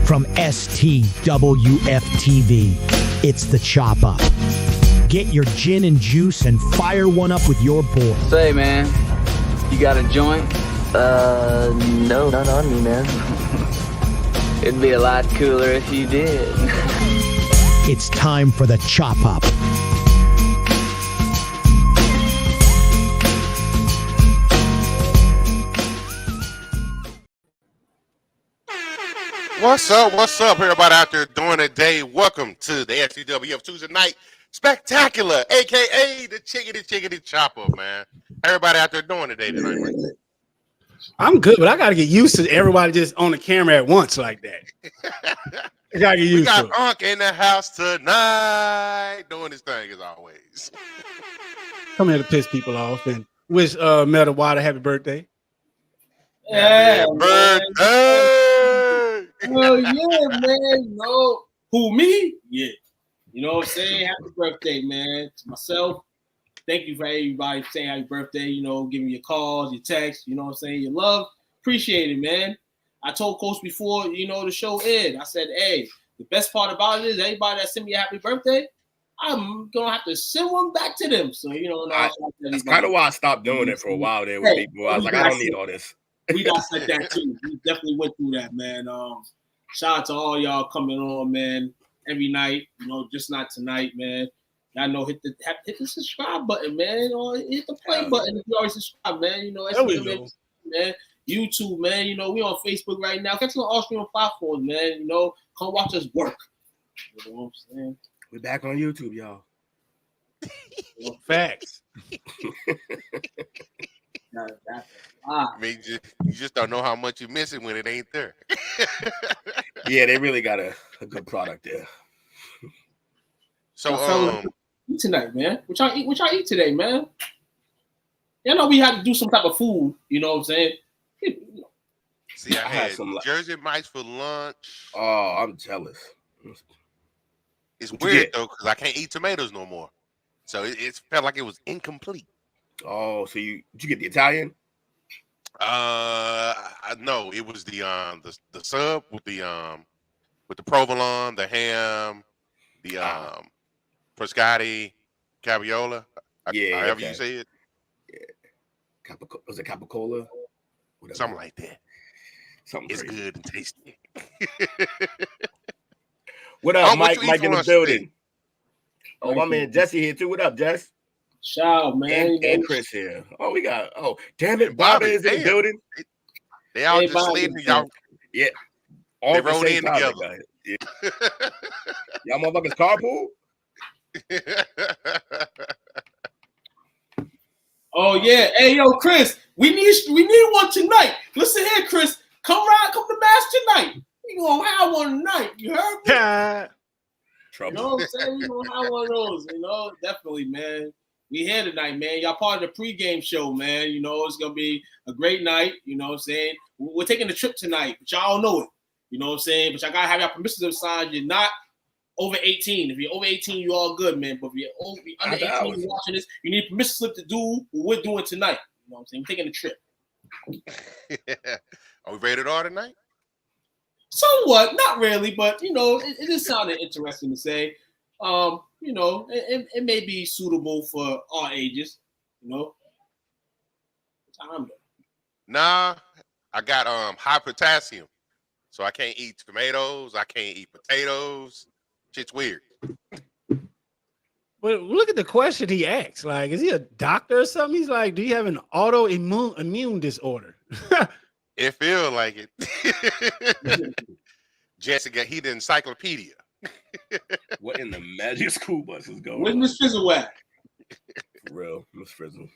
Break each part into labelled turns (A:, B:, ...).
A: From STWF TV, it's the Chop Up. Get your gin and juice and fire one up with your boy.
B: Say, man, you got a joint?
C: No, not on me, man.
B: It'd be a lot cooler if you did.
A: It's time for the Chop Up.
D: What's up, everybody out there doing the day? Welcome to the STWF Tuesday Night Spectacular, a.k.a. the Chickity Chopper, man. Everybody out there doing the day tonight, right?
E: I'm good, but I got to get used to everybody just on the camera at once like that. I got to get used to it.
D: We got Unc in the house tonight doing his thing as always.
E: Come here to piss people off and wish Meta Water happy birthday.
D: Happy birthday!
F: Oh yeah, man. No, who me? Yeah. You know what I'm saying? Happy birthday, man. To myself. Thank you for everybody saying happy birthday, you know, giving your calls, your texts, you know what I'm saying, your love. Appreciate it, man. I told Coach before, you know, the show aired. I said, hey, the best part about it is anybody that sent me a happy birthday, I'm gonna have to send one back to them. So, you know,
G: that's kind of why I stopped doing it for a while there with people. I was like, I don't need all this.
F: We got said that too. We definitely went through that, man. Shout out to all y'all coming on, man. Every night, you know, just not tonight, man. Y'all know hit the subscribe button, man, or hit the play button if you already subscribe, man. You know, man. YouTube, man. You know, we on Facebook right now. Catch us on all streaming platforms, man. You know, come watch us work. You know what I'm saying?
G: We're back on YouTube, y'all.
E: Facts.
D: I mean, you just don't know how much you miss it when it ain't there.
G: Yeah, they really got a good product there.
D: So,
F: eat tonight, man. What y'all eat today, man? You know we had to do some type of food. You know what I'm saying?
D: See, I had some Jersey Mike's for lunch.
G: Oh, I'm jealous.
D: It's weird though because I can't eat tomatoes no more, so it felt like it was incomplete.
G: Oh, so did you get the Italian?
D: No, it was the sub with the provolone, the ham, the prosciutto, caviola. However you say it.
G: Yeah. Was it capicola? Whatever.
D: Something like that. It's
G: crazy.
D: Good and tasty.
G: What up, Mike in the building? Oh, my man Jesse here too. What up, Jess?
F: Shout out, man.
G: And Chris here. Oh, damn it, Bobby is in the building.
D: They all just slid y'all.
G: Yeah.
D: They rolled in together.
G: Yeah. Y'all motherfuckers carpool?
F: Oh yeah. Hey yo, Chris, we need one tonight. Listen here, Chris. Come to Mass tonight. We gonna have one tonight. You heard me?
G: Trouble.
F: You know what I'm saying? We gonna have one of those, you know, definitely, man. We here tonight, man. Y'all part of the pregame show, man. You know, it's gonna be a great night. You know what I'm saying? We're taking a trip tonight, but y'all know it. You know what I'm saying? But y'all gotta have your permission to sign. You're not over 18. If you're over 18, you're all good, man. But if you're under 18 watching this, you need a permission slip to do what we're doing tonight. You know what I'm saying? We're taking a trip.
D: Are we rated R tonight?
F: Somewhat, not really, but you know, it just sounded interesting to say. You know, it may be suitable for all ages, you know.
D: Nah, I got high potassium, so I can't eat tomatoes. I can't eat potatoes. Shit's weird.
E: But look at the question he asked. Like, is he a doctor or something? He's like, do you have an autoimmune disorder?
D: It feels like it. Jessica, he the encyclopedia.
G: What in the magic school bus is going on?
F: Where's Miss Frizzle at?
G: For real, Miss Frizzle.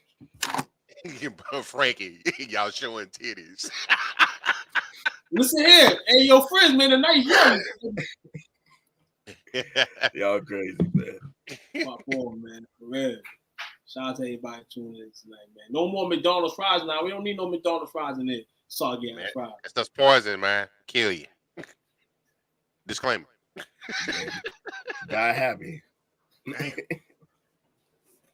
D: Frankie, y'all showing titties.
F: Listen here. Hey, yo, friends, man, a nice young.
G: Y'all crazy, man.
F: Fuck on, man. For real. Shout out to everybody tuning in tonight, man. No more McDonald's fries now. We don't need no McDonald's fries in there. Soggy ass fries.
D: It's just poison, man. Kill you. Disclaimer.
G: Die happy.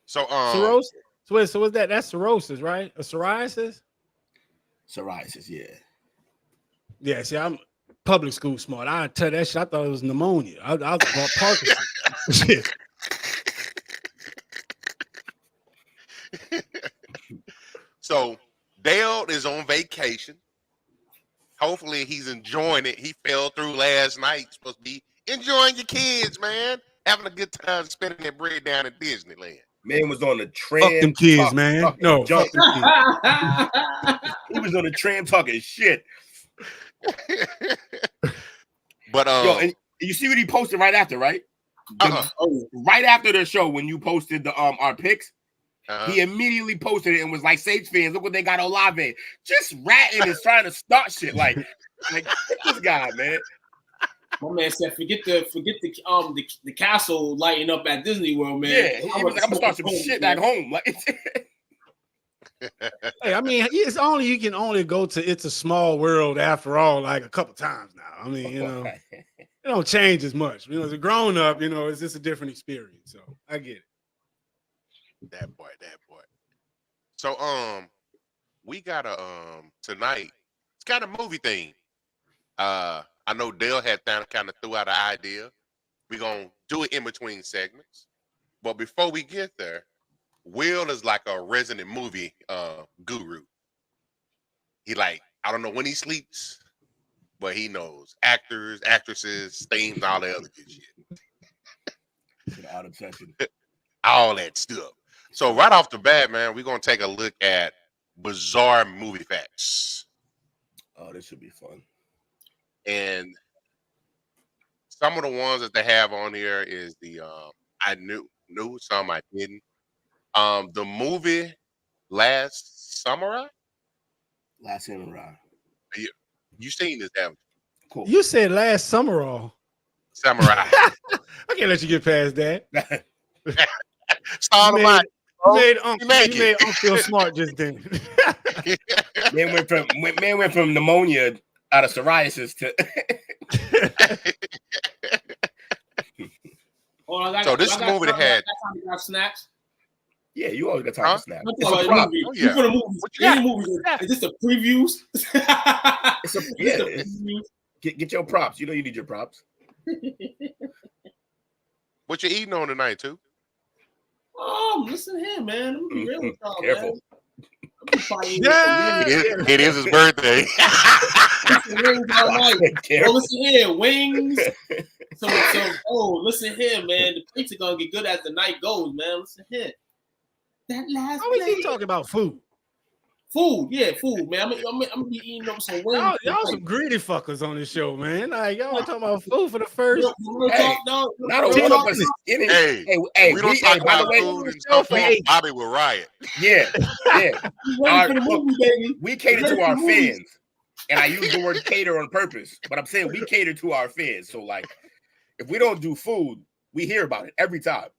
D: So
E: cirrhosis. So what's that? That's cirrhosis, right? Or psoriasis?
G: Psoriasis, yeah.
E: Yeah. See, public school smart. I tell that shit. I thought it was pneumonia. I bought Parkinson's. Shit.
D: So Dale is on vacation. Hopefully he's enjoying it. He fell through last night. Supposed to be enjoying your kids, man. Having a good time spending that bread down at Disneyland.
G: Man was on the tram.
E: Fuck them kids, man. No, fuck them kids.
G: He was on the tram talking shit.
D: But
G: yo, and you see what he posted right after, right? Right after the show, when you posted the our picks, he immediately posted it and was like, "Sage fans, look what they got Olave, just ratting and trying to start shit." Like this guy, man.
F: My man said, "Forget the castle lighting up at Disney World, man."
G: Yeah, he was like, "I'm gonna start some shit back home." Like,
E: hey, I mean, it's only you can only go to It's a Small World after all, like a couple times now. I mean, you know, it don't change as much. You know, as a grown up, you know, it's just a different experience. So I get it.
D: That boy. So we got a tonight. It's got a movie theme. I know Dale had kind of threw out an idea. We're gonna do it in between segments. But before we get there, Will is like a resident movie guru. He I don't know when he sleeps, but he knows actors, actresses, themes, all that other good shit.
G: Out of session.
D: All that stuff. So right off the bat, man, we're gonna take a look at bizarre movie facts.
G: Oh, this should be fun.
D: And some of the ones that they have on here is the I knew some I didn't. The movie Last Samurai.
G: Last Samurai.
D: You seen this, haven't you?
E: Cool. You said Last Samurai.
D: Samurai.
E: I can't let you get past that.
D: You
E: made Uncle feel smart just then.
G: Man went from pneumonia out of psoriasis to.
D: So this movie had
F: snacks.
G: Yeah, you always got time for snacks.
F: You for the movies. Any movies? Is this the previews?
G: Get your props. You know you need your props.
D: What you eating on tonight, too?
F: Listen here, man. I'm be real with y'all,
G: careful.
F: Man.
D: It is his birthday.
F: Listen here, wings. Listen here, man. The plates are gonna get good as the night goes, man. Listen here. That last.
E: How is he talking about food?
F: Food, man. I'm gonna be eating up some wings.
E: Y'all some greedy fuckers on this show, man. Like y'all talking about food for the first.
G: Hey, not a one of us is in it. Hey,
D: we don't talk about food and stuff. Bobby will riot.
G: Yeah. We cater to our fans, and I use the word cater on purpose. But I'm saying we cater to our fans. So like, if we don't do food, we hear about it every time.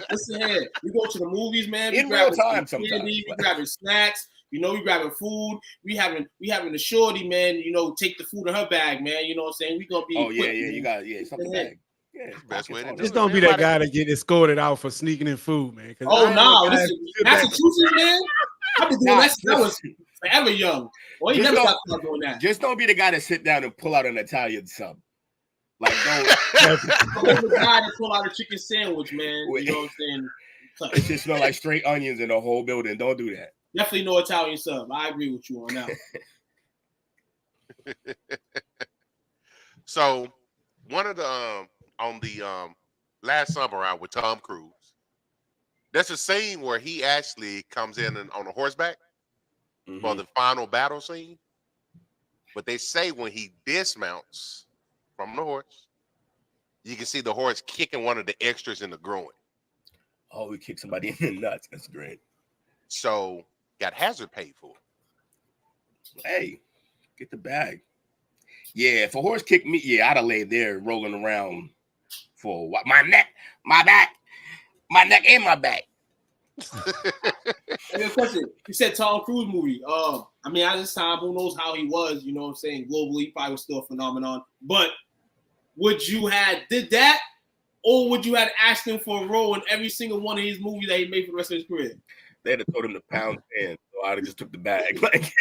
F: Listen here, we go to the movies, man.
G: In real time, sometimes.
F: We grabbing snacks, you know. We grabbing food. We having the shorty, man. You know, take the food in her bag, man. You know what I'm saying? We gonna be.
G: Oh yeah, you got something bag.
D: Yeah, best way to do it.
E: Just don't be that guy that get escorted out for sneaking in food, man.
F: Oh no, Massachusetts, man. I've been doing that. That was forever young. Well, you never got doing that.
G: Just don't be the guy that sit down and pull out an Italian sub. Like, don't.
F: The guy that pull out a chicken sandwich, man. You know what I'm saying?
G: It just smell like straight onions in the whole building. Don't do that.
F: Definitely no Italian sub. I agree with you on that.
D: So, one of the on the Last Samurai with Tom Cruise, there's a scene where he actually comes in on a horseback for the final battle scene. But they say when he dismounts from the horse, you can see the horse kicking one of the extras in the groin.
G: Oh, he kicked somebody in the nuts. That's great.
D: So got hazard paid for.
G: Hey, get the bag. Yeah, if a horse kicked me, I'd have laid there rolling around for what? My neck, my back, my neck and my back.
F: Question. You said Tom Cruise movie. I mean, at this time, who knows how he was? You know what I'm saying? Globally, he probably was still a phenomenon. But would you have did that, or would you have asked him for a role in every single one of his movies that he made for the rest of his career?
G: They'd have told him to pound in, so I'd have just took the bag. Like,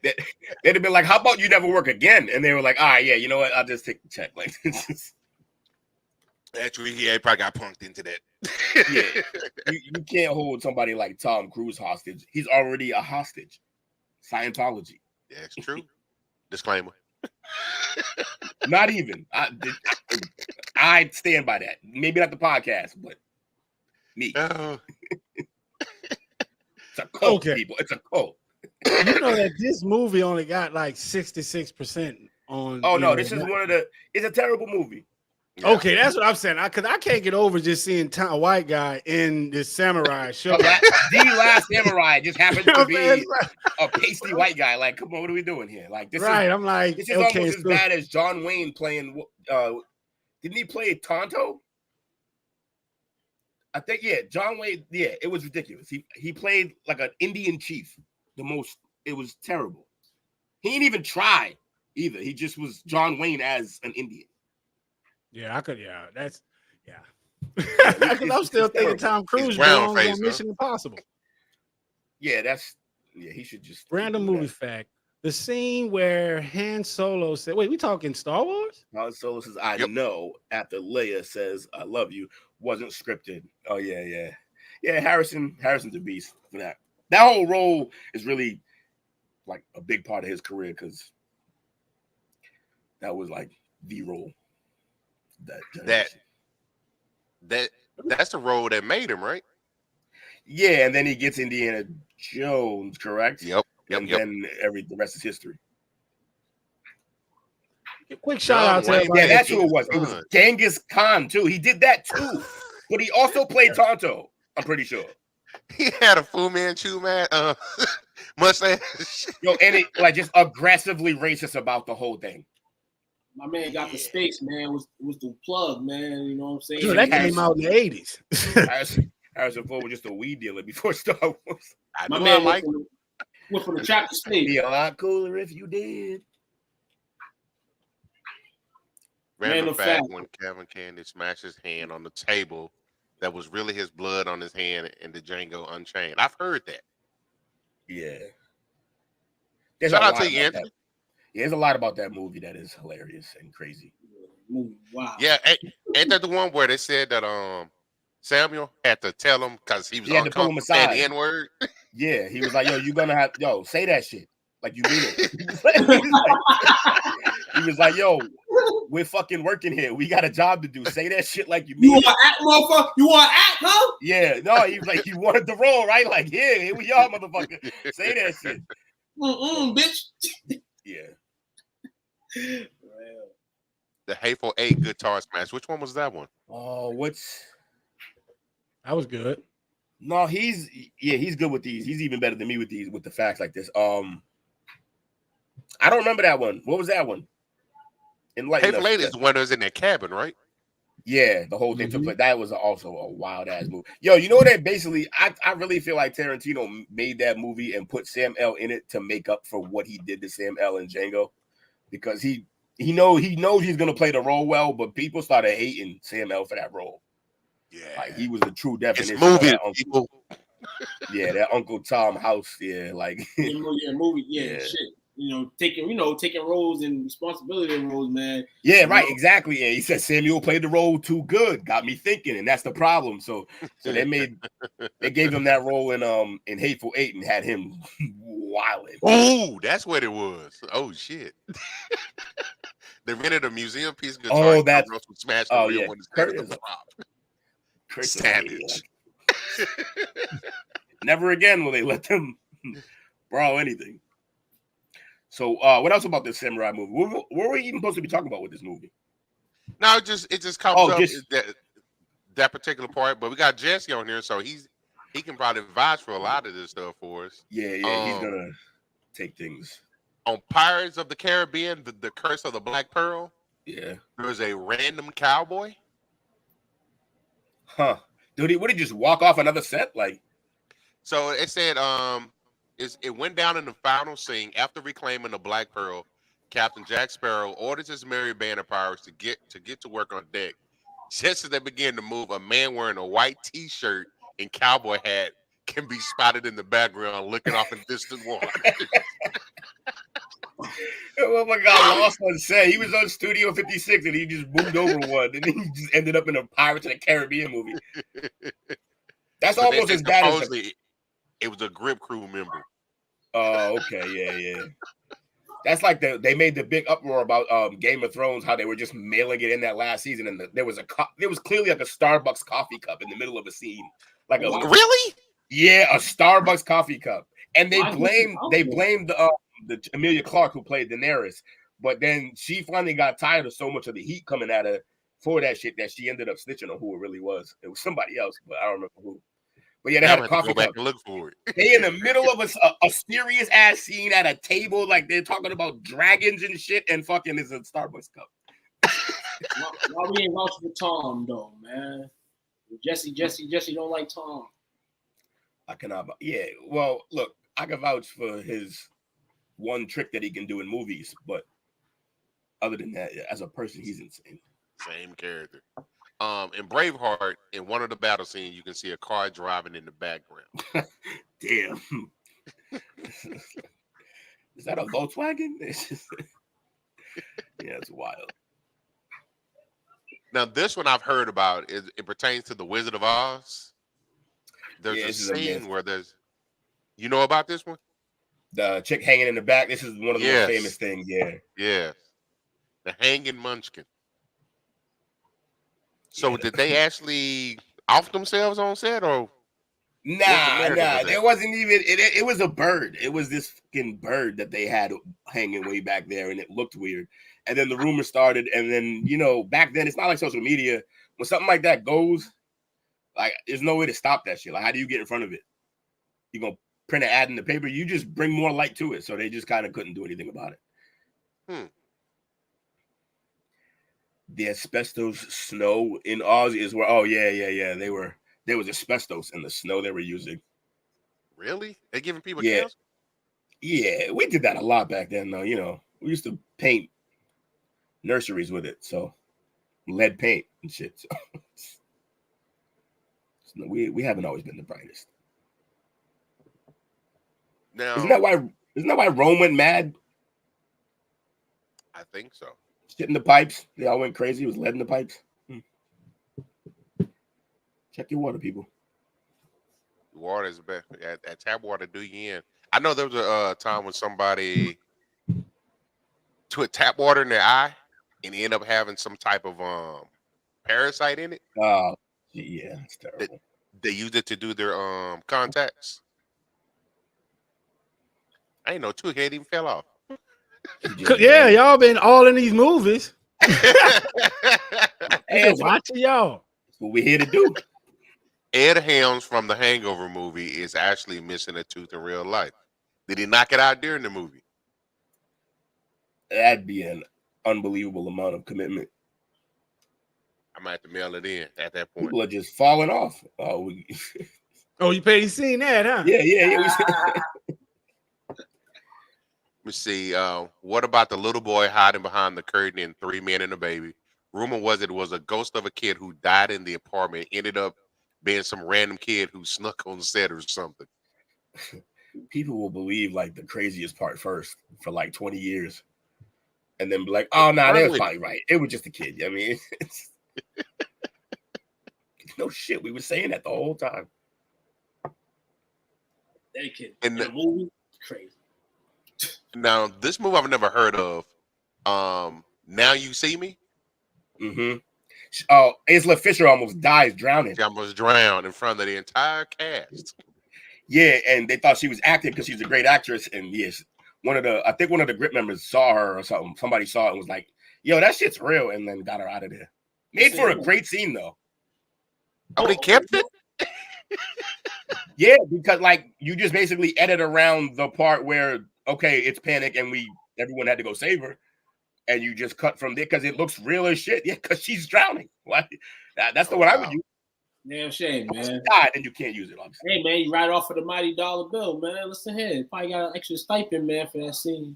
G: they'd have been like, "How about you never work again?" And they were like, "All right, yeah, you know what? I'll just take the check." Like,
D: actually, he probably got punked into that.
G: Yeah, you can't hold somebody like Tom Cruise hostage. He's already a hostage. Scientology.
D: That's true. Disclaimer.
G: Not even. I stand by that. Maybe not the podcast, but me. It's a cult, people. It's a cult.
E: You know that this movie only got like 66% on.
G: Oh no, this is one of the. It's a terrible movie.
E: Yeah. Okay, that's what I'm saying. Because I can't get over just seeing a white guy in this samurai show.
G: The last samurai just happened to be a pasty white guy. Like, come on, what are we doing here? Like, this
E: right?
G: Is,
E: I'm like,
G: this is almost as bad as John Wayne playing. Didn't he play Tonto? I think John Wayne. Yeah, it was ridiculous. He played like an Indian chief. It was terrible. He didn't even try either. He just was John Wayne as an Indian.
E: Yeah, I could. Yeah, that's because I'm still thinking Tom Cruise belongs on Mission Impossible.
G: Yeah, he should just
E: random movie fact. The scene where Han Solo said, "Wait, we talking Star Wars?"
G: Han Solo says, "I know." After Leia says, "I love you," wasn't scripted. Oh yeah. Harrison's a beast for that. That whole role is really like a big part of his career because that was like the role.
D: That's the role that made him, right?
G: Yeah, and then he gets Indiana Jones, correct?
D: Yep.
G: Then the rest is history.
E: Quick shout out to
G: everybody. Yeah, that's who it was. It was Genghis Khan too. He did that too, but he also played Tonto. I'm pretty sure
D: he had a Fu Manchu mustache.
G: Yo, and it like just aggressively racist about the whole thing.
F: My man got the space, man. Was the plug, man. You know what I'm saying?
E: Dude, that came out in the 80s.
G: Harrison Ford was just a weed dealer before Star Wars.
F: My man went from the trap to space.
G: Be a lot cooler if you did.
D: Random fact: when Kevin Candy smashed his hand on the table, that was really his blood on his hand in the Django Unchained. I've heard that.
G: Yeah.
D: Shout out to you, Anthony.
G: Yeah, there's a lot about that movie that is hilarious and crazy.
F: Wow.
D: Yeah, ain't that the one where they said that Samuel had to tell him because he was
G: had to pull him aside.
D: The N-word?
G: Yeah, he was like, "Yo, you're gonna have say that shit like you mean it." He was like, "Yo, we're fucking working here. We got a job to do. Say that shit like you mean it."
F: You want to act, motherfucker? You want to act, huh?
G: Yeah, no, he was like, he wanted the role, right? Like, yeah, here we are, motherfucker. Say that shit.
F: Bitch.
G: Yeah.
D: The Hateful Eight guitar smash. Which one was that one?
G: Oh,
E: that was good.
G: No, he's good with these. He's even better than me with these, with the facts like this. I don't remember that one. What was that one?
D: Hateful Eight is the one that was in that cabin, right?
G: Yeah, the whole thing took place. That was also a wild ass movie. Yo, you know that basically, I really feel like Tarantino made that movie and put Sam L in it to make up for what he did to Sam L in Django, because he knows he's gonna play the role well, but people started hating Sam L for that role.
D: Yeah,
G: like he was the true definition.
D: It's movie,
G: of that people. Yeah, that Uncle Tom house. Yeah, like
F: movie. Yeah, shit. Taking roles and responsibility in roles, man.
G: Yeah, right, exactly. Yeah, he said Samuel played the role too good, got me thinking, and that's the problem. So they gave him that role in Hateful Eight and had him wilding.
D: Oh, that's what it was. Oh shit. They rented a museum piece of guitar.
G: Oh, that's
D: smashed the real one.
G: Savage. Never again will they let them borrow anything. So, what else about this samurai movie? What were we even supposed to be talking about with this movie?
D: No, it just comes up that particular part. But we got Jesse on here, so he can probably vouch for a lot of this stuff for us.
G: Yeah, he's gonna take things
D: on Pirates of the Caribbean, the Curse of the Black Pearl.
G: Yeah,
D: there was a random cowboy.
G: Huh? Would he just walk off another set? Like,
D: so it said, it went down in the final scene after reclaiming the Black Pearl. Captain Jack Sparrow orders his merry band of pirates to get to work on deck. Just as they begin to move, a man wearing a white T-shirt and cowboy hat can be spotted in the background, looking off in distant water.
G: Oh my God, lost on set. He was on Studio 56 and he just moved over one, and he just ended up in a Pirates of the Caribbean movie. That's
D: But
G: almost
D: they
G: as bad as
D: supposedly it was a grip crew member.
G: Oh, okay, yeah. That's like they made the big uproar about Game of Thrones, how they were just mailing it in that last season, and there was clearly like a Starbucks coffee cup in the middle of a scene, like a
D: Really?
G: Yeah, a Starbucks coffee cup, and they
F: Why
G: blamed the Emilia Clarke who played Daenerys, but then she finally got tired of so much of the heat coming at her for that shit that she ended up snitching on who it really was. It was somebody else, but I don't remember who. But yeah, they
D: Now
G: had
D: I'm
G: a
D: gonna have to
G: coffee
D: go back
G: cup.
D: and look for it.
G: They in the middle of a serious ass scene at a table, like they're talking about dragons and shit, and fucking is a Starbucks cup.
F: Why we ain't vouching for Tom though, man? Jesse don't like Tom.
G: I cannot. Yeah, well, look, I can vouch for his one trick that he can do in movies, but other than that, as a person, he's insane.
D: Same character. In Braveheart, in one of the battle scenes, you can see a car driving in the background.
G: Damn. Is that a Volkswagen? Yeah, it's wild.
D: Now, this one I've heard about. It pertains to the Wizard of Oz. There's a scene where there's. You know about this one?
G: The chick hanging in the back. This is one of the most famous things. Yeah.
D: Yes. The hanging munchkin. So did they actually off themselves on set, or
G: Nah. There wasn't even. It was a bird. It was this fucking bird that they had hanging way back there, and it looked weird. And then the rumor started, and then back then it's not like social media. When something like that goes, like there's no way to stop that shit. Like, how do you get in front of it? You gonna print an ad in the paper? You just bring more light to it. So they just kind of couldn't do anything about it. The asbestos snow in Oz is where. Oh yeah. There was asbestos in the snow they were using.
D: Really? They giving people cancer?
G: Yeah, we did that a lot back then, though. We used to paint nurseries with it, so lead paint and shit. So we haven't always been the brightest.
D: Now,
G: isn't that why Rome went mad?
D: I think so.
G: Shit in the pipes. They all went crazy. It was lead in the pipes. Check your water, people.
D: Water is best. That tap water do you in. I know there was a time when somebody put tap water in their eye and end up having some type of parasite in it.
G: Oh, yeah, it's terrible.
D: They used it to do their contacts. I ain't know tooth head even fell off.
E: Yeah, y'all been all in these movies.
G: Hey,
E: watching y'all.
G: That's what we're here to do.
D: Ed Helms from the Hangover movie is actually missing a tooth in real life. Did he knock it out during the movie?
G: That'd be an unbelievable amount of commitment.
D: I might have to mail it in at that point.
G: People are just falling off. Oh,
E: you paid seen that, huh?
G: Yeah.
D: Let me see. What about the little boy hiding behind the curtain in 3 Men and a Baby? Rumor was it was a ghost of a kid who died in the apartment. Ended up being some random kid who snuck on set or something.
G: People will believe like the craziest part first for like 20 years. And then be like, oh, no, they was probably right. It was just a kid. I mean, no shit. We were saying that the whole time.
F: That kid
D: in the
F: movie, crazy.
D: Now, this movie I've never heard of. Now You See Me?
G: Mm-hmm. Oh, Isla Fisher almost dies drowning.
D: She almost drowned in front of the entire cast.
G: Yeah, and they thought she was acting because she's a great actress. And yes, I think one of the grip members saw her or something. Somebody saw it and was like, yo, that shit's real, and then got her out of there. Made for a great scene, though.
D: Oh, they kept it?
G: Yeah, because like you just basically edit around the part where, okay, it's panic and everyone had to go save her. And you just cut from there because it looks real as shit. Yeah, because she's drowning. What? That's the one I would use.
F: Damn shame, man.
G: She died, and you can't use it, obviously.
F: Hey, man, you write off for the mighty dollar bill, man. Listen here. Probably got an extra stipend, man, for that scene.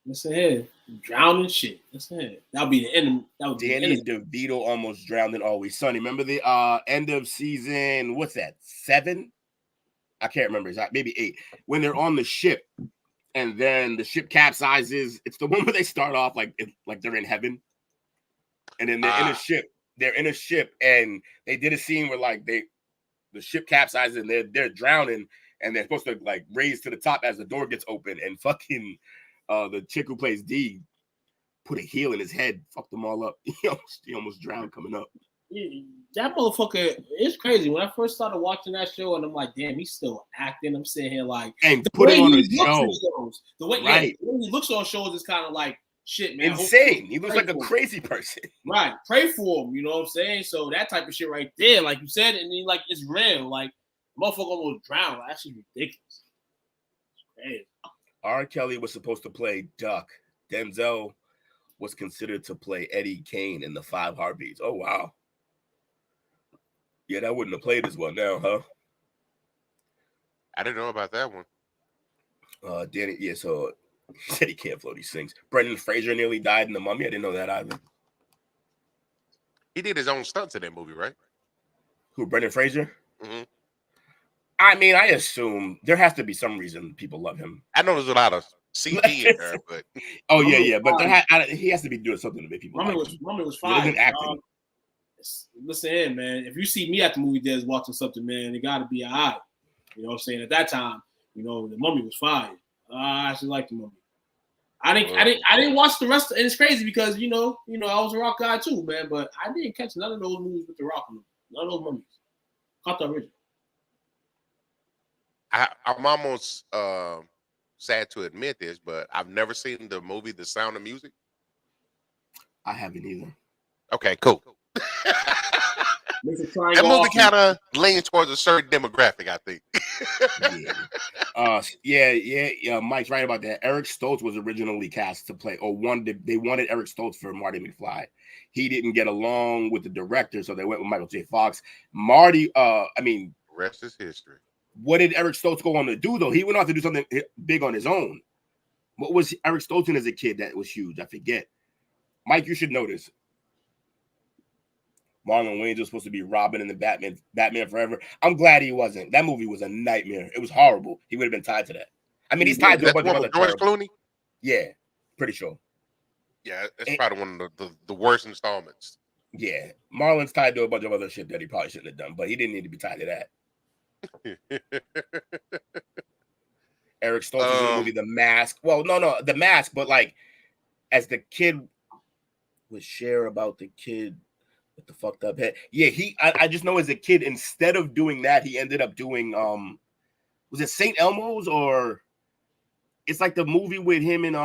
F: Listen here. Drowning shit. Listen here. That'll be the end.
G: Danny DeVito almost drowned in Always Sunny. Remember the end of season, what's that, 7? I can't remember exactly, maybe 8. When they're on the ship and then the ship capsizes. It's the one where they start off like they're in heaven, and then they're in a ship. They're in a ship, and they did a scene where like the ship capsizes and they're drowning, and they're supposed to like raise to the top as the door gets open, and fucking the chick who plays D put a heel in his head, fucked them all up. He almost drowned coming up.
F: That motherfucker, it's crazy. When I first started watching that show, and I'm like, damn, he's still acting. I'm sitting here like,
G: and put it on a show.
F: The way he looks on shows is kind of like shit, man.
G: Insane. He looks like a crazy person.
F: Right. Pray for him. You know what I'm saying? So that type of shit right there, like you said, and then like it's real. Like motherfucker almost drowned. Like, that's just ridiculous. It's crazy.
G: R. Kelly was supposed to play Duck. Denzel was considered to play Eddie Kane in the 5 Heartbeats. Oh wow. Yeah, that wouldn't have played as well now, huh?
D: I didn't know about that one.
G: Danny, yeah, so he said he can't float these things. Brendan Fraser nearly died in The Mummy. I didn't know that either.
D: He did his own stunts in that movie, right?
G: Who, Brendan Fraser?
D: Mm-hmm.
G: I mean, I assume there has to be some reason people love him.
D: I know there's a lot of CG in there, but
G: oh yeah, but he has to be doing something to make people.
F: Mummy was fine. Listen in, man. If you see me at the movie theaters watching something, man, it got to be all right. You know what I'm saying? At that time, you know, the Mummy was fine. I actually liked the Mummy. I didn't watch the rest. And it's crazy because you know, I was a Rock guy too, man. But I didn't catch none of those movies with the Rock in them. None of those mummies. Caught the original.
D: I'm almost sad to admit this, but I've never seen the movie The Sound of Music.
G: I haven't either.
D: Okay, cool. That movie kind of leans towards a certain demographic, I think.
G: Yeah. Mike's right about that. Eric Stoltz was originally cast to play, or they wanted Eric Stoltz for Marty McFly. He didn't get along with the director, so they went with Michael J. Fox.
D: Rest is history.
G: What did Eric Stoltz go on to do, though? He went on to do something big on his own. What was Eric Stoltz in as a kid that was huge? I forget. Mike, you should know this. Marlon Wayans was supposed to be Robin in the Batman Forever. I'm glad he wasn't. That movie was a nightmare. It was horrible. He would have been tied to that. I mean, he's tied to a bunch of other
D: George Clooney?
G: Yeah, pretty sure.
D: Yeah, it's probably one of the worst installments.
G: Yeah, Marlon's tied to a bunch of other shit that he probably shouldn't have done, but he didn't need to be tied to that. Eric Stoltz in the movie The Mask. Well, no, The Mask, but like as the kid would share about the kid with the fucked up head. Yeah, I just know as a kid, instead of doing that, he ended up doing was it St. Elmo's, or it's like the movie with him and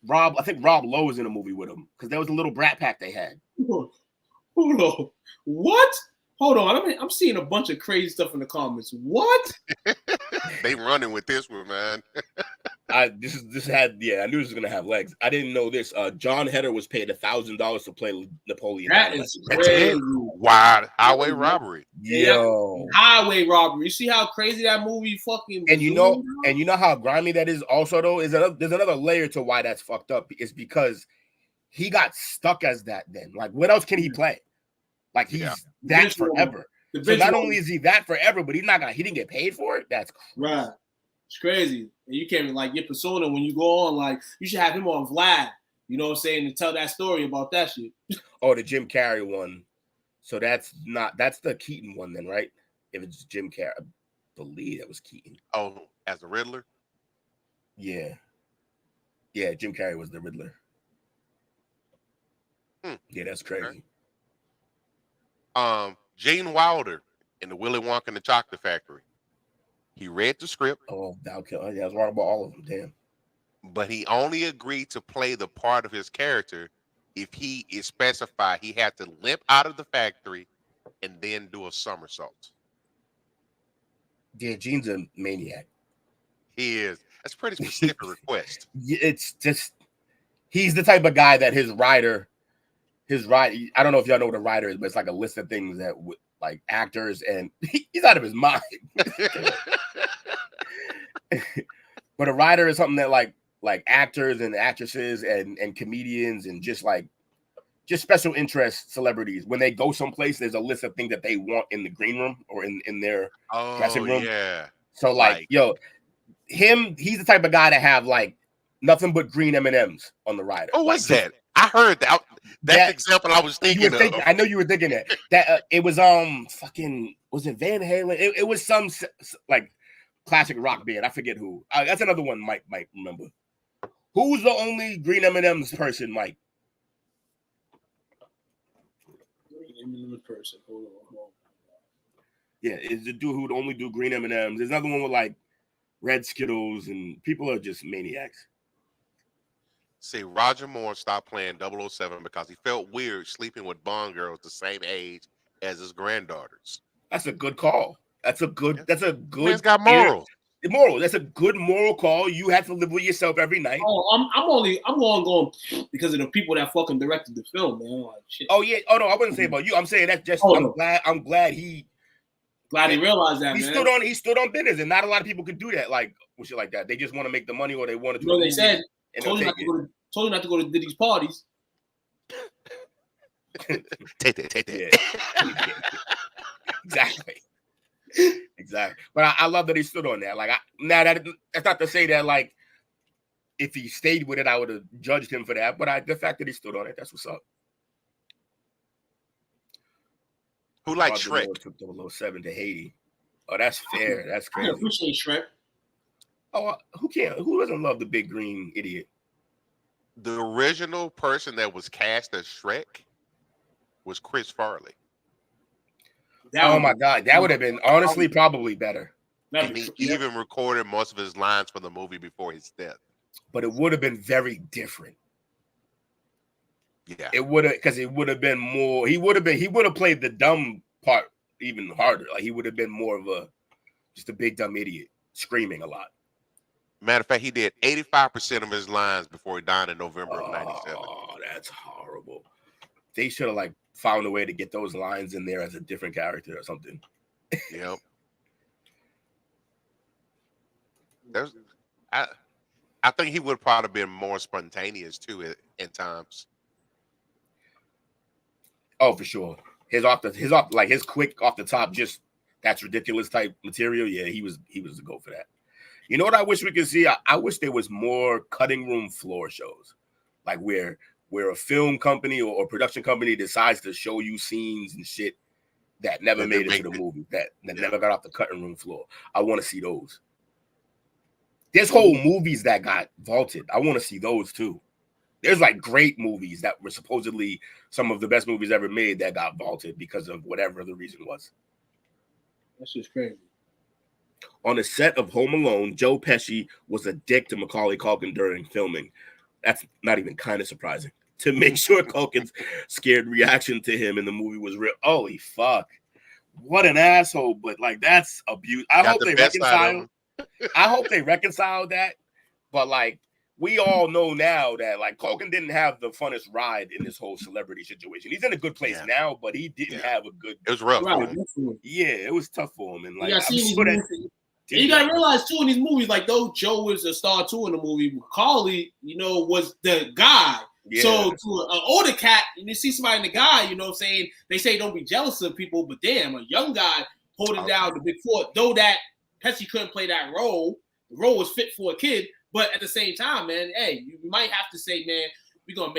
G: Rob. I think Rob Lowe was in a movie with him because there was a little Brat Pack they had.
F: Hold on. What? Hold on. I'm seeing a bunch of crazy stuff in the comments. What?
D: They running with this one, man.
G: I knew this was gonna have legs. I didn't know this. John Heder was paid $1,000 to play Napoleon.
F: That is crazy.
D: Wild highway robbery.
G: Yo,
F: highway robbery. You see how crazy that movie fucking.
G: And you know how grimy that is. Also, though, there's another layer to why that's fucked up. Is because he got stuck as that. Then, like, what else can he play? Like he's that forever. So not only is he that forever, but he didn't get paid for it. That's crazy.
F: Right. It's crazy. And you can't like your persona when you go on, like you should have him on Vlad, you know what I'm saying, to tell that story about that shit.
G: Oh, the Jim Carrey one. So that's the Keaton one then, right? If it's Jim Carrey, I believe that was Keaton.
D: Oh, as the Riddler?
G: Yeah. Yeah, Jim Carrey was the Riddler. Yeah, that's crazy.
D: Okay. Gene Wilder in the Willy Wonka and the Chocolate Factory. He read the script.
G: Oh, yeah, I was wrong about all of them. Damn.
D: But he only agreed to play the part of his character if he is specified he had to limp out of the factory and then do a somersault.
G: Yeah, Gene's a maniac.
D: He is. That's a pretty specific request.
G: It's just he's the type of guy that his rider. I don't know if y'all know what a writer is, but it's like a list of things that like actors, and he's out of his mind. But a writer is something that like actors and actresses and comedians and just special interest celebrities, when they go someplace, there's a list of things that they want in the green room or in their dressing room.
D: Yeah.
G: So like, yo, he's the type of guy to have like nothing but green M&Ms on the rider.
D: Oh, what's that? I heard that. That's the example I was thinking of.
G: I know you were thinking that. It was fucking, was it Van Halen? It was some like classic rock band. I forget who. That's another one Mike might remember. Who's the only green M&Ms person, Mike?
F: Green M&Ms person. Hold on.
G: Yeah, it's the dude who'd only do green M&Ms. There's another one with like red Skittles, and people are just maniacs.
D: See, Roger Moore stopped playing 007 because he felt weird sleeping with Bond girls the same age as his granddaughters.
G: That's a good call. That's a good.
D: Man's got morals.
G: That's a good moral call. You have to live with yourself every night.
F: Oh, I'm only going because of the people that fucking directed the film, man. Like, shit.
G: Oh yeah. Oh no, I wouldn't say about you. I'm saying that just. I'm glad he
F: realized that.
G: He stood on business, and not a lot of people could do that. Like shit like that. They just want to make the money, or they want to do.
F: They said told you not to go to Diddy's parties.
D: Take that.
G: Yeah. Exactly. But I love that he stood on that. Like, that's not to say that like if he stayed with it, I would have judged him for that. But the fact that he stood on it, that's what's up.
D: Who likes Shrek?
G: Took 007 to Haiti. Oh, that's fair. That's crazy.
F: I appreciate Shrek.
G: Oh, who can't? Who doesn't love the big green idiot?
D: The original person that was cast as Shrek was Chris Farley.
G: Oh my God, that would have been honestly probably better.
D: And he even recorded most of his lines for the movie before his death.
G: But it would have been very different.
D: Yeah,
G: it would have, because it would have been more. He would have played the dumb part even harder. Like he would have been more of just a big dumb idiot screaming a lot.
D: Matter of fact, he did 85% of his lines before he died in November of '97.
G: Oh, that's horrible. They should have like found a way to get those lines in there as a different character or something.
D: Yep. I think he would probably been more spontaneous too at times.
G: Oh, for sure. His quick off the top, just that's ridiculous type material. Yeah, he was the go for that. You know what I wish we could see? I wish there was more cutting room floor shows, like where a film company or production company decides to show you scenes and shit that never made it to the movie, that never got off the cutting room floor. I want to see those. There's whole movies that got vaulted. I want to see those too. There's like great movies that were supposedly some of the best movies ever made that got vaulted because of whatever the reason was.
F: That's just crazy.
G: On the set of Home Alone, Joe Pesci was a dick to Macaulay Culkin during filming. That's not even kind of surprising. To make sure Culkin's scared reaction to him in the movie was real. Holy fuck. What an asshole. But like, that's abuse. I hope they reconcile. I hope they reconcile that. But like, we all know now that like Culkin didn't have the funnest ride in this whole celebrity situation. He's in a good place now, but he didn't have a good.
D: It was rough.
F: Right.
G: Yeah, it was tough for him. And like,
F: you gotta realize too in these movies, like though Joe is a star too in the movie, Macaulay, was the guy. Yeah. So to an older cat, and you see somebody in the guy, you know what I'm saying? They say don't be jealous of people, but damn, a young guy holding down the big fort, though that Pesci couldn't play that role. The role was fit for a kid, but at the same time, man, hey, you might have to say, man, you gonna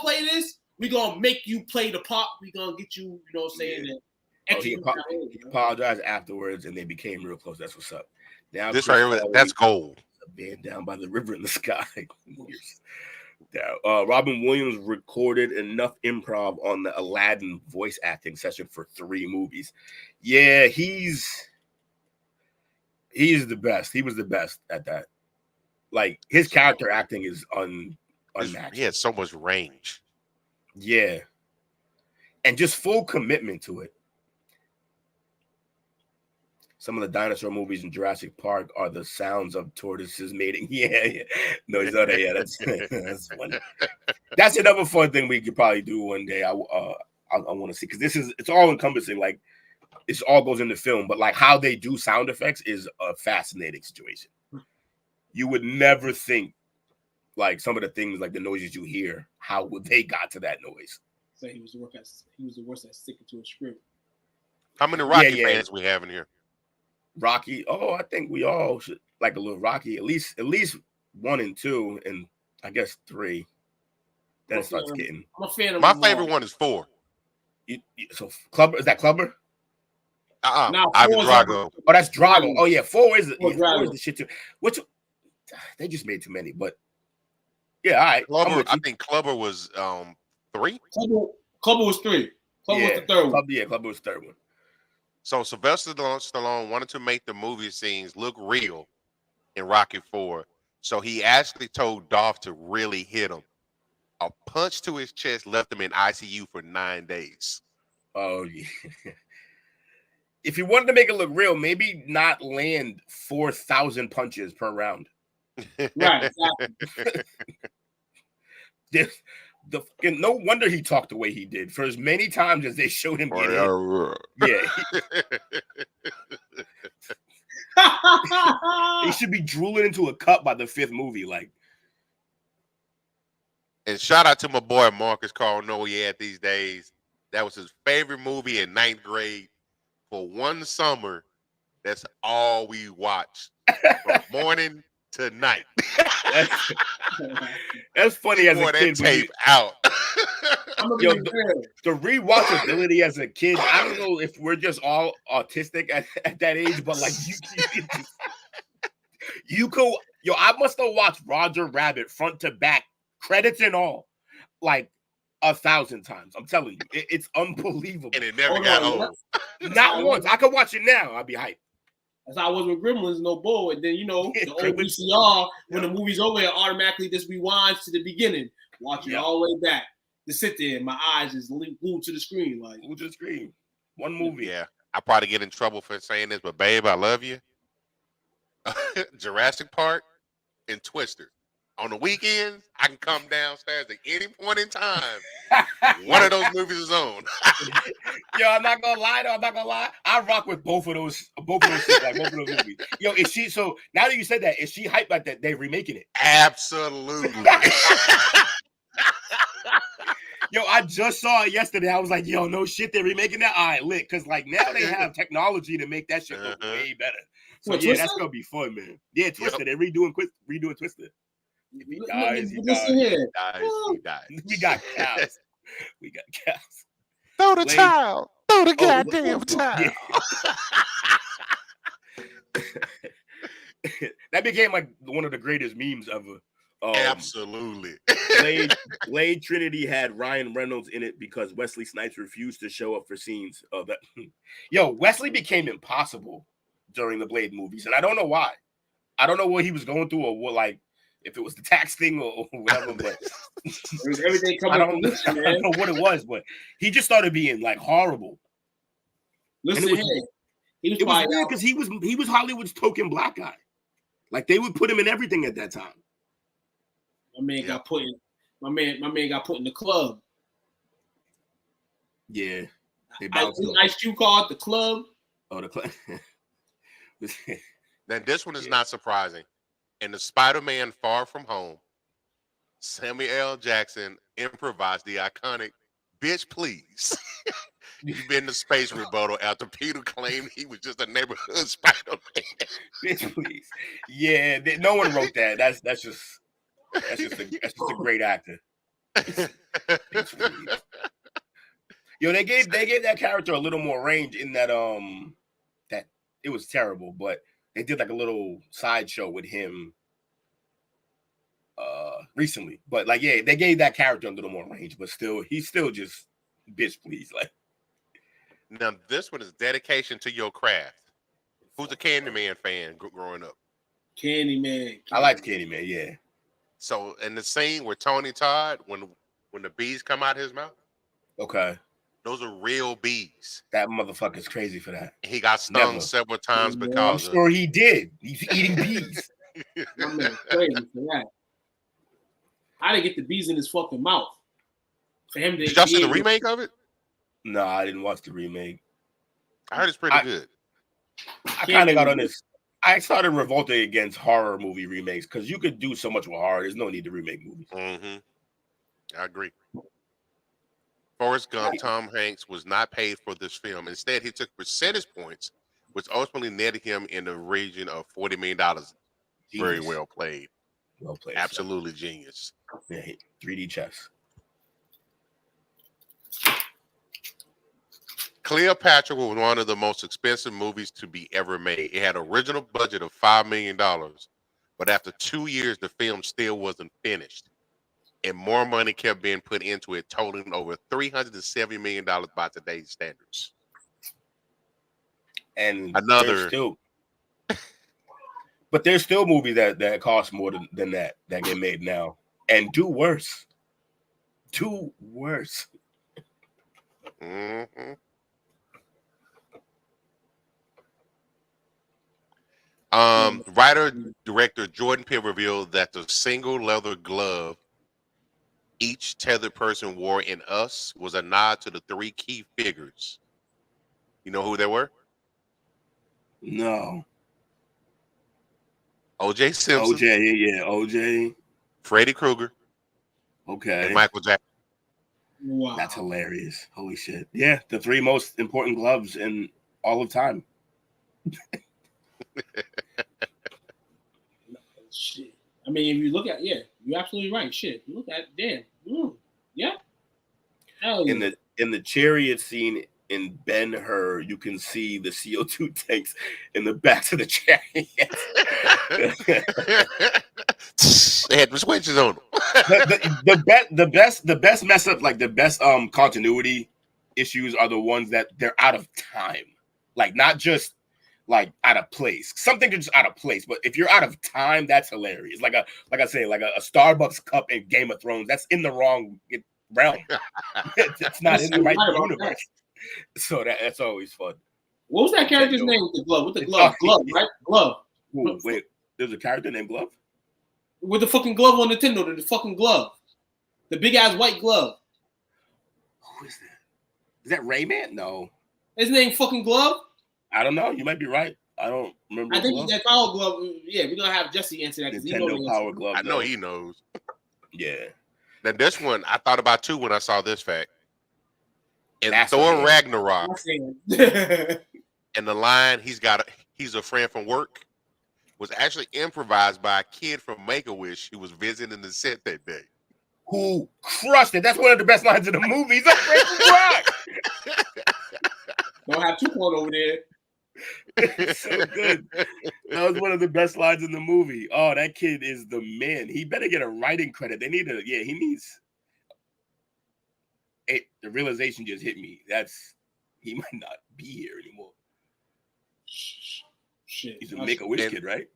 F: play this, we're gonna make you play the part, we're gonna get you, you know what I'm saying?
G: Yeah. He apologized afterwards and they became real close. That's what's up. Now
D: this right here, that's gold.
G: A band down by the river in the sky. Robin Williams recorded enough improv on the Aladdin voice acting session for 3 movies. Yeah, he's the best. He was the best at that. Like his character acting is unmatched.
D: He had so much range.
G: Yeah, and just full commitment to it. Some of the dinosaur movies in Jurassic Park are the sounds of tortoises mating. Yeah. No, he's not. Yeah, that's funny. That's another fun thing we could probably do one day. I want to see, because it's all encompassing. Like it all goes into film, but like how they do sound effects is a fascinating situation. You would never think like some of the things, like the noises you hear, how would they got to that noise?
F: So he was the worst at sticking to a script.
D: How many Rocky fans we have in here?
G: Rocky. Oh, I think we all should. like a little rocky. At least 1 and 2, and I guess 3. Then it starts getting.
F: I'm a fan of
D: my favorite one is 4.
G: So Clubber, is that Clubber?
F: No,
D: Ivan Drago.
G: Oh, that's Drago. Oh yeah, 4 is 4 is the shit too. Which they just made too many, but yeah, all right.
D: Clubber, I think Clubber was 3.
F: Clubber was 3. Clubber was the third one.
G: Clubber was the third one.
D: So Sylvester Stallone wanted to make the movie scenes look real in Rocky 4. So he actually told Dolph to really hit him. A punch to his chest left him in ICU for 9 days.
G: Oh yeah. If you wanted to make it look real, maybe not land 4,000 punches per round.
F: Right. Exactly.
G: No wonder he talked the way he did for as many times as they showed him get hit. Yeah. He should be drooling into a cup by the 5th movie. Like,
D: and shout out to my boy Marcus Carl Noyad these days. That was his favorite movie in 9th grade. For one summer, that's all we watched from morning to night.
G: That's funny as a kid.
D: Tape out.
G: Yo, the rewatchability as a kid, I don't know if we're just all autistic at that age, but like you could, I must have watched Roger Rabbit front to back, credits and all, like 1,000 times. I'm telling you, it's unbelievable.
D: And it never got old.
G: Not once. I could watch it now. I'd be hyped.
F: That's how I was with Gremlins, no bull. And then, the old VCR, when the movie's over, it automatically just rewinds to the beginning. Watch it all the way back. To sit there, my eyes is glued to the screen. Like,
G: glued to the screen. One movie.
D: Yeah. I probably get in trouble for saying this, but babe, I love you. Jurassic Park and Twister. On the weekends, I can come downstairs at any point in time. One of those movies is on.
G: Yo, I'm not gonna lie though. I rock with both of those shit, like both of those movies. Yo, is she so now that you said that, is she hyped like that they're remaking it?
D: Absolutely.
G: Yo, I just saw it yesterday. I was like, yo, no shit, they're remaking that. All right, lit, because like now they have technology to make that shit look way better. So yeah, that's gonna be fun, man. Yeah, Twister, they're redoing Twister. If he dies, he dies. We got cows.
D: Throw the towel. Throw the goddamn towel.
G: Yeah. That became like one of the greatest memes ever.
D: Absolutely.
G: Blade Trinity had Ryan Reynolds in it because Wesley Snipes refused to show up for scenes of that. Yo, Wesley became impossible during the Blade movies, and I don't know why. I don't know what he was going through or what, like, if it was the tax thing or whatever, but
F: everything
G: I don't know what it was, but he just started being like horrible.
F: Listen,
G: it was weird because he was Hollywood's token black guy. Like they would put him in everything at that time.
F: My man got put in the club.
G: Yeah.
F: Ice Cube called the club.
G: Oh, the club.
D: Now this one is not surprising. In the Spider-Man Far From Home, Samuel L. Jackson improvised the iconic "Bitch, please." You've been to space rebuttal after Peter claimed he was just a neighborhood Spider-Man.
G: Bitch, please. Yeah, no one wrote that. That's just a great actor. Bitch, please. Yo, they gave that character a little more range in that that it was terrible, but they did like a little sideshow with him recently. But like, yeah, they gave that character a little more range, but still, he's still just bitch, please. Like,
D: now this one is dedication to your craft. Who's a Candyman fan growing up?
F: Candyman.
G: I liked Candyman, yeah.
D: So in the scene where Tony Todd, when the bees come out his mouth,
G: okay,
D: those are real bees.
G: That motherfucker's crazy for that.
D: He got stung several times because
G: I'm sure he did. He's eating bees.
F: My man crazy for that. I didn't get the bees in his fucking mouth. For him to
D: Did y'all see the remake of it?
G: No, I didn't watch the remake.
D: I heard it's pretty good.
G: I kind of got on this. I started revolting against horror movie remakes because you could do so much with horror. There's no need to remake movies.
D: Mm-hmm. I agree. Forrest Gump, Tom Hanks was not paid for this film. Instead, he took percentage points, which ultimately netted him in the region of $40 million. Very well played.
G: Well played.
D: Absolutely genius.
G: Yeah, 3D chess.
D: Cleopatra was one of the most expensive movies to be ever made. It had an original budget of $5 million, but after 2 years, the film still wasn't finished. And more money kept being put into it, totaling over $370 million by today's standards.
G: And
D: another
G: but there's still movies that cost more than that get made now and do worse.
D: Mm-hmm. Writer director Jordan Peele revealed that the single leather glove each tethered person wore in Us was a nod to the 3 key figures. You know who they were?
G: No.
D: O.J. Simpson.
G: OJ.
D: Freddy Krueger.
G: Okay.
D: And Michael Jackson.
F: Wow.
G: That's hilarious. Holy shit. Yeah, the 3 most important gloves in all of time.
F: Shit. I mean, if you look at, you're absolutely right. Shit. You look at, damn. Yeah. Hell yeah.
G: In the chariot scene in Ben-Hur, you can see the CO2 tanks in the backs of the chariot.
D: They had the switches on them.
G: the best mess up, like the best continuity issues are the ones that they're out of time. Like not just like out of place. Something just out of place. But if you're out of time, that's hilarious. Like a Starbucks cup in Game of Thrones, that's in the wrong realm. It's not in the right universe. So that's always fun.
F: What was that character's name with the glove? With the glove, right? Glove.
G: Ooh, wait, there's a character named Glove?
F: With the fucking glove on Nintendo, the fucking glove. The big ass white glove.
G: Who is that? Is that Rayman? No.
F: His name fucking Glove?
G: I don't know. You might be right. I don't remember.
F: I think that Power Glove. Yeah, we're gonna have Jesse answer that.
G: Nintendo Power Glove.
D: I know he knows.
G: Yeah.
D: Now this one I thought about too when I saw this fact. In Thor Ragnarok, and the line he's a friend from work was actually improvised by a kid from Make-A-Wish who was visiting the set that day.
G: Who crushed it? That's one of the best lines in the movie. He's a friend from work.
F: Don't have 2 point over there.
G: So good. That was one of the best lines in the movie. Oh, that kid is the man. He better get a writing credit. He needs. The realization just hit me. He might not be here anymore.
F: Shit.
G: He's a Make-A-Wish kid, right?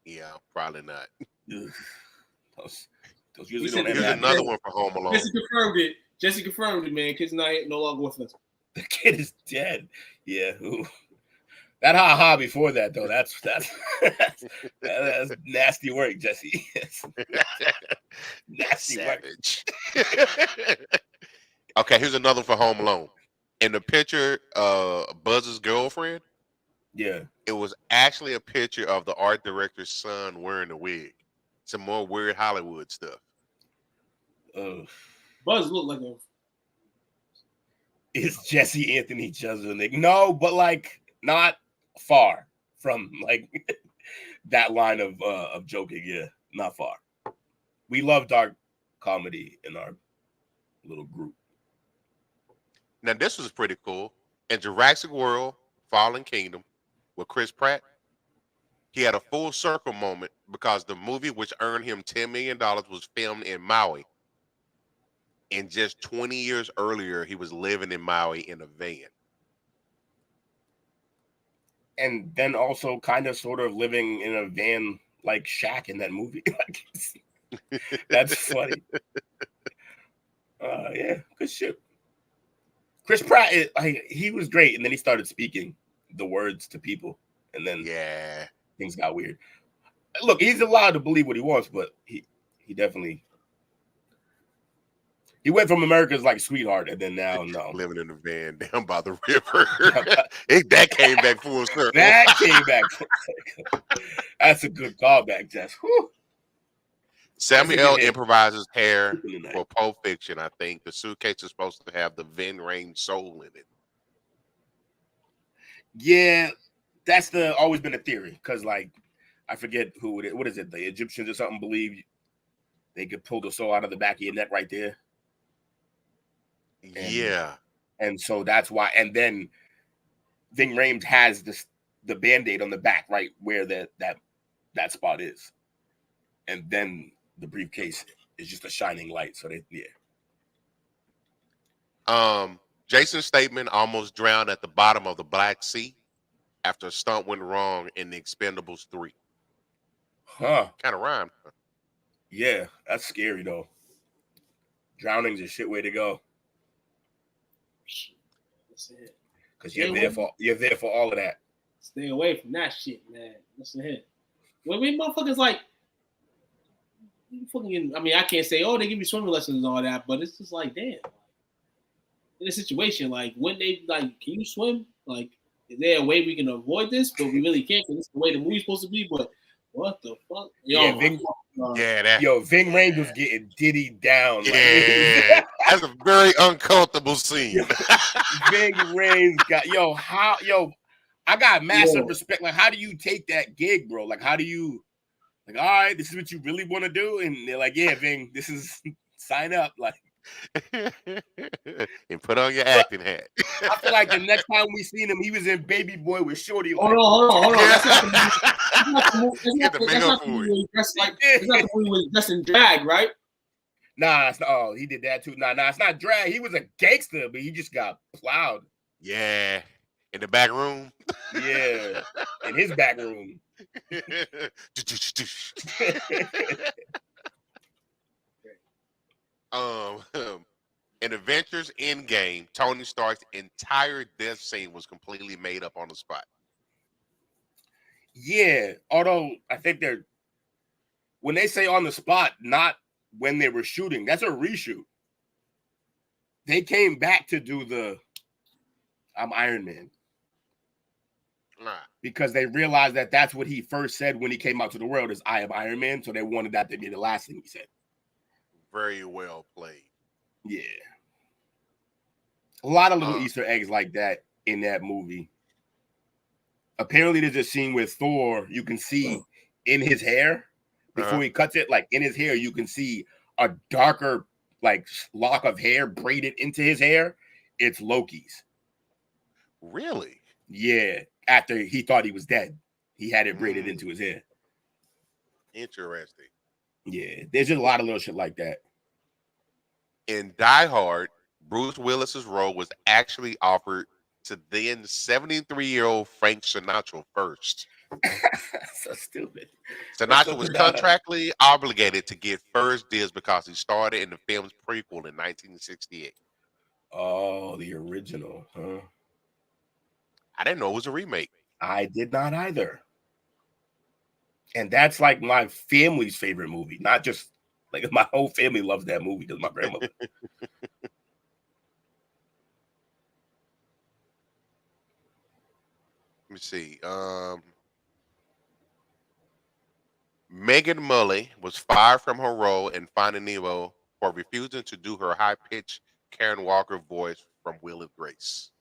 D: Yeah, probably not.
G: Those usually don't have.
D: Here's another one for Home Alone.
F: Jesse confirmed it, man. Kid's no longer with us.
G: The kid is dead. Yeah. Ooh. That ha before that though. That's nasty work, Jesse. Nasty
D: Savage. Work. Okay, here's another for Home Alone. In the picture, Buzz's girlfriend.
G: Yeah.
D: It was actually a picture of the art director's son wearing a wig. Some more weird Hollywood stuff.
F: Buzz looked like a.
G: Is Jesse Anthony Jeselnik? No, but like not far from like that line of joking. Yeah, not far. We love dark comedy in our little group.
D: Now this was pretty cool. In Jurassic World: Fallen Kingdom with Chris Pratt, he had a full circle moment because the movie, which earned him $10 million, was filmed in Maui. And just 20 years earlier, he was living in Maui in a van.
G: And then also kind of sort of living in a van like Shaq in that movie. That's funny. Yeah, good shit. Chris Pratt, he was great. And then he started speaking the words to people. And then things got weird. Look, he's allowed to believe what he wants, but he definitely... He went from America's like sweetheart, and then now no.
D: Living in a van down by the river. That came back full circle.
G: That came back full circle. That's a good callback, Jess. Whew.
D: Samuel improvises hair for Pulp Fiction. I think the suitcase is supposed to have the Vin Rain soul in it.
G: Yeah, that's always been a theory because like I forget who it is. What is it? The Egyptians or something believe they could pull the soul out of the back of your neck right there. And so that's why. And then Ving Rhames has the Band-Aid on the back, right where that spot is. And then the briefcase is just a shining light. So
D: Jason Statham almost drowned at the bottom of the Black Sea after a stunt went wrong in The Expendables 3.
G: Huh.
D: Kind of rhymed.
G: Yeah, that's scary though. Drowning's a shit way to go. Because you're there for all of that.
F: Stay away from that shit, man. Listen here. When we motherfuckers like fucking, I mean, I can't say, oh, they give you swimming lessons and all that, but it's just like, damn. In a situation, like when they like, can you swim? Like, is there a way we can avoid this? But we really can't because this is the way the movie's supposed to be. But what the fuck? Yo,
G: Ving Rhames was getting diddy down.
D: Yeah, that's a very uncomfortable scene.
G: Ving Rhames got I got massive respect. Like, how do you take that gig, bro? Like, how do you all right, this is what you really want to do? And they're like, yeah, Ving, this is sign up. Like,
D: and put on your acting hat.
G: I feel like the next time we seen him, he was in Baby Boy with Shorty.
F: Hold on. That's not the movie where he dressed in drag, right?
G: Nah, it's not, he did that too. Nah, it's not drag. He was a gangster, but he just got plowed.
D: Yeah. In the back room?
G: Yeah. In his back room.
D: In Avengers Endgame, Tony Stark's entire death scene was completely made up on the spot.
G: Yeah, although I think when they say on the spot, not when they were shooting, that's a reshoot. They came back to do the I'm Iron Man. Because they realized that that's what he first said when he came out to the world is I am Iron Man. So they wanted that to be the last thing he said.
D: Very well played.
G: Yeah. A lot of little Easter eggs like that in that movie. Apparently there's a scene with Thor, you can see in his hair, before he cuts it, like in his hair, you can see a darker like lock of hair braided into his hair. It's Loki's.
D: Really?
G: Yeah. After he thought he was dead, he had it braided into his hair.
D: Interesting.
G: Yeah, there's just a lot of little shit like that.
D: In Die Hard, Bruce Willis's role was actually offered to then 73-year-old Frank Sinatra first.
G: So stupid.
D: Sinatra was contractually obligated to get first dibs because he started in the film's prequel in 1968.
G: Oh, the original, huh?
D: I didn't know it was a remake.
G: I did not either. And that's like my family's favorite movie. Not just like my whole family loves that movie. Does my grandmother?
D: Let me see. Megan Mullally was fired from her role in Finding Nemo for refusing to do her high-pitched Karen Walker voice from Will of Grace.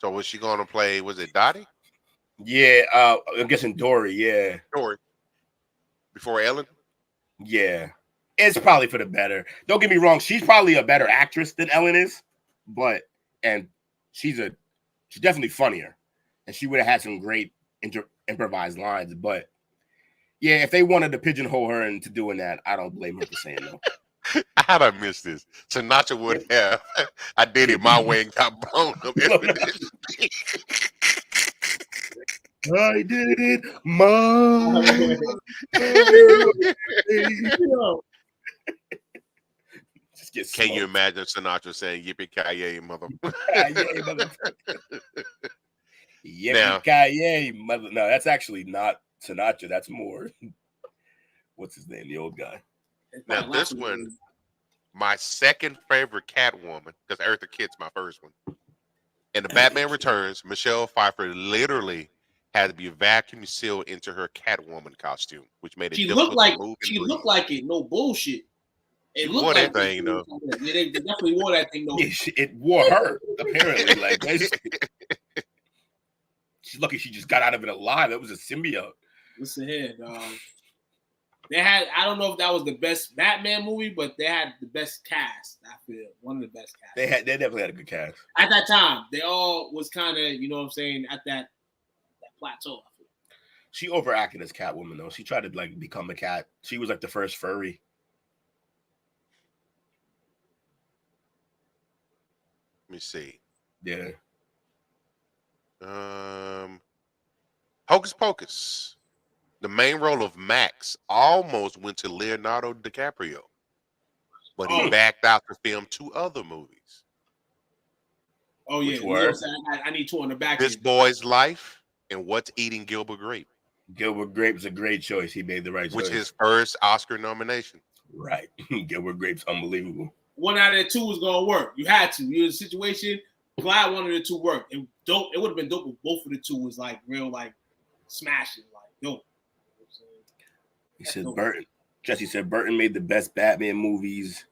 D: So was she going to play, was it Dottie?
G: Yeah, I'm guessing Dory, yeah.
D: Dory. Before Ellen?
G: Yeah. It's probably for the better. Don't get me wrong, she's probably a better actress than Ellen is, and she's definitely funnier. And she would have had some great improvised lines, but yeah, if they wanted to pigeonhole her into doing that, I don't blame her for saying no.
D: How'd I miss this? Sinatra would have. I did it my way and got blown up.
G: I did it my way.
D: Can you imagine Sinatra saying "Yippee-ki-yay, mother"?
G: Yippee-ki-yay, mother. No, that's actually not Sinatra. That's more. What's his name? The old guy.
D: Now this one, my second favorite Catwoman, because Eartha Kitt's my first one. In the Batman Returns, Michelle Pfeiffer literally had to be vacuum sealed into her Catwoman costume, which made it difficult to move.
F: She looked like it. No bullshit. It looked
D: wore
F: like
D: that thing though.
F: Yeah, they definitely wore that thing though.
G: It wore her apparently. Like She's lucky she just got out of it alive. That was a symbiote.
F: Listen here, dog. They had, I don't know if that was the best Batman movie, but they had the best cast, I feel. One of the best casts.
G: They definitely had a good cast.
F: At that time, they all was kind of, you know what I'm saying, at that plateau, I feel.
G: She overacted as Catwoman, though. She tried to, like, become a cat. She was, like, the first furry.
D: Let me see.
G: Yeah.
D: Hocus Pocus. The main role of Max almost went to Leonardo DiCaprio, but he backed out to film 2 other movies.
F: Oh, yeah. I need 2 on the back.
D: This Boy's Life and What's Eating Gilbert Grape.
G: Gilbert Grape's a great choice. He made the right choice.
D: Which is his first Oscar nomination.
G: Right. Gilbert Grape's unbelievable.
F: 1 out of the 2 was going to work. You had to. You're in a situation, glad 1 of the 2 worked. It would have been dope if both of the 2 was, like, real, like, smashing, like, dope.
G: He said Burton. Jesse said Burton made the best Batman movies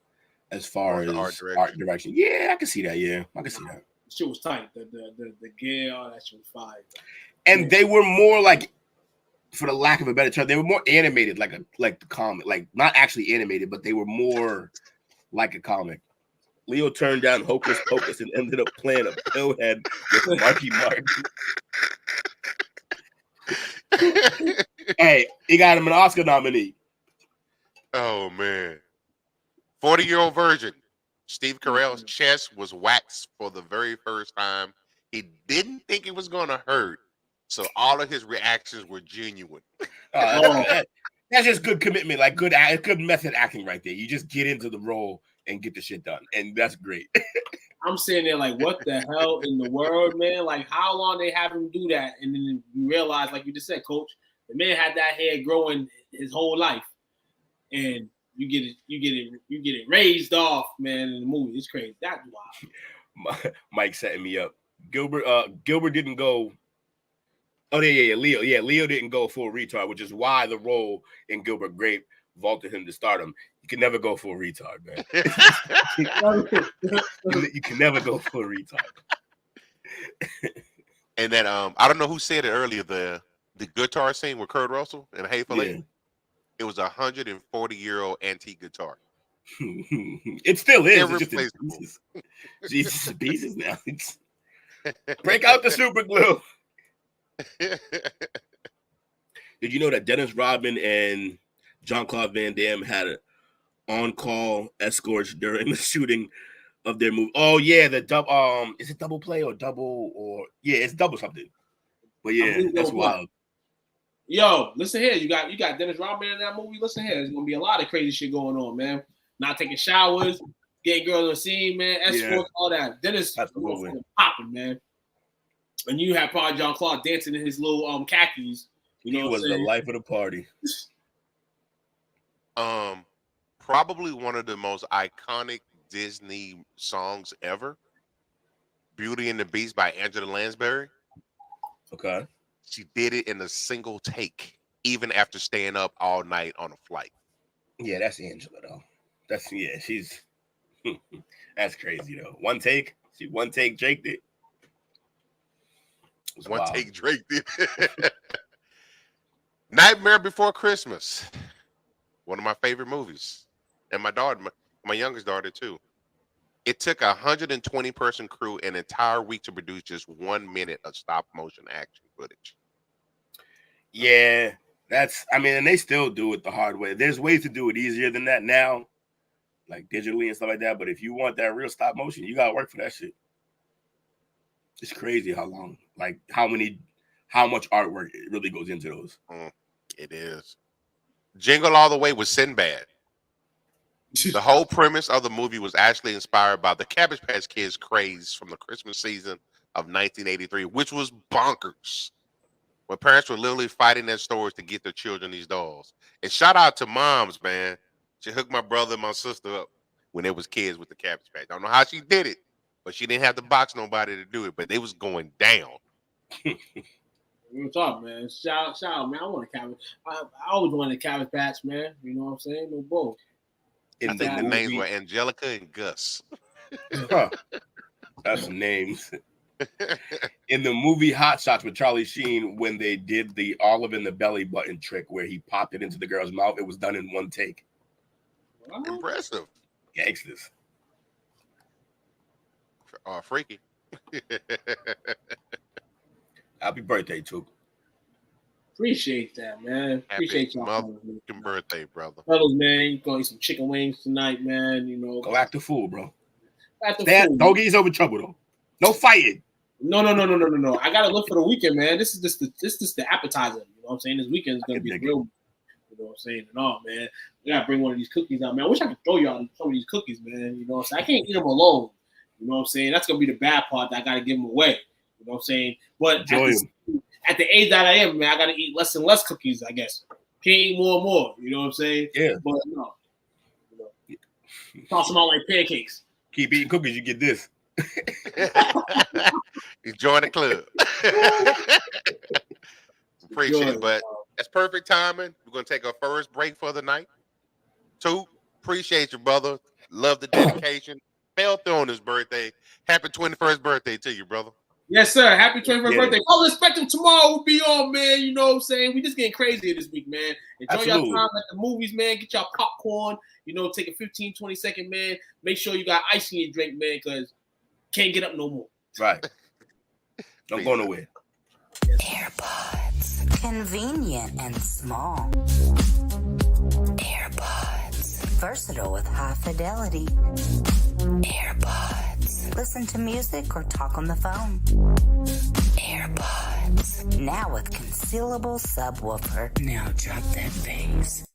G: as far as art direction. Yeah, I can see that. Yeah, I can see that.
F: Shit was tight. The gear, all that shit was fire.
G: And they were more like, for the lack of a better term, they were more animated, like the comic, like not actually animated, but they were more like a comic. Leo turned down Hocus Pocus and ended up playing a pillhead with Marky Mark. Hey, he got him an Oscar nominee.
D: Oh, man. 40-year-old virgin. Steve Carell's chest was waxed for the very first time. He didn't think it was going to hurt, so all of his reactions were genuine.
G: That's just good commitment, like good method acting right there. You just get into the role and get the shit done, and that's great.
F: I'm sitting there like, what the hell in the world, man? Like, how long they have him do that? And then you realize, like you just said, Coach, the man had that hair growing his whole life, and you get it raised off, man. In the movie, it's crazy. That's wild.
G: Mike setting me up. Gilbert didn't go. Oh yeah, Leo. Yeah, Leo didn't go full retard, which is why the role in Gilbert Grape vaulted him to stardom. You can never go full retard, man. You can never go full retard.
D: And then I don't know who said it earlier. The guitar scene with Kurt Russell and Hateful Eight. It was 140-year-old antique guitar.
G: It still is.
D: Irreplaceable.
G: Jesus, pieces now. Break out the super glue. Did you know that Dennis Rodman and Jean-Claude Van Damme had an on-call escorts during the shooting of their movie? Oh yeah, the double. Is it double play or double or yeah? It's double something. But yeah, that's wild.
F: Yo, listen here. You got Dennis Rodman in that movie. Listen here. There's gonna be a lot of crazy shit going on, man. Not taking showers, getting girls on the scene, man. Escorts, all that. Dennis popping, man. And you have probably Jean-Claude dancing in his little khakis. You know,
G: he was the life of the party.
D: Probably one of the most iconic Disney songs ever. Beauty and the Beast by Angela Lansbury.
G: Okay.
D: She did it in a single take, even after staying up all night on a flight.
G: Yeah, that's Angela though. She's that's crazy though. One take Drake did.
D: Take Drake did. Nightmare Before Christmas. One of my favorite movies. And my daughter, my youngest daughter too. It took 120-person crew an entire week to produce just 1 minute of stop motion action footage.
G: Yeah, and they still do it the hard way. There's ways to do it easier than that now, like digitally and stuff like that. But if you want that real stop motion, you gotta work for that shit. It's crazy how long, like how much artwork it really goes into those.
D: It is. Jingle All the Way with Sinbad. The whole premise of the movie was actually inspired by the Cabbage Patch Kids craze from the Christmas season of 1983, which was bonkers. When parents were literally fighting at stores to get their children these dolls. And shout out to moms, man. She hooked my brother and my sister up when they was kids with the Cabbage Patch. I don't know how she did it, but she didn't have to box nobody to do it. But they was going down.
F: Real talk, man. Shout out, man. I want a Cabbage. I always wanted a Cabbage Patch, man. You know what I'm saying? No bull.
D: I think the names were Angelica and Gus.
G: That's some names. In the movie Hot Shots with Charlie Sheen, when they did the olive in the belly button trick where he popped it into the girl's mouth, it was done in one take.
D: Impressive.
G: Gangsters.
D: Freaky.
F: Happy birthday, Took. Appreciate that, man. Appreciate y'all.
D: Happy birthday, brother.
F: Fellas, man, you gonna eat some chicken wings tonight, man. You know,
G: go act the fool, bro.
F: Act the fool.
G: Don't get yourself in trouble though. No fighting.
F: No. I gotta look for the weekend, man. This is just the appetizer. You know what I'm saying? This weekend is gonna be real. You know what I'm saying? And all, man. We gotta bring one of these cookies out, man. I wish I could throw y'all some of these cookies, man. You know what I'm saying? I can't eat them alone. You know what I'm saying? That's gonna be the bad part. That I gotta give them away. You know what I'm saying? But at the age that I am, man, I gotta eat less and less cookies. I guess can't eat more and more. You know what I'm saying?
G: Yeah.
F: But no. Toss them out like pancakes.
G: Keep eating cookies, you get this.
D: You join the club. Appreciate it, but that's perfect timing. We're gonna take our first break for the night. Two, appreciate you, brother. Love the dedication. Fell through on his birthday. Happy 21st birthday to you, brother.
F: Yes, sir. Happy 21st birthday. I'll expect him tomorrow. We'll be on, man. You know what I'm saying? We just getting crazy this week, man. Enjoy your time at the movies, man. Get y'all popcorn. You know, take a 15, 20 second, man. Make sure you got ice in your drink, man, because can't get up no more.
G: Right. Don't go nowhere.
H: AirPods. Convenient and small. AirPods. Versatile with high fidelity. AirPods. Listen to music or talk on the phone. AirPods. Now with concealable subwoofer. Now drop that bass.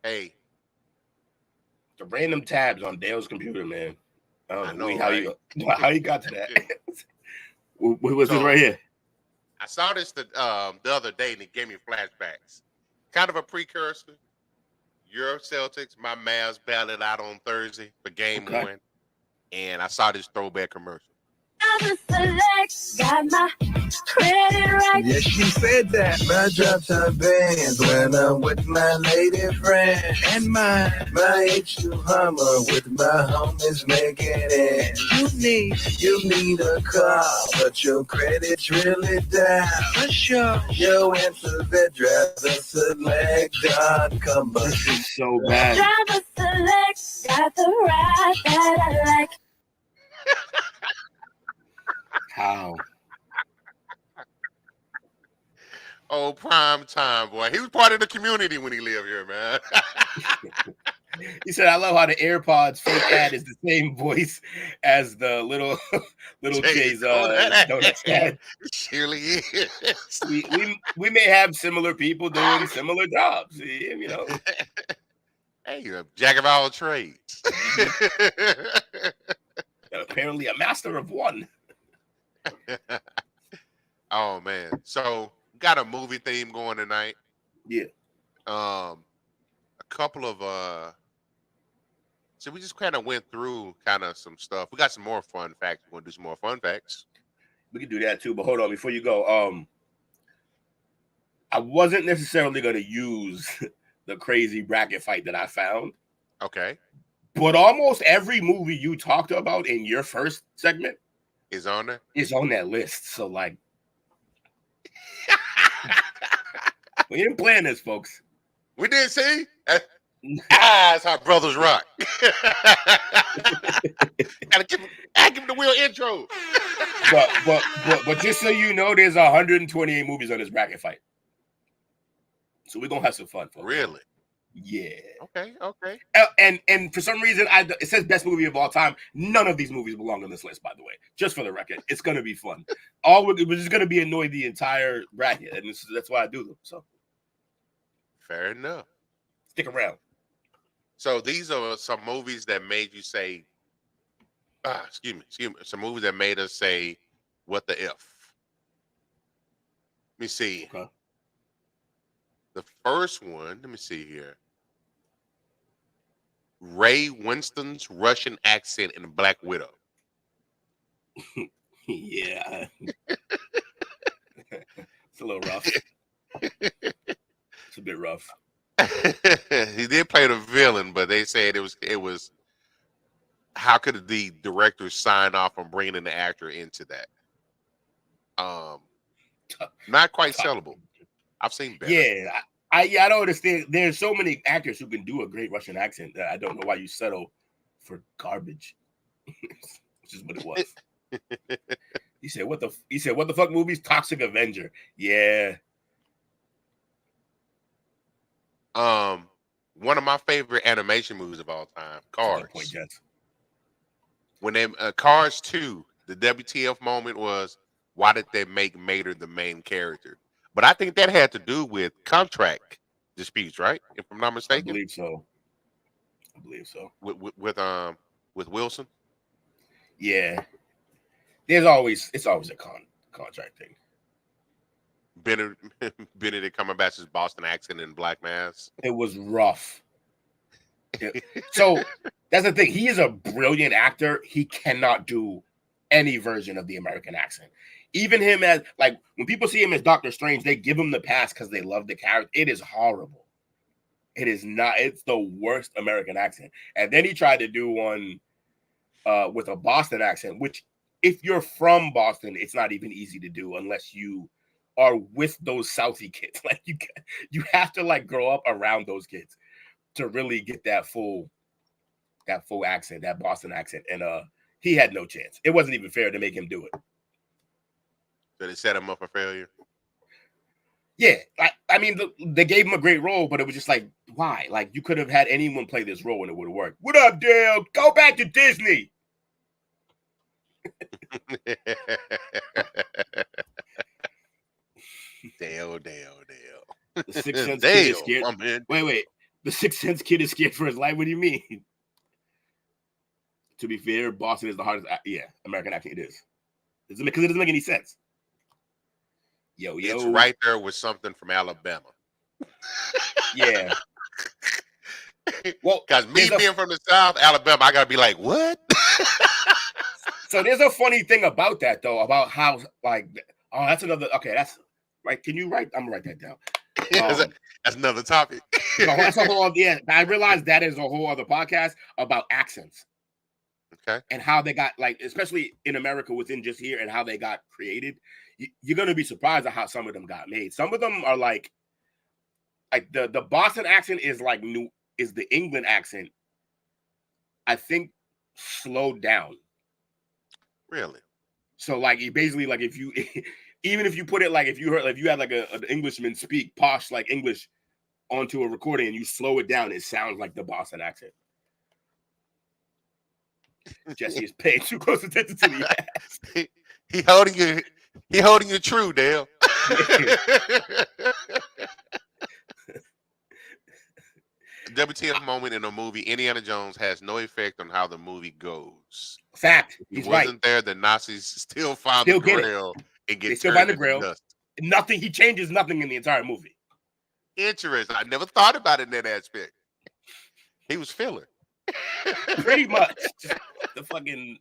D: Hey.
G: The random tabs on Dale's computer, man. I know how you got to that. What was this right here?
D: I saw this the other day and it gave me flashbacks. Kind of a precursor. Your Celtics, my Mavs battled out on Thursday for game 1. And I saw this throwback commercial.
I: Got my credit right.
J: Yeah, she said that. My drops are bands when I'm with my lady friend and my H2 Hummer with my homies making it. You need a car, but your credit's really down. For sure. Yo, answer that driverselect.com.
G: This is so bad.
I: Driver select, got the ride that I like.
G: How?
D: Oh, prime time, boy. He was part of the community when he lived here, man.
G: He said, I love how the AirPods fake ad is the same voice as the little Jay's donuts ad.
D: It surely is.
G: We may have similar people doing similar jobs, you know.
D: Hey, you're a jack of all trades.
G: Apparently a master of one.
D: Oh man, so got a movie theme going tonight.
G: Yeah.
D: A couple of so we just kind of went through kind of some stuff. We got some more fun facts. We're gonna do some more fun facts.
G: We can do that too, but hold on before you go. I wasn't necessarily gonna use the crazy bracket fight that I found.
D: Okay.
G: But almost every movie you talked about in your first segment
D: is on there.
G: Is on that list. So like, we didn't plan this, folks.
D: We did see. That's how brothers rock. Gotta give him the real intro.
G: but just so you know, there's 128 movies on this bracket fight. So we're gonna have some fun, folks.
D: Really?
G: Yeah.
D: Okay.
G: And for some reason, it says best movie of all time. None of these movies belong on this list, by the way. Just for the record, it's gonna be fun. We're just gonna be annoyed the entire bracket, and that's why I do them. So
D: fair enough.
G: Stick around.
D: So these are some movies that made you say, excuse me. Some movies that made us say, "What the F?" Let me see.
G: Okay.
D: The first one, let me see here. Ray Winston's Russian accent in Black Widow.
G: Yeah. It's a little rough. It's a bit rough.
D: He did play the villain, but they said it was how could the director sign off on bringing in the actor into that? Not quite sellable. I've seen better.
G: Yeah, I don't understand. There's so many actors who can do a great Russian accent that I don't know why you settle for garbage. Which is what it was. He said, "What the fuck movies? Toxic Avenger." Yeah.
D: One of my favorite animation movies of all time, Cars.
G: Point, Jets.
D: When they Cars 2, the WTF moment was, why did they make Mater the main character? But I think that had to do with contract disputes, right? If I'm not mistaken.
G: I believe so.
D: With Wilson.
G: Yeah. It's always a contract thing.
D: Benedict Cumberbatch's Boston accent and Black Mass.
G: It was rough. So that's the thing. He is a brilliant actor. He cannot do any version of the American accent. Even him as like when people see him as Doctor Strange, they give him the pass because they love the character. It is horrible. It is not. It's the worst American accent. And then he tried to do one with a Boston accent, which if you're from Boston, it's not even easy to do unless you are with those Southie kids. Like you have to like grow up around those kids to really get that full accent, that Boston accent. And he had no chance. It wasn't even fair to make him do it.
D: So they set him up for failure.
G: Yeah, I mean, they gave him a great role, but it was just like, why? Like, you could have had anyone play this role and it would have worked. What up, Dale? Go back to Disney.
D: Dale.
G: The Sixth Sense kid is scared. Wait. The Sixth Sense kid is scared for his life. What do you mean? To be fair, Boston is the hardest. Yeah, American accent it is. Because it doesn't make any sense. Yo.
D: It's right there with something from Alabama.
G: Yeah. Well,
D: because me being from the South, Alabama, I gotta be like, what?
G: So there's a funny thing about that though, about how like, oh, that's another. Okay, that's right. Can you write? I'm gonna write that down.
D: That's another topic.
G: That's a whole. Yeah, I realized that is a whole other podcast about accents.
D: Okay.
G: And how they got like, especially in America within just here, and how they got created. You're gonna be surprised at how some of them got made. Some of them are like the Boston accent is like is the England accent. I think slowed down.
D: Really?
G: So like you basically like if you even if you put it like if you had like an Englishman speak posh like English onto a recording and you slow it down, it sounds like the Boston accent. Jesse is paying too close attention to the ass.
D: He holding you true, Dale. WTF moment in a movie, Indiana Jones has no effect on how the movie goes.
G: Fact.
D: He wasn't there. The Nazis still find the Grail and get
G: still find the Grail. Nothing. He changes nothing in the entire movie.
D: Interesting. I never thought about it in that aspect. He was filler.
G: Pretty much. The fucking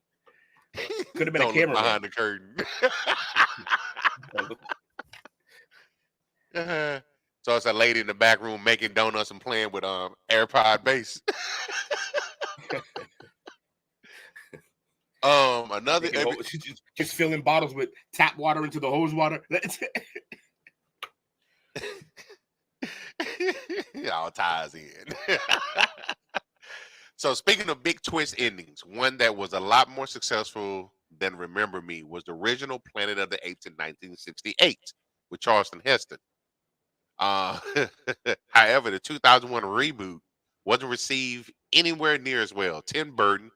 G: could have been a camera
D: behind the curtain. So it's a lady in the back room making donuts and playing with AirPod bass. Another
G: just filling bottles with tap water into the hose water.
D: It all ties in. So speaking of big twist endings, one that was a lot more successful than Remember Me was the original Planet of the Apes in 1968 with Charlton Heston. However, the 2001 reboot wasn't received anywhere near as well. Tim Burton,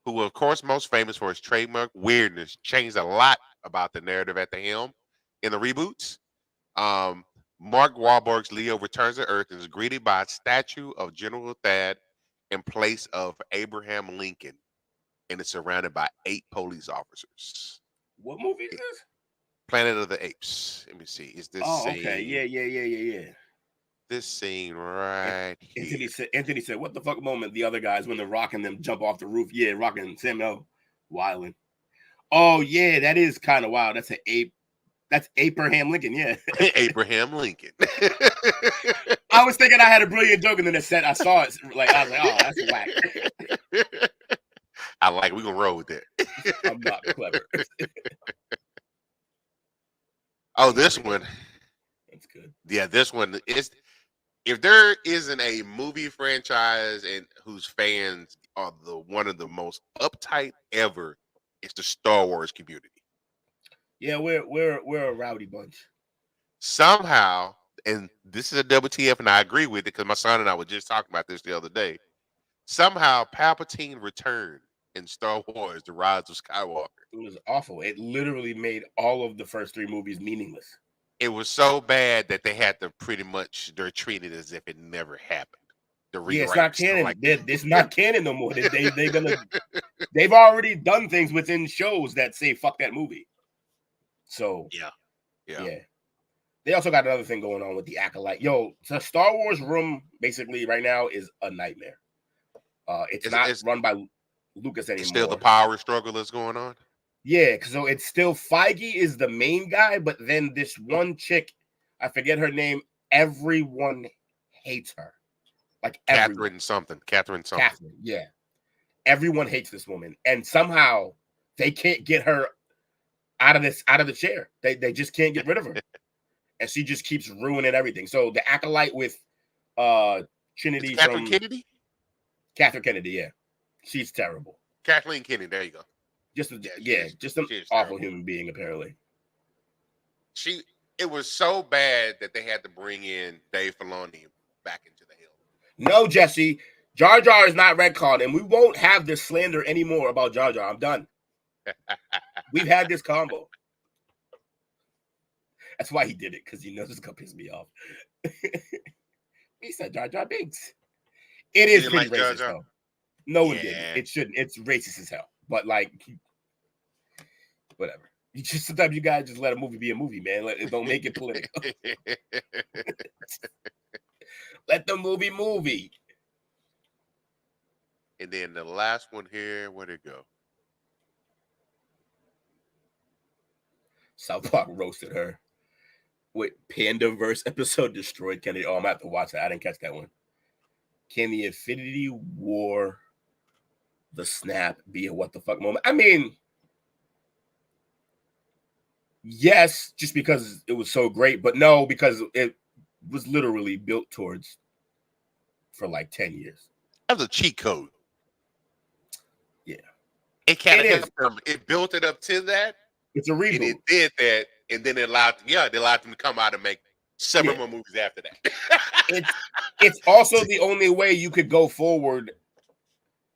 D: who of course most famous for his trademark weirdness, changed a lot about the narrative at the helm in the reboots. Mark Wahlberg's Leo returns to Earth and is greeted by a statue of General Thad in place of Abraham Lincoln, and is surrounded by 8 police officers.
G: What movie is this?
D: Planet of the Apes. Let me see. Is this scene?
G: Okay. Yeah.
D: This scene right
G: here. Anthony said, what the fuck moment the other guys when the Rock and them jump off the roof? Yeah, Rock and Samuel Wyland. Oh, yeah, that is kind of wild. That's an ape. That's Abraham Lincoln, yeah.
D: Abraham Lincoln.
G: I was thinking I had a brilliant joke, and then I saw it. Like I was like, oh, that's whack.
D: I like it. We gonna roll with that.
G: I'm not clever.
D: Oh, this one.
G: That's good.
D: Yeah, this one is. If there isn't a movie franchise and whose fans are one of the most uptight ever, it's the Star Wars community.
G: Yeah, we're a rowdy bunch.
D: Somehow, and this is a WTF, and I agree with it because my son and I were just talking about this the other day. Somehow, Palpatine returned in Star Wars: The Rise of Skywalker.
G: It was awful. It literally made all of the first 3 movies meaningless.
D: It was so bad that they had to pretty much treat it as if it never happened.
G: Yeah, it's not canon. It's not canon no more. They've already done things within shows that say fuck that movie. So yeah. They also got another thing going on with the Acolyte. Yo, the Star Wars room basically right now is a nightmare. It's not run by Lucas anymore.
D: Still the power struggle that's going on.
G: Yeah, so it's still Feige is the main guy, but then this one chick, I forget her name, everyone hates her. Like
D: Catherine something.
G: Catherine, yeah. Everyone hates this woman. And somehow they can't get her out of the chair. They just can't get rid of her. And she just keeps ruining everything. So the Acolyte with Trinity
D: Catherine Kennedy?
G: Catherine Kennedy, yeah. She's terrible.
D: Kathleen Kennedy, there you go.
G: Just an awful human being, apparently.
D: It was so bad that they had to bring in Dave Filoni back into the hill.
G: No, Jesse. Jar Jar is not retconned, and we won't have this slander anymore about Jar Jar. I'm done. We've had this combo. That's why he did it, because he knows it's gonna piss me off. He said Jar Jar Binks. It is pretty racist, though. No one did. It shouldn't. It's racist as hell. But like, whatever. Sometimes you gotta just let a movie be a movie, man. Don't make it political. Let the movie.
D: And then the last one here, where'd it go?
G: South Park roasted her with Pandaverse episode destroyed Kennedy. Oh, I'm gonna have to watch that. I didn't catch that one. Can the Infinity War, the snap, be a what the fuck moment? I mean, yes, just because it was so great, but no, because it was literally built towards for like 10 years.
D: That was a cheat code.
G: Yeah.
D: It built it up to that.
G: It's a reboot.
D: And it did that, and then it allowed them to come out and make several more movies after that.
G: It's also the only way you could go forward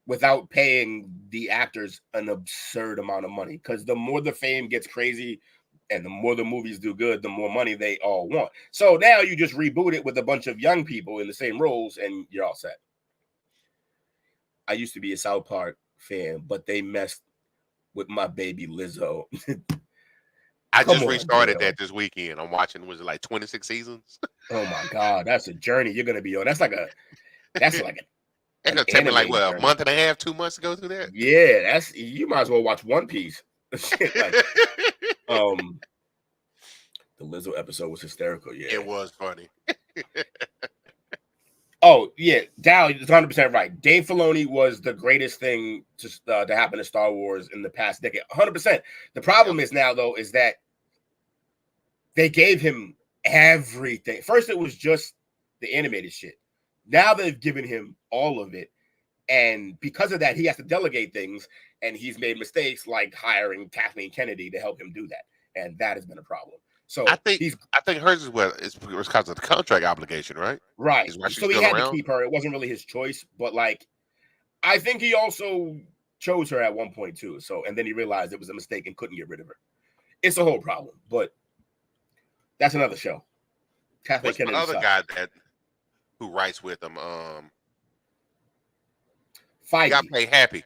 G: without paying the actors an absurd amount of money. Because the more the fame gets crazy and the more the movies do good, the more money they all want. So now you just reboot it with a bunch of young people in the same roles and you're all set. I used to be a South Park fan, but they messed with my baby Lizzo.
D: I just restarted that this weekend. I'm watching, was it like 26 seasons?
G: Oh my God, that's a journey you're gonna be on. That's like
D: it's gonna take me like what, a month and a half, 2 months to go through that?
G: Yeah, you might as well watch One Piece. The Lizzo episode was hysterical. Yeah,
D: it was funny.
G: Oh yeah, Dow is 100% right. Dave Filoni was the greatest thing to happen to Star Wars in the past decade. 100%. The problem is now though is that they gave him everything. First, it was just the animated shit. Now they've given him all of it, and because of that, he has to delegate things, and he's made mistakes like hiring Kathleen Kennedy to help him do that, and that has been a problem. So
D: I think hers is it's because of the contract obligation, right?
G: Right. So he had to keep her. It wasn't really his choice, but like, I think he also chose her at one point too. So, and then he realized it was a mistake and couldn't get rid of her. It's a whole problem, but that's another show.
D: Kathleen Kennedy. Another guy who writes with him,
G: Feige.
D: Got paid happy.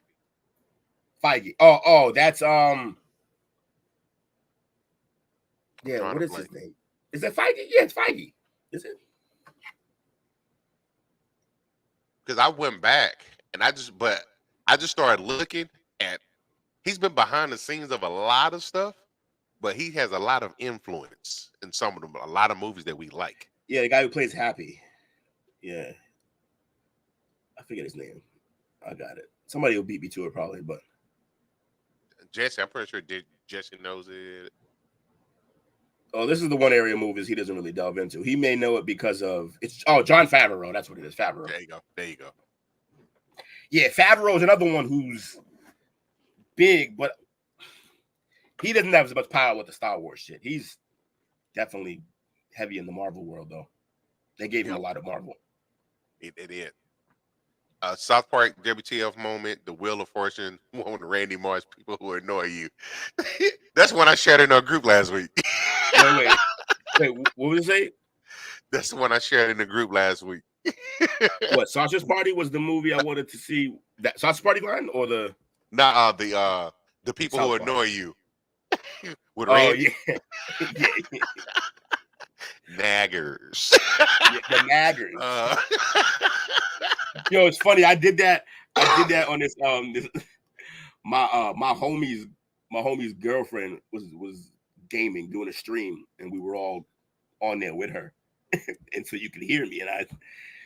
G: Feige. Oh, that's yeah, what is his name? Is that Feige? Yeah, it's Feige. Is it?
D: Because I went back and I just started looking at. He's been behind the scenes of a lot of stuff, but he has a lot of influence in a lot of movies that we like.
G: Yeah, the guy who plays Happy. Yeah. I forget his name. I got it. Somebody will beat me to it probably, but
D: Jesse, I'm pretty sure Jesse knows it.
G: oh, this is the one area of movies he doesn't really delve into. He may know it because of John Favreau. That's what it is. Favreau.
D: There you go. There you go.
G: Yeah, Favreau is another one who's big, but he doesn't have as much power with the Star Wars shit. He's definitely heavy in the Marvel world, though. They gave him a lot of Marvel.
D: It did. South Park WTF moment, the Wheel of Fortune, one with Randy Moss, people who annoy you. That's one I shared in our group last week.
G: Wait, what was it?
D: That's the one I shared in the group last week.
G: What, Sausage Party was the movie I wanted to see? That Sausage Party line or the
D: the people
G: South
D: who
G: Park.
D: annoy you. With
G: Randy.
D: Yeah. Naggers.
G: Yeah, the naggers. Yo, it's funny. I did that on this my homie's girlfriend was gaming, doing a stream, and we were all on there with her. And so you could hear me, and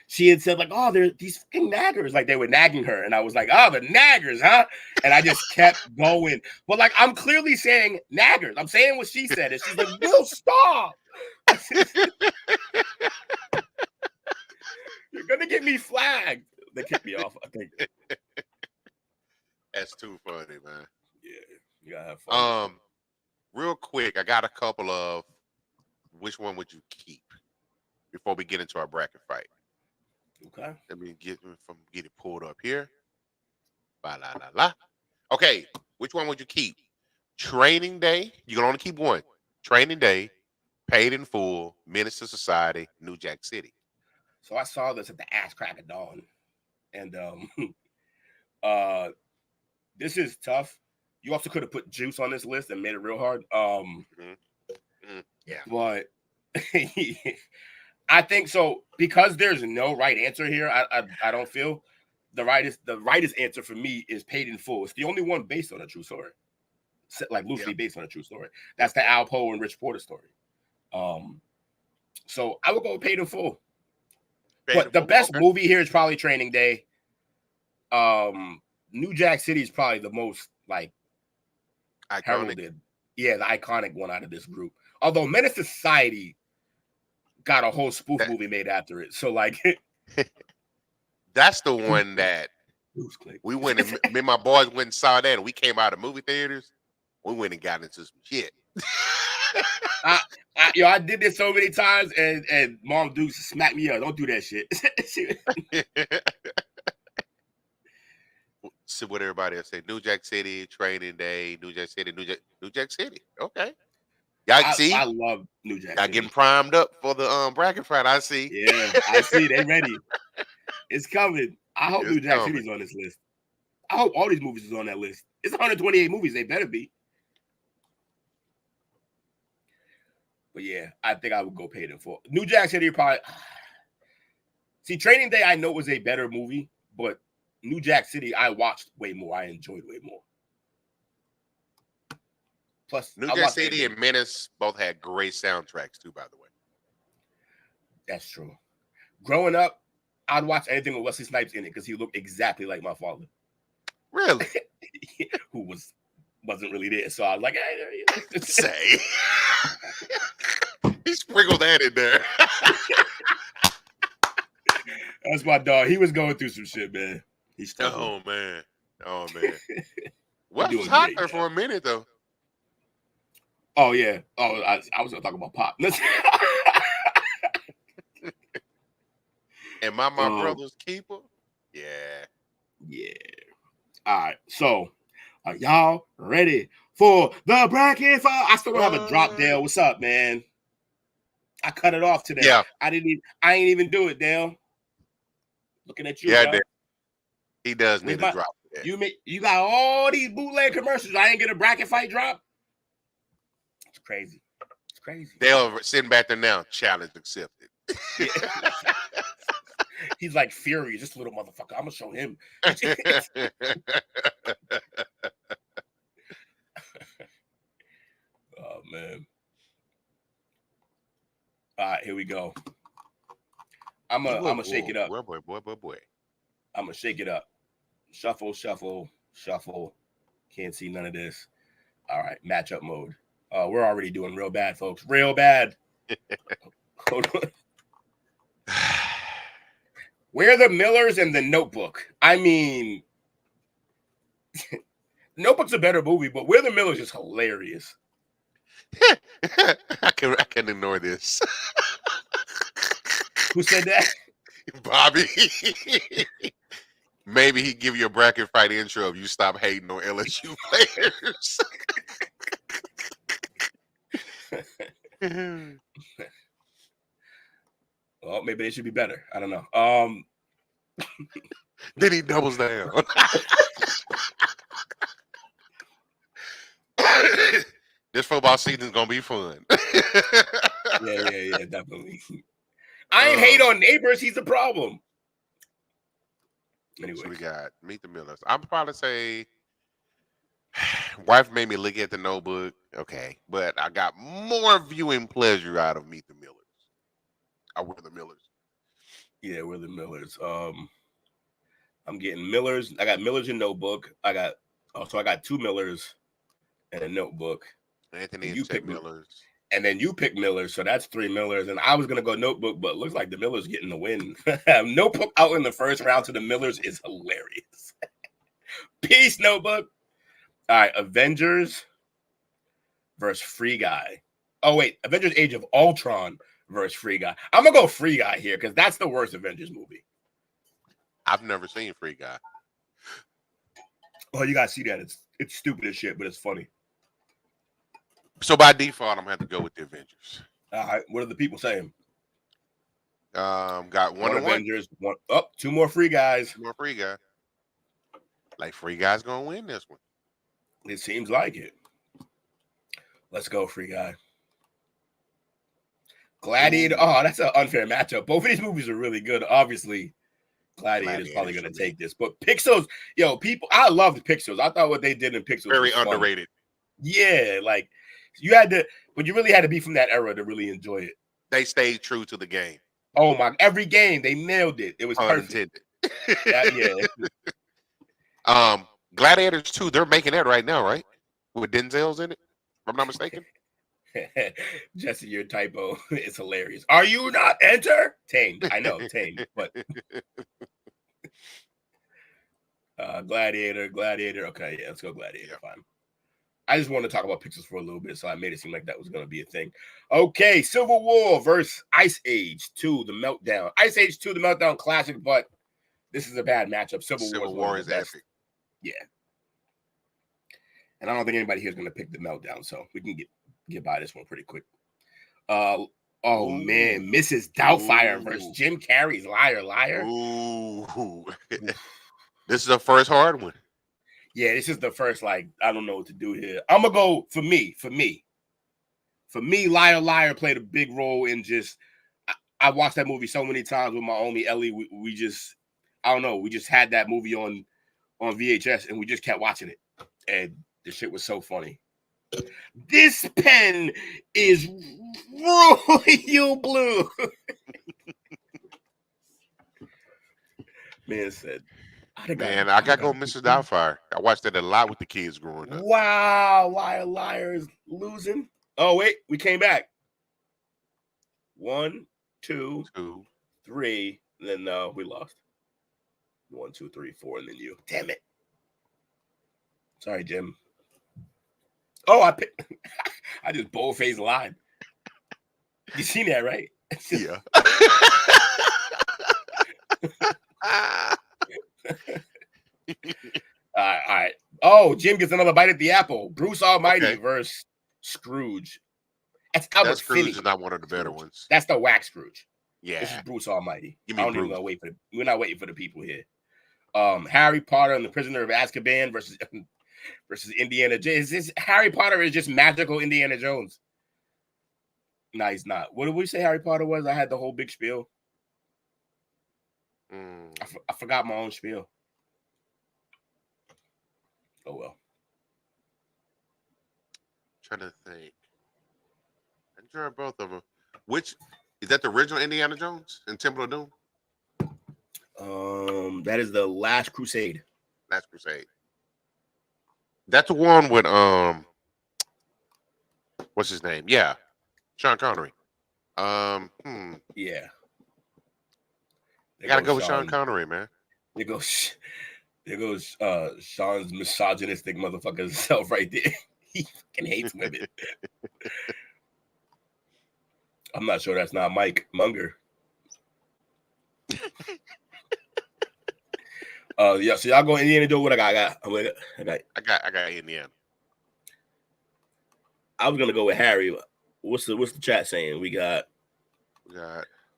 G: she had said like, "Oh, they're these fucking naggers," like they were nagging her, and I was like, "Oh, the naggers, huh?" And I just kept going, but like I'm clearly saying naggers. I'm saying what she said, and she's like, "Will, stop! You're gonna get me flagged." They kicked me off, I think.
D: That's too funny, man.
G: Yeah, you gotta have fun.
D: Real quick, I got a couple of which one would you keep before we get into our bracket fight.
G: Okay.
D: Let me get it pulled up here. Ba la la la. Okay, which one would you keep? Training Day. You can only keep one. Training Day, Paid in Full, Menace to Society, New Jack City.
G: So I saw this at the Ass Crack of Dawn, and this is tough. You also could have put Juice on this list and made it real hard.
D: Yeah,
G: but I think so because there's no right answer here. I don't feel the rightest answer for me is Paid in Full. It's the only one based on a true story, like loosely based on a true story. That's the Al Poe and Rich Porter story. So I would go with Paid in Full. But the best movie here is probably Training Day. New Jack City is probably the most like heralded. Yeah, the iconic one out of this group. Although Menace to Society got a whole spoof movie made after it. So like
D: that's the one that we went and me and my boys went and saw that, and we came out of movie theaters. We went and got into some shit.
G: I did this so many times, and Mom Dukes smacked me up. Don't do that shit.
D: See what everybody else say. New Jack City, Training Day, New Jack City, New Jack City. Okay. Y'all see?
G: I love New Jack City.
D: Getting primed up for the bracket fight. I see.
G: Yeah, I see. They ready. It's coming. I hope New Jack City's on this list. I hope all these movies is on that list. It's 128 movies. They better be. But yeah, I think I would go Paid in Full. New Jack City probably. See, Training Day I know was a better movie, but New Jack City I watched way more. I enjoyed way more. Plus,
D: New Jack City and Menace both had great soundtracks too, by the way.
G: That's true. Growing up, I'd watch anything with Wesley Snipes in it because he looked exactly like my father.
D: Really?
G: Who wasn't really there. So I was like, hey,
D: say. He sprinkled that in there.
G: That's my dog. He was going through some shit, man. He's
D: oh man. Wes was hot there for a minute though.
G: Oh yeah. Oh, I was gonna talk about Pop.
D: And my brother's keeper. Yeah.
G: Yeah. All right. So, are y'all ready for the bracket fight? I still don't have a drop, Dale. What's up, man? I cut it off today.
D: Yeah.
G: I ain't even do it, Dale. Looking at you.
D: Yeah, he does need a drop.
G: You got all these bootleg commercials. I ain't get a bracket fight drop. It's crazy. It's crazy.
D: Dale sitting back there now. Challenge accepted.
G: Yeah. He's like furious, this little motherfucker. I'm gonna show him. Oh man. All right, here we go. I'm gonna shake it up.
D: Boy.
G: I'm gonna shake it up. Shuffle, shuffle, shuffle. Can't see none of this. All right, matchup mode. We're already doing real bad, folks. Real bad. Hold on. We're the Millers and the Notebook. I mean, Notebook's a better movie, but We're the Millers is hilarious.
D: I can ignore this.
G: Who said that?
D: Bobby. Maybe he give you a bracket fight intro if you stop hating on LSU players.
G: Well, maybe they should be better. I don't know.
D: Then he doubles down. This football season is gonna be fun.
G: yeah, definitely. I ain't hate on Neighbors. He's the problem. Anyway,
D: so we got Meet the Millers. I'm probably say wife made me look at the Notebook. Okay, but I got more viewing pleasure out of Meet the Millers. I We're the Millers.
G: Yeah, We're the Millers. I'm getting Millers. I got Millers and Notebook. I got two Millers and a Notebook.
D: Anthony and
G: you pick
D: Millers.
G: And then you pick Millers, so that's 3 Millers. And I was gonna go Notebook, but it looks like the Millers getting the win. Notebook out in the first round to the Millers is hilarious. Peace, Notebook. All right, Avengers versus Free Guy. Oh wait, Avengers: Age of Ultron versus Free Guy. I'm gonna go Free Guy here because that's the worst Avengers movie.
D: I've never seen Free Guy.
G: Oh, you gotta see that. It's stupid as shit, but it's funny.
D: So by default, I'm gonna have to go with the Avengers.
G: All right, what are the people saying?
D: Got one
G: Avengers, one up, 2 more Free Guys.
D: 2 more Free Guy. Like Free Guy's gonna win this one.
G: It seems like it. Let's go, Free Guy. Gladiator. Oh, that's an unfair matchup. Both of these movies are really good. Obviously, Gladiator's probably going to take this. But Pixels, people, I loved Pixels. I thought what they did in Pixels
D: very
G: was
D: underrated.
G: Fun. Yeah, like you had to, but you really had to be from that era to really enjoy it.
D: They stayed true to the game.
G: Oh my! Every game they nailed it. It was perfect.
D: Yeah. Gladiators 2, they're making that right now, right? With Denzel's in it, if I'm not mistaken.
G: Jesse, your typo is hilarious. Are you not entertained? I know, tamed, but Gladiator. Okay, yeah, let's go Gladiator. Yeah. Fine. I just want to talk about Pixels for a little bit, so I made it seem like that was going to be a thing. Okay, Civil War versus Ice Age 2, The Meltdown. Ice Age 2, The Meltdown, classic, but this is a bad matchup. Civil War is epic. Yeah. And I don't think anybody here is going to pick The Meltdown, so we can get by this one pretty quick. Man, Mrs. Doubtfire versus Jim Carrey's Liar Liar.
D: Ooh. This is the first hard one.
G: Yeah, this is the first, I don't know what to do here. I'm going to go for me, Liar Liar played a big role in just, I watched that movie so many times with my homie Ellie. We just, I don't know, we just had that movie on VHS and we just kept watching it. And the shit was so funny. This pen is royal blue. Man said, I
D: gotta go Mrs. Doubtfire. I watched that a lot with the kids growing up.
G: Wow, Liar Liar is losing. Oh, wait, we came back. 1, 2, 3. Then we lost. 1, 2, 3, 4, and then you. Damn it. Sorry, Jim. Oh, I just bold-faced lied. You seen that, right?
D: Yeah.
G: All right. Oh, Jim gets another bite at the apple. Bruce Almighty versus Scrooge.
D: That Scrooge is not one of the better ones.
G: That's the whack Scrooge.
D: Yeah.
G: This is Bruce Almighty.
D: Give me
G: I don't even wait for we're not waiting for the people here. Harry Potter and the Prisoner of Azkaban versus Indiana Jones. Harry Potter is just magical Indiana Jones. No, he's not. What did we say Harry Potter was? I had the whole big spiel. I forgot my own spiel. Oh, well.
D: I'm trying to think. I enjoy both of them. Which, is that the original Indiana Jones in Temple of Doom?
G: That is The Last Crusade.
D: Last Crusade. That's the one with what's his name? Yeah, Sean Connery.
G: Yeah.
D: Gotta go with Sean Connery, man.
G: There goes Sean's misogynistic motherfucker self right there. He fucking hates women. I'm not sure that's not Mike Munger. Yeah, so y'all go Indiana Jones. What I got? I
D: got Indiana.
G: I was gonna go with Harry. What's the chat saying? We got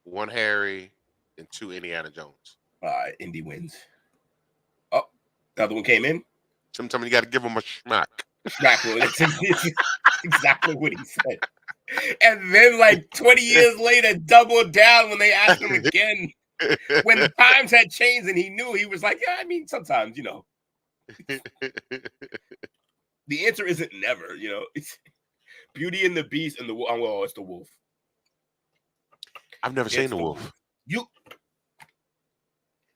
D: one Harry and 2 Indiana Jones.
G: All right, Indy wins. Oh, the other one came in.
D: Sometimes you got to give him a schmack.
G: Schmack. That's exactly what he said. And then, like 20 years later, doubled down when they asked him again. When the times had changed and he knew, he was like, yeah, I mean, sometimes, you know. The answer isn't never, you know. It's Beauty and the Beast and the Wolf. Well, it's the Wolf.
D: I've never seen the Wolf.
G: You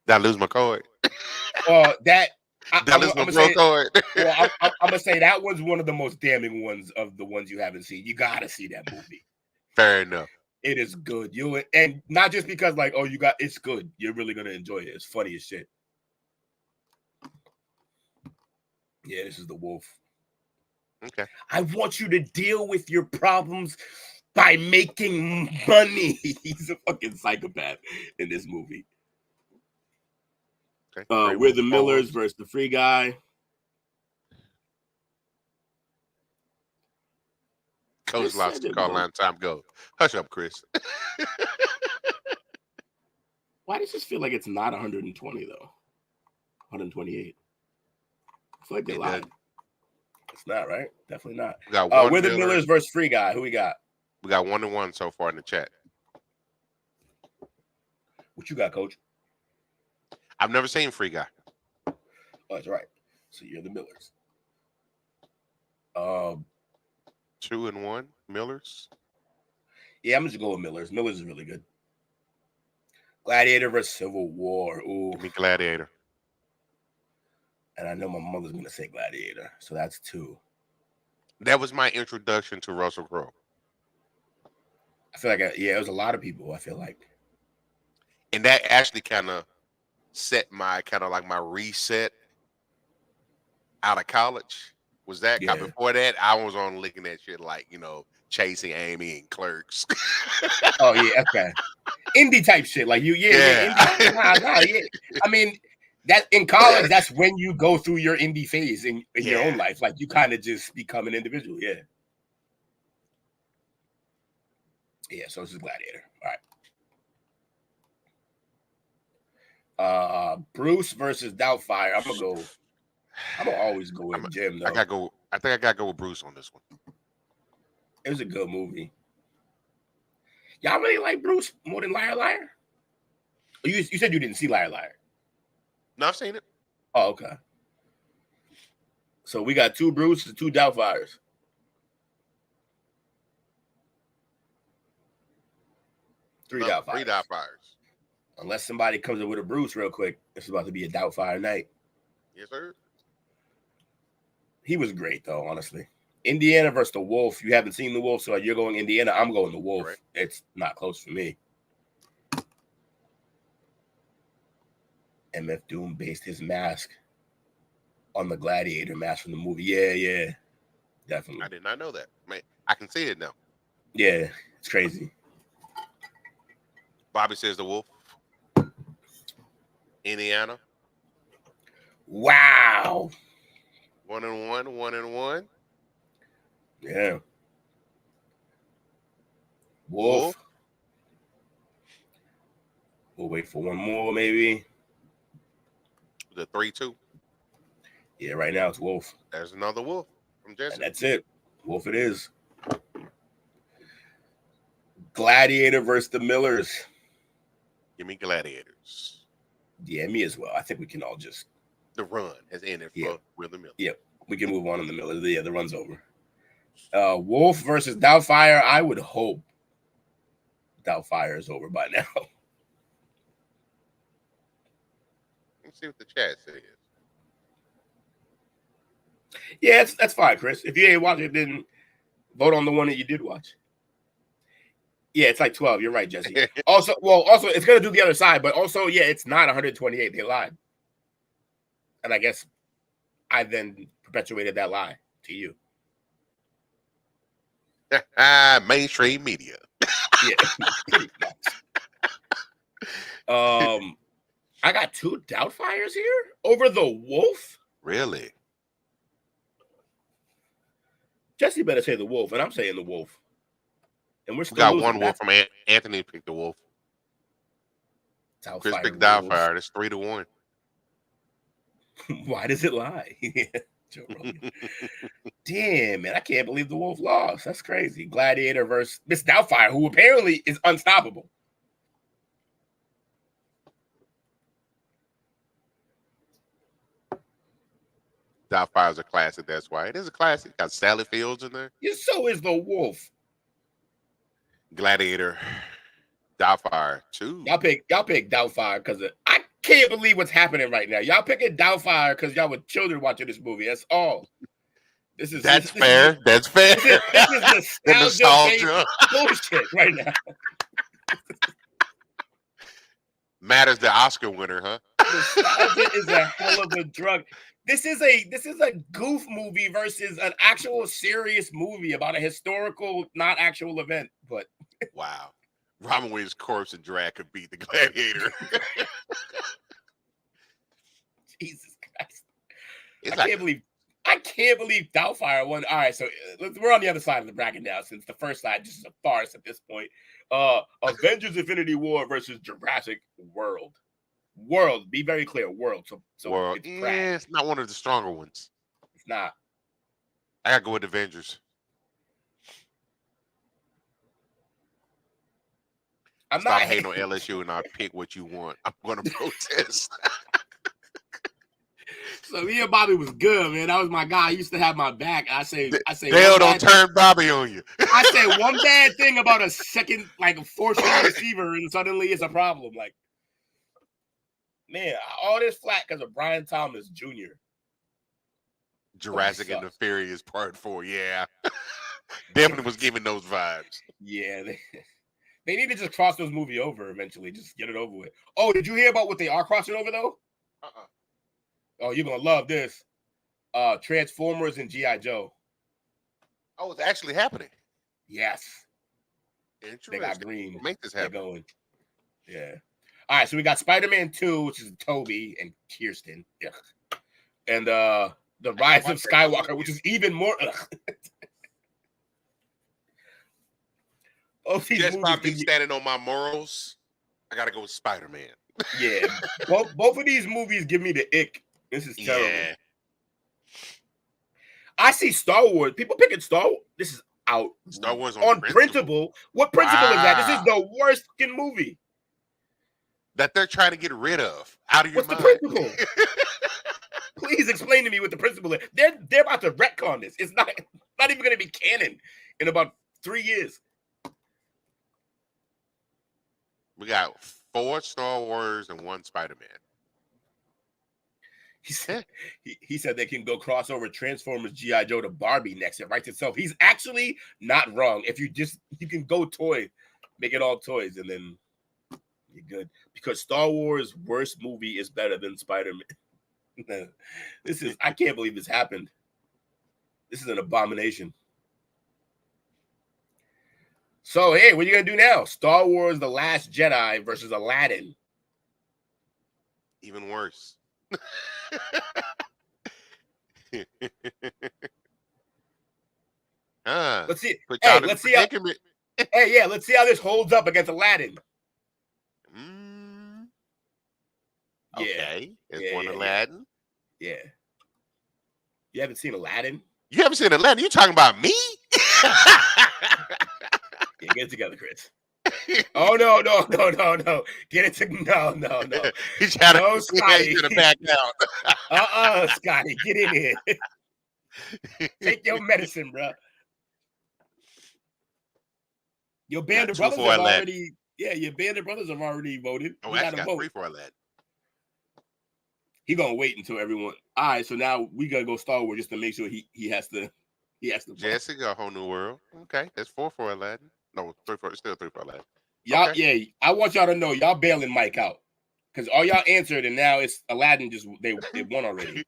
D: did I lose my card?
G: That
D: I lose my pro card.
G: Well, I'm gonna say that one's one of the most damning ones of the ones you haven't seen. You gotta see that movie.
D: Fair enough.
G: It is good. And not just because like, oh, it's good. You're really gonna enjoy it. It's funny as shit. Yeah, this is the Wolf.
D: Okay.
G: I want you to deal with your problems by making money. He's a fucking psychopath in this movie. Okay. We're the Millers versus the Free Guy.
D: Coach lost the call line. Time go. Hush up, Chris.
G: Why does this feel like it's not 120 though? 128. I feel like they lied. It's not, right? Definitely not. We're the Millers versus Free Guy. Who we got?
D: We got 1-1 so far in the chat.
G: What you got, Coach?
D: I've never seen Free Guy.
G: Oh, that's right. So you're the Millers.
D: 2-1 Millers.
G: Yeah, I'm just going with Millers. Millers is really good. Gladiator versus Civil War. Ooh,
D: give me Gladiator.
G: And I know my mother's gonna say Gladiator, so that's 2.
D: That was my introduction to Russell Crowe.
G: I feel like, it was a lot of people. I feel like,
D: and that actually kind of set my my reset out of college. Was that before that? I was on looking at shit like Chasing Amy and Clerks.
G: Oh yeah, okay, indie type shit like you. Yeah. Indie. I mean. That in college, that's when you go through your indie phase in your own life. Like you kind of just become an individual. Yeah. Yeah. So this is Gladiator. All right. Bruce versus Doubtfire. I'm gonna always go with Jim though.
D: I think I gotta go with Bruce on this one.
G: It was a good movie. Y'all really like Bruce more than Liar Liar? You said you didn't see Liar Liar.
D: No, I've seen it.
G: Oh, okay. So we got 2 Bruce and 2 Doubtfires. Three Doubtfires. Unless somebody comes up with a Bruce real quick, it's about to be a Doubtfire night.
D: Yes, sir.
G: He was great, though, honestly. Indiana versus the Wolf. You haven't seen the Wolf, so you're going Indiana. I'm going the Wolf. Right. It's not close for me. MF Doom based his mask on the Gladiator mask from the movie. Yeah, definitely.
D: I did not know that. Man, I can see it now.
G: Yeah, it's crazy.
D: Bobby says the Wolf. Indiana.
G: Wow.
D: 1-1.
G: Yeah. Wolf. We'll wait for one more, maybe.
D: The 3-2.
G: Yeah, right now it's Wolf.
D: There's another Wolf from Jesse.
G: And that's it. Wolf it is. Gladiator versus the Millers.
D: Give me Gladiators.
G: Yeah, me as well. I think we can all just...
D: The run has ended for the Millers.
G: Yeah, we can move on in the Millers. Yeah, the run's over. Wolf versus Doubtfire. I would hope Doubtfire is over by now.
D: see what the chat says.
G: Yeah, that's fine, Chris. If you ain't watch it, then vote on the one that you did watch. Yeah, it's like 12. You're right, Jesse. Also, it's gonna do the other side, but also, yeah, it's not 128. They lied, and I guess I then perpetuated that lie to you.
D: Mainstream media.
G: Yeah, pretty much. I got 2 Doubtfires here over the Wolf.
D: Really?
G: Jesse better say the Wolf, and I'm saying the Wolf. And we're still
D: got
G: losing.
D: one Wolf from Anthony picked the Wolf. Chris picked Doubtfire. That's 3-1.
G: Why does it lie? Joe Rogan. Damn, man, I can't believe the Wolf lost. That's crazy. Gladiator versus Miss Doubtfire, who apparently is unstoppable.
D: Doubtfire's a classic. That's why it is a classic. Got Sally Fields in there.
G: Yeah, so is the Wolf.
D: Gladiator, Doubtfire 2.
G: Y'all pick Doubtfire because I can't believe what's happening right now. Y'all picking Doubtfire because y'all were children watching this movie. That's all.
D: That's fair. That's fair.
G: This is nostalgia bullshit right now.
D: Matters the Oscar winner, huh?
G: Nostalgia is a hell of a drug. This is a goof movie versus an actual serious movie about a historical, not actual event. But
D: wow, Robin Williams' corpse and drag could beat the Gladiator.
G: Jesus Christ! I can't believe Doubtfire won. All right, so we're on the other side of the bracket now, since the first side just is a farce at this point. Avengers: Infinity War versus Jurassic World. World, be very clear, World. So
D: World, it's not one of the stronger ones.
G: It's not.
D: I gotta go with Avengers. Stop hating on LSU and I'll pick what you want. I'm gonna protest.
G: So me and Bobby was good, man. That was my guy. He used to have my back. I say,
D: Dale, don't turn Bobby on you.
G: I say one bad thing about a second, like a fourth-string receiver, and suddenly it's a problem. Like, man, all this flat because of Brian Thomas Jr.
D: Jurassic and the Furious Part 4. Yeah, definitely was giving those vibes.
G: Yeah, they need to just cross those movies over eventually. Just get it over with. Oh, did you hear about what they are crossing over though? Oh, you're gonna love this. Transformers and G.I. Joe.
D: Oh, it's actually happening.
G: Yes.
D: Interesting.
G: They got green.
D: Make this happen.
G: They're going. Yeah. All right, so we got Spider-Man 2, which is Toby and Kirsten. Yeah. And The Rise of Skywalker, which is even more.
D: Just by me standing on my morals, I gotta go with Spider-Man.
G: Yeah. Both of these movies give me the ick. This is terrible. Yeah. I see Star Wars. People picking Star Wars. This is out.
D: Star Wars
G: on principle. What principle is that? This is the worst fucking movie
D: that they're trying to get rid of. Out of your mind.
G: What's the principle? Please explain to me what the principle is. They're about to retcon this. It's not even going to be canon in about 3 years.
D: We got 4 Star Wars and 1 Spider-Man.
G: He said they can go crossover Transformers G.I. Joe to Barbie next. It writes itself. He's actually not wrong. If you can go toy, make it all toys, and then you're good. Because Star Wars' worst movie is better than Spider-Man. I can't believe this happened. This is an abomination. So, hey, what are you going to do now? Star Wars The Last Jedi versus Aladdin.
D: Even worse.
G: Let's see. Hey, let's see how. Hey, yeah, let's see how this holds up against Aladdin.
D: Okay, it's one Aladdin.
G: Yeah. You haven't seen Aladdin?
D: You haven't seen Aladdin? You talking about me?
G: Yeah, get it together, Chris. Oh no! Get it together. No.
D: He's trying to Scotty. Back out.
G: Scotty, get in here. Take your medicine, bro. Your band of brothers have already. Yeah, your band of brothers have already voted.
D: Oh, actually got 3 for Aladdin.
G: He gonna wait until everyone. All right, so now we gotta go Star Wars just to make sure he has to.
D: Jessica, A Whole New World. Okay, that's 4 for Aladdin. No, 3 for still 3 for Aladdin.
G: Y'all,
D: Okay.
G: yeah, I want y'all to know y'all bailing Mike out because all y'all answered, and now it's Aladdin. Just they won already.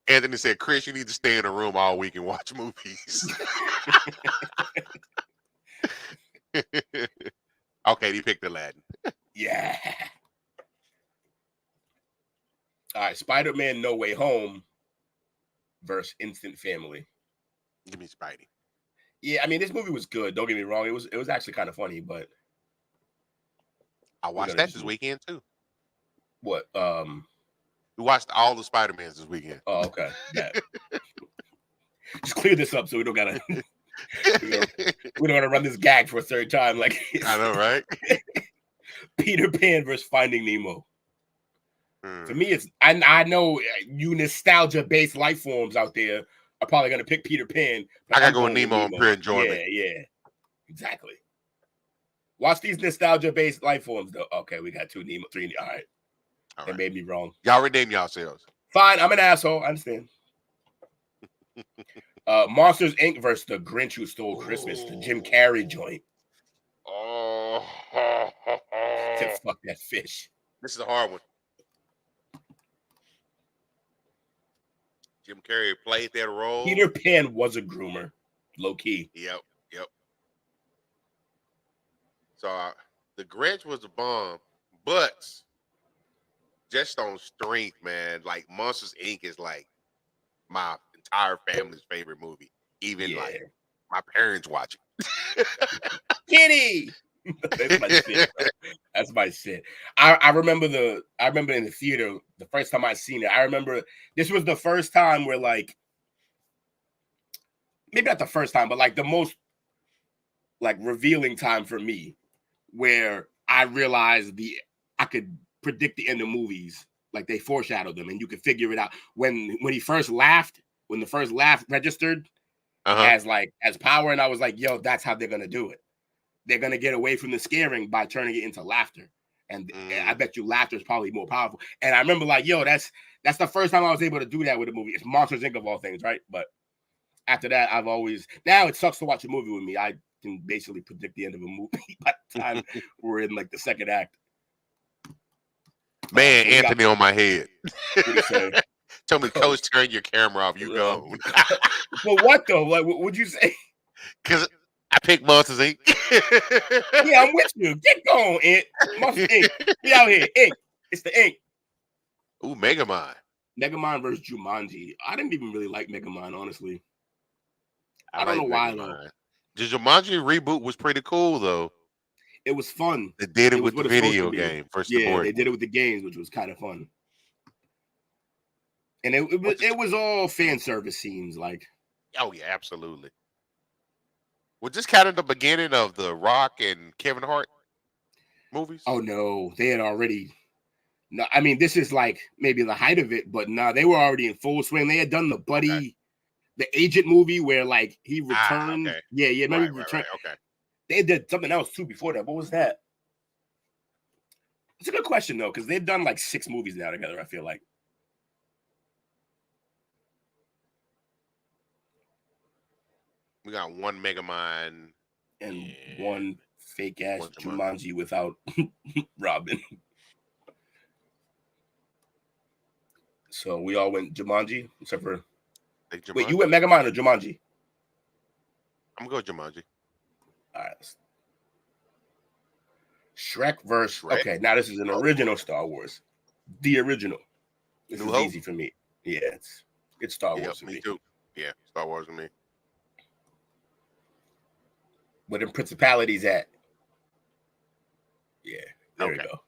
D: Anthony said, "Chris, you need to stay in the room all week and watch movies." Okay, he picked Aladdin.
G: Yeah. All right, Spider-Man: No Way Home versus Instant Family.
D: Give me Spidey.
G: Yeah, I mean this movie was good. Don't get me wrong; it was actually kind of funny, but
D: I watched that this weekend too.
G: What?
D: We watched all the Spider-Mans this weekend.
G: Oh, okay. Yeah. Just clear this up so we don't gotta. We don't gotta run this gag for a third time. Like
D: I know, right?
G: Peter Pan versus Finding Nemo. For me, it's I know you nostalgia-based life forms out there are probably gonna pick Peter Pan.
D: I gotta go with Nemo on pure enjoyment.
G: Yeah, exactly. Watch these nostalgia-based life forms, though. Okay, we got 2 Nemo, 3. All right. They made me wrong.
D: Y'all redeem yourselves.
G: Fine, I'm an asshole. I understand. Monsters Inc. versus The Grinch Who Stole Christmas, the Jim Carrey joint.
D: Oh,
G: fuck that fish.
D: This is a hard one. Jim Carrey played that role.
G: Peter Pan was a groomer, low key.
D: Yep. So the Grinch was a bomb, but just on strength, man, like Monsters Inc. is like my entire family's favorite movie. Even like my parents watch it.
G: Kitty. That's my shit. That's my shit. I remember in the theater the first time I seen it. I remember this was the first time where like maybe not the first time, but like the most like revealing time for me where I realized I could predict the end of movies. Like they foreshadowed them and you could figure it out. When he first laughed, when the first laugh registered as power, and I was like, yo, that's how they're gonna do it. They're gonna get away from the scaring by turning it into laughter. And I bet you laughter is probably more powerful. And I remember like, yo, that's the first time I was able to do that with a movie. It's Monsters Inc. of all things, right? But after that, now it sucks to watch a movie with me. I can basically predict the end of a movie by the time we're in like the second act.
D: Man, so Anthony on my head. Tell me, Coach, turn your camera off. You go.
G: Well, what though? Like, what would you say?
D: Because I picked Monsters Inc.
G: Yeah, I'm with you. Get going, Ink. Monsters Inc. Get out here, Ink. It's the Ink.
D: Ooh, Megamind.
G: Megamind versus Jumanji. I didn't even really like Megamind, honestly. I don't know why though.
D: The Jumanji reboot was pretty cool though.
G: It was fun.
D: They did it with the video game.
G: They did it with the games, which was kind of fun. And it was all fan service scenes, like.
D: Oh yeah, absolutely. Was this kind of the beginning of the Rock and Kevin Hart movies?
G: Oh no, they had already. No, I mean this is like maybe the height of it, but no, they were already in full swing. They had done the Buddy, the Agent movie where like he returned. Yeah, maybe returned.
D: Okay.
G: They did something else too before that. What was that? It's a good question though, because they've done like 6 movies now together. I feel like.
D: We got one Megamind
G: and one fake ass Jumanji without Robin. So we all went Jumanji, except for. Wait, you went Megamind or Jumanji?
D: I'm going to go Jumanji.
G: All right. Shrek versus. Okay, now this is an original Star Wars. The original. This is easy for me. Yeah, it's Star Wars for me.
D: Too. Yeah, Star Wars for me.
G: Where the principalities at? Yeah, there we go.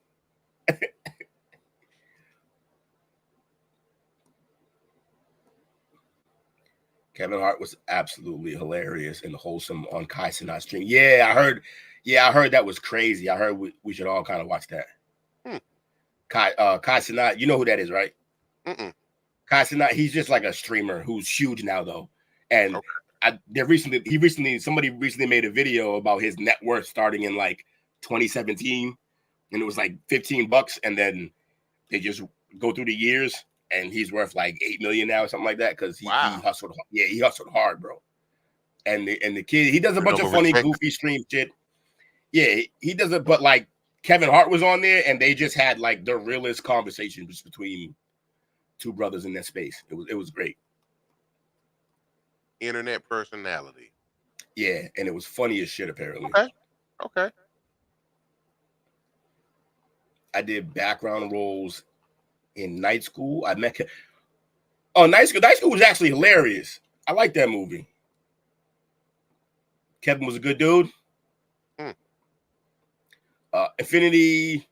G: Kevin Hart was absolutely hilarious and wholesome on Kai Cenat's stream. Yeah, I heard that was crazy. I heard we should all kind of watch that. Kai Cenat, you know who that is, right? Kai Cenat, he's just like a streamer who's huge now, though. And somebody recently made a video about his net worth starting in like 2017, and it was like $15, and then they just go through the years, and he's worth like $8 million now or something like that because he hustled. Yeah, he hustled hard, bro. And the kid, he does a bunch of funny, goofy stream shit. Yeah, he does it, but like Kevin Hart was on there, and they just had like the realest conversations between two brothers in that space. It was great.
D: Internet personality.
G: Yeah, and it was funny as shit, apparently.
D: Okay.
G: I did background roles in Night School. I met Night School. Night School was actually hilarious. I like that movie. Kevin was a good dude. Infinity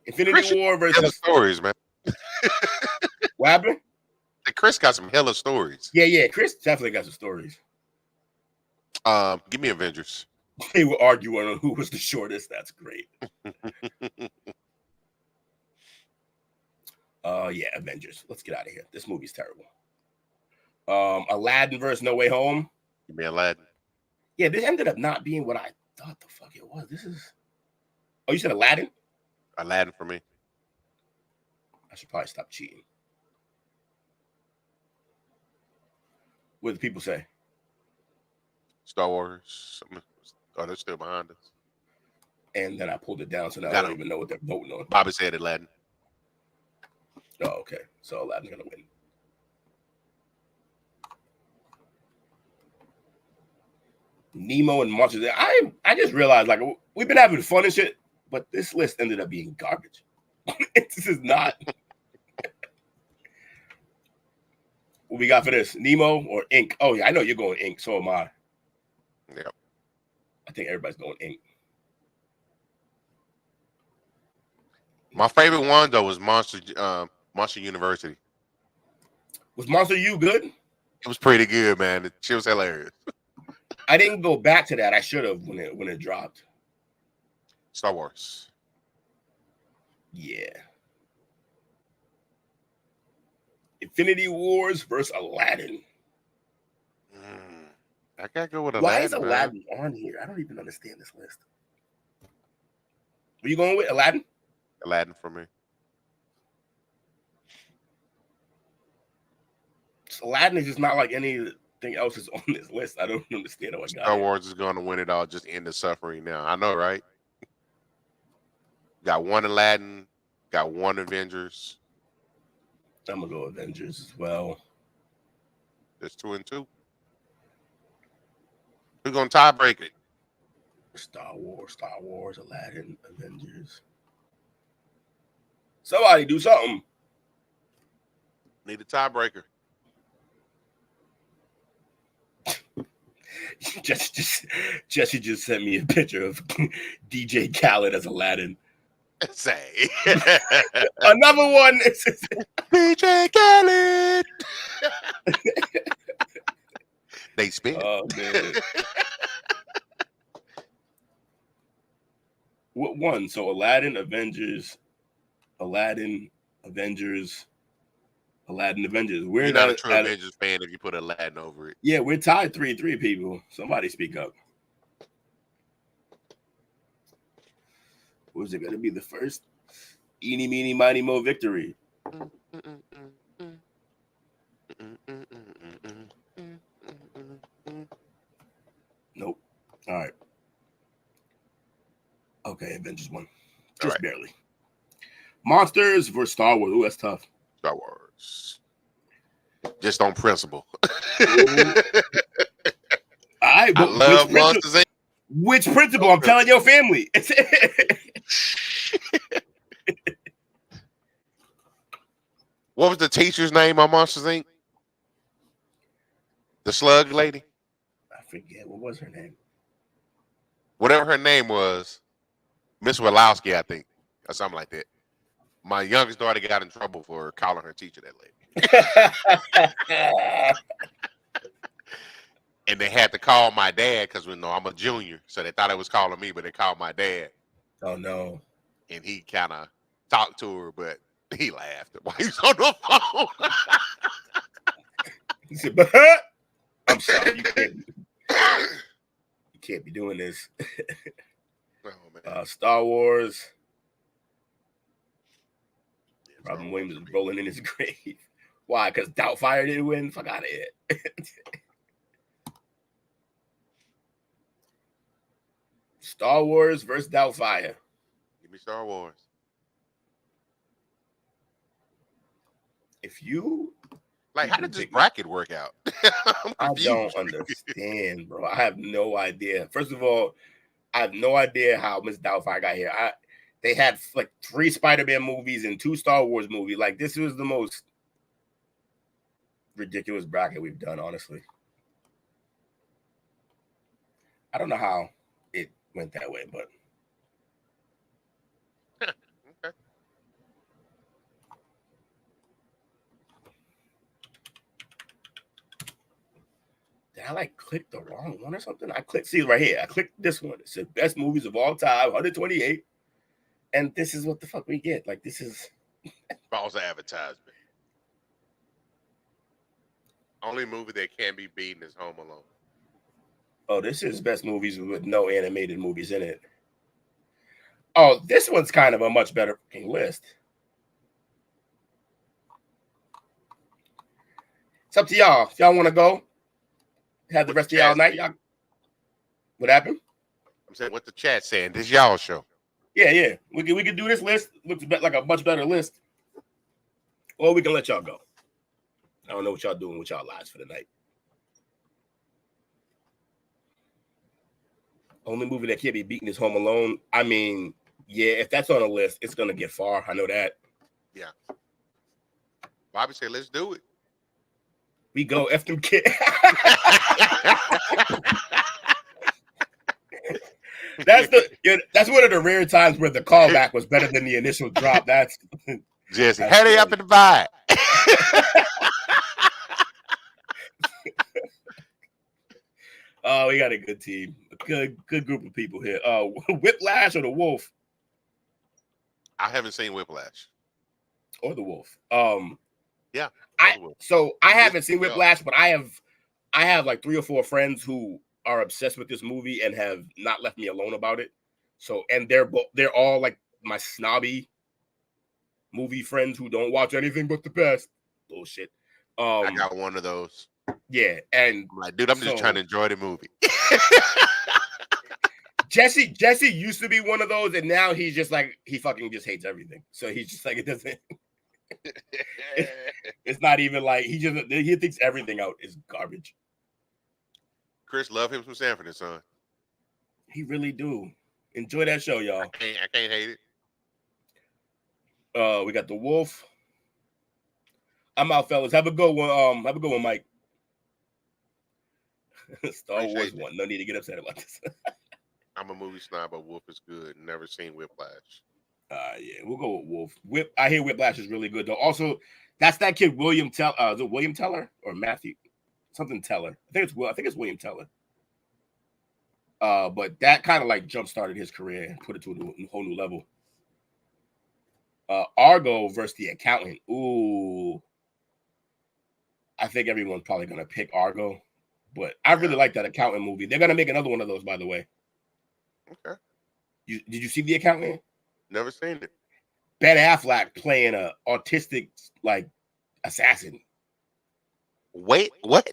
G: War versus
D: hella stories, man.
G: What happened?
D: Chris got some hella stories.
G: Yeah. Chris definitely got some stories.
D: Give me Avengers.
G: They were arguing on who was the shortest. That's great. Yeah, Avengers. Let's get out of here. This movie's terrible. Aladdin versus No Way Home.
D: Give me Aladdin.
G: Yeah, this ended up not being what I thought the fuck it was. This is. Oh, you said Aladdin?
D: Aladdin for me.
G: I should probably stop cheating. What do the people say?
D: Star Wars. Oh, they're still behind us.
G: And then I pulled it down, so now I don't even know what they're voting on.
D: Bobby said Aladdin.
G: Oh, okay. So Aladdin's gonna win. Nemo and Monsters. I just realized, like, we've been having fun and shit, but this list ended up being garbage. This is not. What we got for this? Nemo or Ink? Oh yeah, I know you're going Ink. So am I.
D: Yep.
G: I think everybody's going Ink.
D: My favorite one though was Monster University.
G: Was Monster U good?
D: It was pretty good, man. She was hilarious.
G: I didn't go back to that. I should have when it dropped.
D: Star Wars.
G: Yeah. Infinity Wars versus Aladdin.
D: I gotta go with Aladdin.
G: Why is Aladdin on here? I don't even understand this list. Are you going with Aladdin?
D: Aladdin for me.
G: Aladdin is just not like anything else is on this list. I don't understand how I got
D: Star Wars is going to win it all. Just end the suffering now. I know, right? Got one Aladdin. Got one Avengers.
G: I'm gonna go Avengers as well.
D: There's 2 and 2. Who's gonna tie break it?
G: Star Wars, Aladdin, Avengers. Somebody do something.
D: Need a tiebreaker.
G: Jesse just sent me a picture of DJ Khaled as Aladdin.
D: Say
G: another one.
D: DJ Khaled. They spin.
G: Oh man. What one? So Aladdin, Avengers. We're
D: You're not a true Avengers fan if you put Aladdin over it.
G: Yeah, we're tied 3-3, people. Somebody speak up. Was it going to be the first eeny, meeny, miny, mo victory? Nope. All right. Okay, Avengers won. Just barely. Monsters versus Star Wars. Ooh, that's tough.
D: Star Wars. Just on principle.
G: I
D: love Monsters Inc.
G: Which principle? I'm telling your family.
D: What was the teacher's name on Monsters Inc? The slug lady?
G: I forget. What was her name?
D: Whatever her name was, Miss Wallowski, I think, or something like that. My youngest daughter got in trouble for calling her teacher that lady. And they had to call my dad because I'm a junior. So they thought it was calling me, but they called my dad.
G: Oh, no.
D: And he kind of talked to her, but he laughed while he was on the phone.
G: He said, I'm sorry. You can't be doing this.
D: Oh, man.
G: Star Wars. Robin Williams is rolling in his grave. Why? Because Doubtfire didn't win? Fuck out of here. Star Wars versus Doubtfire.
D: Give me Star Wars.
G: If you
D: like, how did this bracket work out?
G: I don't understand, bro. I have no idea. First of all, I have no idea how Miss Doubtfire got here. They had like 3 Spider-Man movies and 2 Star Wars movies. Like, this was the most ridiculous bracket we've done, honestly. I don't know how it went that way, but
D: okay.
G: Did I like click the wrong one or something? I clicked, see right here. I clicked this one. It said best movies of all time, 128. And this is what the fuck we get. Like, this is
D: false advertisement. Only movie that can be beaten is Home Alone.
G: Oh, this is best movies with no animated movies in it. Oh, this one's kind of a much better list. It's up to y'all. If y'all want to go, have the rest of y'all night. Y'all... What happened?
D: I'm saying what the chat saying. This y'all show.
G: Yeah. We can do this list. Looks like a much better list. Or we can let y'all go. I don't know what y'all doing with y'all lives for the night. Only movie that can't be beaten is Home Alone. I mean, yeah, if that's on a list, it's gonna get far. I know that.
D: Yeah. Bobby said, "Let's do it."
G: We go F them kids. That's one of the rare times where the callback was better than the initial drop. That's
D: Jesse. Hurry up and buy.
G: Oh, we got a good team. A good group of people here. Whiplash or the Wolf?
D: I haven't seen Whiplash.
G: Or the Wolf.
D: Yeah.
G: I haven't seen Whiplash, but I have like 3 or 4 friends who are obsessed with this movie and have not left me alone about it. So, and they're all like my snobby movie friends who don't watch anything but the best. Bullshit.
D: I got one of those.
G: Yeah, and
D: I'm like, dude, I'm just trying to enjoy the movie.
G: Jesse used to be one of those, and now he's just like, he fucking just hates everything. So he's just like, it doesn't. It's not even like he thinks everything out is garbage.
D: Chris, love him from Sanford and Son.
G: He really do. Enjoy that show, y'all.
D: I can't hate
G: it. We got the Wolf. I'm out, fellas. Have a good one. Have a good one, Mike. Star Wars one. No need to get upset about this.
D: I'm a movie snob, but Wolf is good. Never seen Whiplash.
G: Yeah, we'll go with Wolf. I hear Whiplash is really good though. Also, that's that kid William Teller. Is it William Teller or Matthew? Something Teller. I think it's William Teller. But that kind of like jump started his career and put it to a whole new level. Argo versus The Accountant. Ooh. I think everyone's probably gonna pick Argo, but I really like that Accountant movie. They're gonna make another one of those, by the way.
D: Okay.
G: Did you see The Accountant?
D: Never seen it.
G: Ben Affleck playing a autistic like assassin.
D: Wait, what?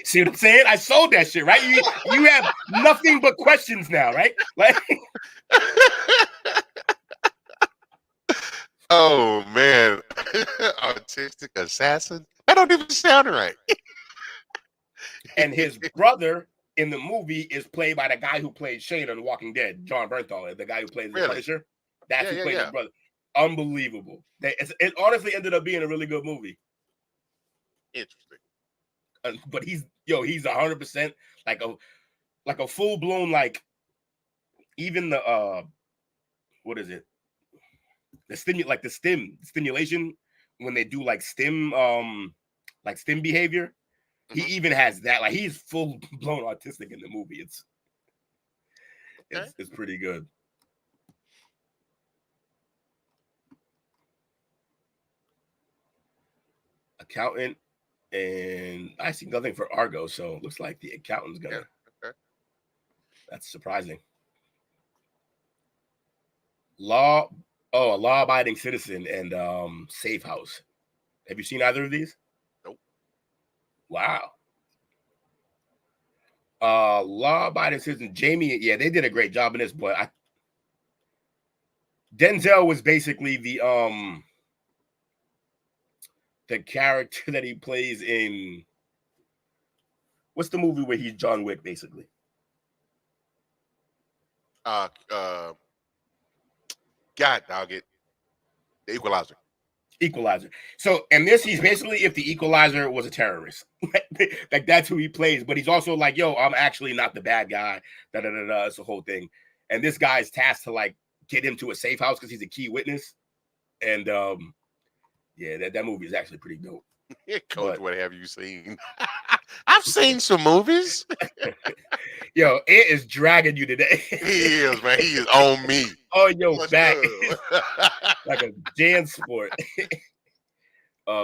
G: See what I'm saying? I sold that shit, right? You have nothing but questions now, right? Like,
D: oh man, autistic assassin. That don't even sound right.
G: And his brother in the movie is played by the guy who played Shane on The Walking Dead, John Bernthal, the guy who plays the Punisher. That's who played his brother. Unbelievable. It honestly ended up being a really good movie.
D: Interesting.
G: But he's 100% like a full blown like even the what is it? The stimulation when they do like stim behavior. He even has that. Like he's full blown autistic in the movie. It's pretty good. Accountant, and I see nothing for Argo, so it looks like The Accountant's gonna.
D: Yeah. Okay.
G: That's surprising. Law Oh, a law-abiding citizen and Safe House. Have you seen either of these?
D: Nope.
G: Wow. Law-abiding citizen, Jamie. Yeah, they did a great job in this, but Denzel was basically the character that he plays in. What's the movie where he's John Wick, basically?
D: God, dog it. The Equalizer.
G: Equalizer. So, and this, he's basically if the Equalizer was a terrorist. Like, that's who he plays. But he's also like, yo, I'm actually not the bad guy. It's the whole thing. And this guy is tasked to, like, get him to a safe house because he's a key witness. And, yeah, that movie is actually pretty dope.
D: Coach, what have you seen? I've seen some movies.
G: Yo, it is dragging you today.
D: He is, man. He is on me.
G: Oh, yo, back. Like a jam sport.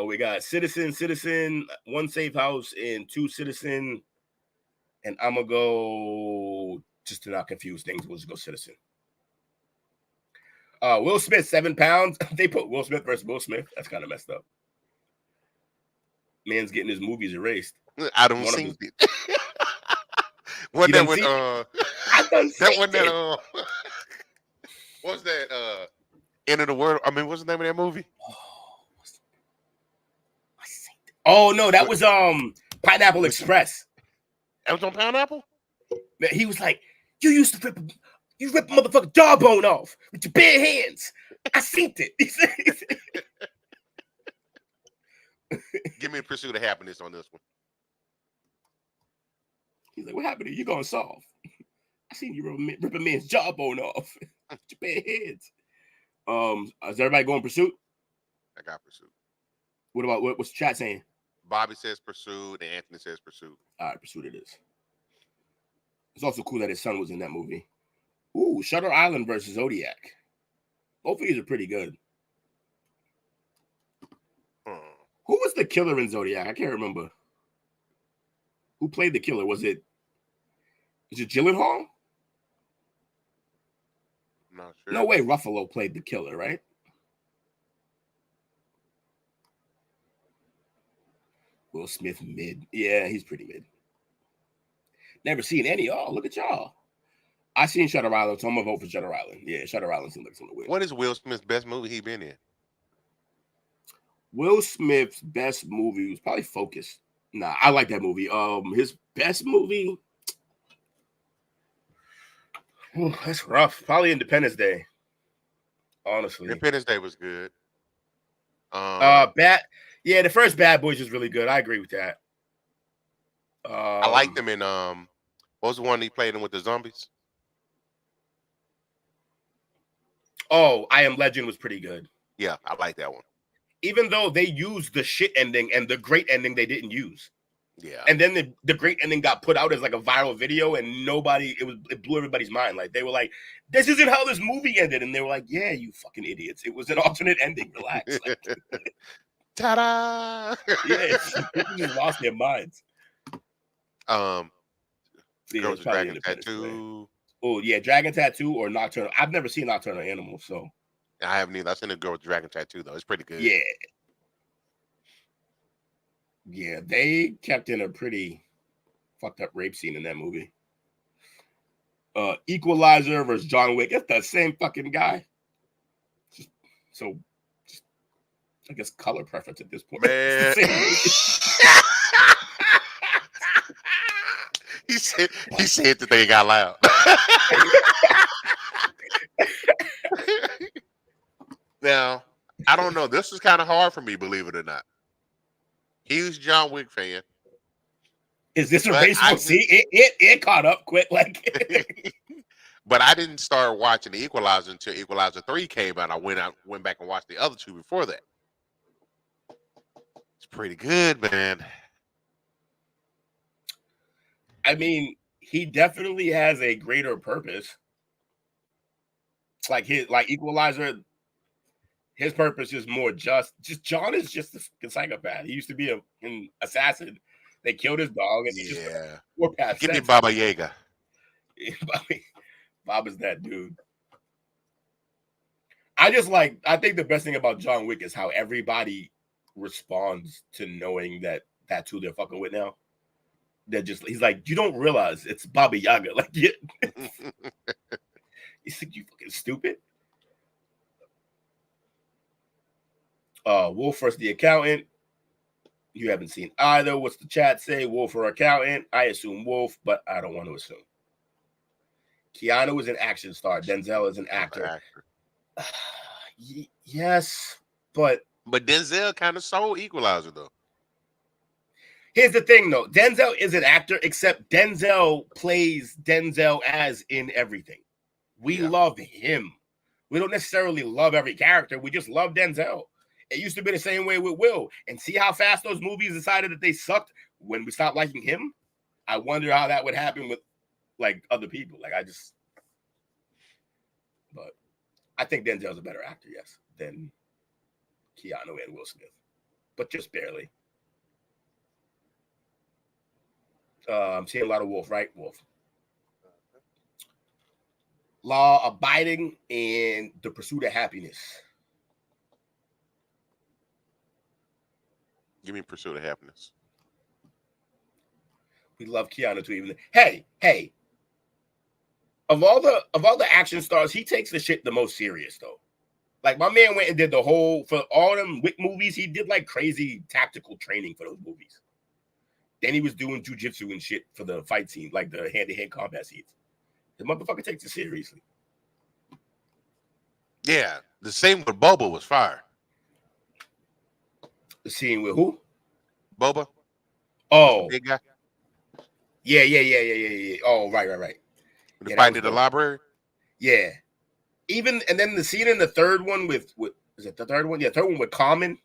G: We got citizen, one safe house, and 2 citizen. And I'm going to go, just to not confuse things, we'll just go citizen. Will Smith, 7 pounds. They put Will Smith versus Will Smith. That's kind of messed up. Man's getting his movies erased.
D: I don't see it. What that one? That one that what's that? End of the World. I mean, what's the name of that movie?
G: Oh no, that was Pineapple Express.
D: That was on Pineapple.
G: He was like, "You used to rip a motherfucking jawbone off with your bare hands. I seen it."
D: Give me a Pursuit of Happiness on this one.
G: He's like, "What happened to you? You gonna solve? I seen you rip a man's jawbone off with your bare hands." Is everybody going Pursuit?
D: I got Pursuit.
G: What about what's the chat saying?
D: Bobby says Pursuit, and Anthony says Pursuit.
G: All right, Pursuit it is. It's also cool that his son was in that movie. Ooh, Shutter Island versus Zodiac. Both of these are pretty good. Who was the killer in Zodiac? I can't remember. Who played the killer? Was it Gyllenhaal?
D: Not sure.
G: No way Ruffalo played the killer, right? Will Smith mid. Yeah, he's pretty mid. Never seen any. Oh, look at y'all. I seen Shutter Island, so I'm gonna vote for Shutter Island. Yeah, Shutter Island seems like something weird.
D: What is Will Smith's best movie he been in?
G: Will Smith's best movie was probably Focus. Nah, I like that movie. His best movie. Ooh, that's rough. Probably Independence Day. Honestly,
D: Independence Day was good.
G: Yeah, the first Bad Boys was really good. I agree with that.
D: I liked him in what was the one he played in with the zombies?
G: Oh, I Am Legend was pretty good.
D: Yeah, I like that one.
G: Even though they used the shit ending and the great ending they didn't use.
D: Yeah.
G: And then the great ending got put out as like a viral video and it blew everybody's mind. Like they were like, this isn't how this movie ended. And they were like, yeah, you fucking idiots. It was an alternate ending. Relax. Like,
D: ta-da!
G: Yeah, people just lost their minds.
D: Girls with Dragon Tattoo.
G: Oh yeah, Dragon Tattoo or Nocturnal. I've never seen Nocturnal Animals, so
D: I haven't either. I've seen a Girl with Dragon Tattoo though. It's pretty good.
G: Yeah. Yeah, they kept in a pretty fucked up rape scene in that movie. Equalizer versus John Wick. It's the same fucking guy. So I guess color preference at this point.
D: Man. He said the thing out loud. Now, I don't know. This is kind of hard for me, believe it or not. Huge John Wick fan.
G: Is this a race? See, it caught up quick. Like,
D: but I didn't start watching the Equalizer until Equalizer 3 came out. I went back and watched the other two before that. It's pretty good, man.
G: I mean, he definitely has a greater purpose. Like Equalizer, his purpose is more just John is just a psychopath. He used to be an assassin. They killed his dog. And
D: yeah. Give me Baba Yaga.
G: Bob is that dude. I think the best thing about John Wick is how everybody responds to knowing that that's who they're fucking with now. He's like, you don't realize it's Baba Yaga. Like, yeah. He's like, you fucking stupid. Wolf versus the accountant. You haven't seen either. What's the chat say? Wolf or accountant? I assume Wolf, but I don't want to assume. Keanu is an action star. Denzel is an actor. Yes, but
D: Denzel kind of sold Equalizer though.
G: Here's the thing though. Denzel is an actor, except Denzel plays Denzel as in everything. We love him. We don't necessarily love every character. We just love Denzel. It used to be the same way with Will. And see how fast those movies decided that they sucked when we stopped liking him? I wonder how that would happen with like other people. But I think Denzel's a better actor, yes, than Keanu and Will Smith. But just barely. I'm seeing a lot of Wolf, right? Wolf. Law abiding and the pursuit of happiness.
D: Give me Pursuit of Happiness.
G: We love Keanu too. Even hey, of all the action stars, he takes the shit the most serious though. Like my man went and did the whole for all them Wick movies. He did like crazy tactical training for those movies. Then he was doing jujitsu and shit for the fight scene, like the hand-to-hand combat scenes. The motherfucker takes it seriously.
D: Yeah, the same with Boba was fire.
G: The scene with who?
D: Boba.
G: Oh,
D: big guy.
G: Yeah. Oh, right.
D: The fight in the library.
G: Yeah. And then the scene in the third one with is it the third one? Yeah, third one with Common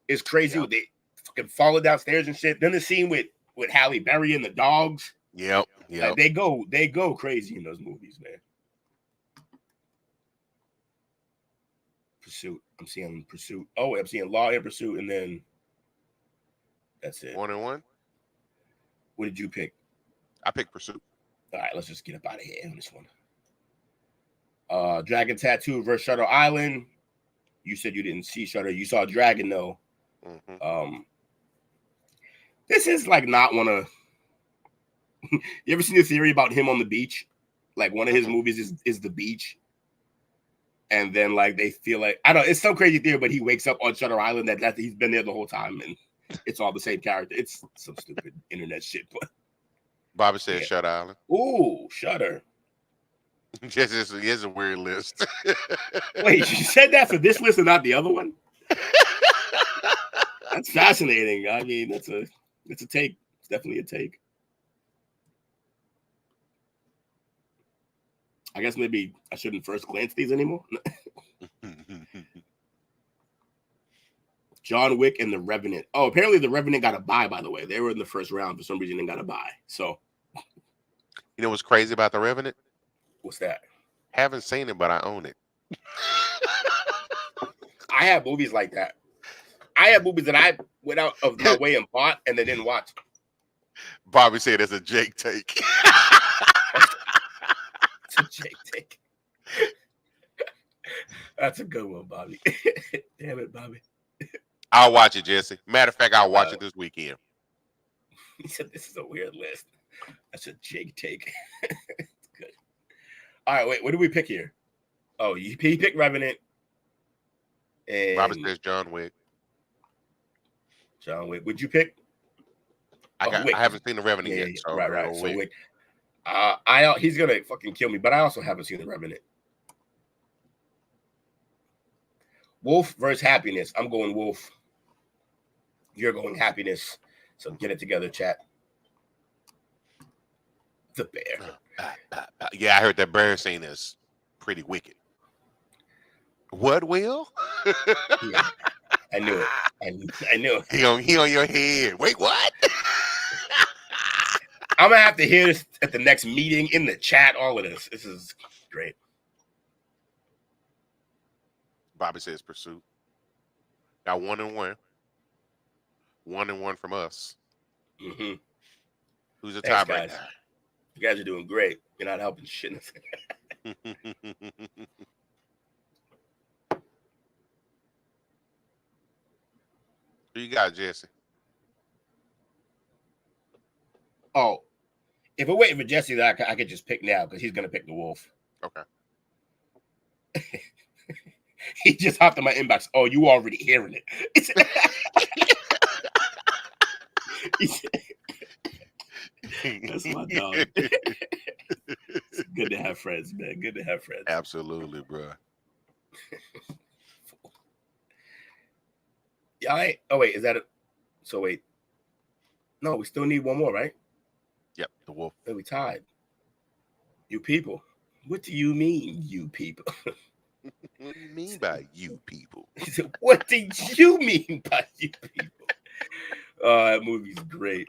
G: is crazy. With they fucking falling downstairs and shit. Then the scene with Halle Berry and the dogs.
D: Yep.
G: Like, they go crazy in those movies, man. Pursuit. I'm seeing Pursuit. Oh, I'm seeing Law and Pursuit, and then that's it.
D: 1 and 1.
G: What did you pick?
D: I picked Pursuit.
G: All right, let's just get up out of here on this one. Dragon Tattoo versus Shutter Island. You said you didn't see Shutter. You saw Dragon though.
D: Mm-hmm.
G: This is like not one of. You ever seen the theory about him on the beach? Like one of his movies is the beach. And then like they feel like I don't know, it's some crazy theory, but he wakes up on Shutter Island that he's been there the whole time and it's all the same character. It's some stupid internet shit, but
D: Bobby said Shutter Island.
G: Ooh, Shutter.
D: Yes, it's a weird list.
G: Wait, you said that for this list and not the other one? That's fascinating. I mean, it's a take. It's definitely a take. I guess maybe I shouldn't first glance these anymore. John Wick and The Revenant. Oh, apparently The Revenant got a bye, by the way. They were in the first round. For some reason, they got a bye. So,
D: you know what's crazy about The Revenant?
G: What's that?
D: Haven't seen it, but I own it.
G: I have movies like that. I have movies that I went out of my way and bought and they didn't watch.
D: Bobby said it's a Jake take.
G: It's a Jake take. That's a good one, Bobby. Damn it, Bobby.
D: I'll watch it, Jesse. Matter of fact, I'll watch it this weekend.
G: He said this is a weird list. That's a Jake take. It's good. All right, wait. What did we pick here? Oh, he picked Revenant. And
D: Robert says John Wick.
G: John Wick. Would you pick?
D: I haven't seen The Revenant yet. So
G: right.
D: So
G: Wick. He's gonna fucking kill me, but I also haven't seen The Revenant. Wolf versus Happiness. I'm going Wolf. You're going Happiness. So get it together, chat. The bear.
D: Yeah, I heard that bear scene is pretty wicked. What, Will?
G: Yeah, I knew it. I knew it.
D: He on your head. Wait, what?
G: I'm gonna have to hear this at the next meeting in the chat. All of this. This is great.
D: Bobby says Pursuit. Got 1 and 1. 1 and 1 from us.
G: Mm-hmm.
D: Who's the
G: Thanks,
D: tiebreaker?
G: guys. You guys are doing great. You're not helping shit.
D: Who you got, Jesse?
G: Oh, if we're waiting for Jesse, I could just pick now because he's gonna pick the wolf.
D: Okay.
G: He just hopped in my inbox. Oh, you already hearing it? That's my dog. It's good to have friends, man. Good to have friends.
D: Absolutely, bro.
G: Yeah. Oh wait, is that it? So wait. No, we still need one more, right?
D: Yep, the wolf.
G: And we tied. You people. What do you mean, you people?
D: What do you mean by you people?
G: He said, what do you mean by you people? That movie's great.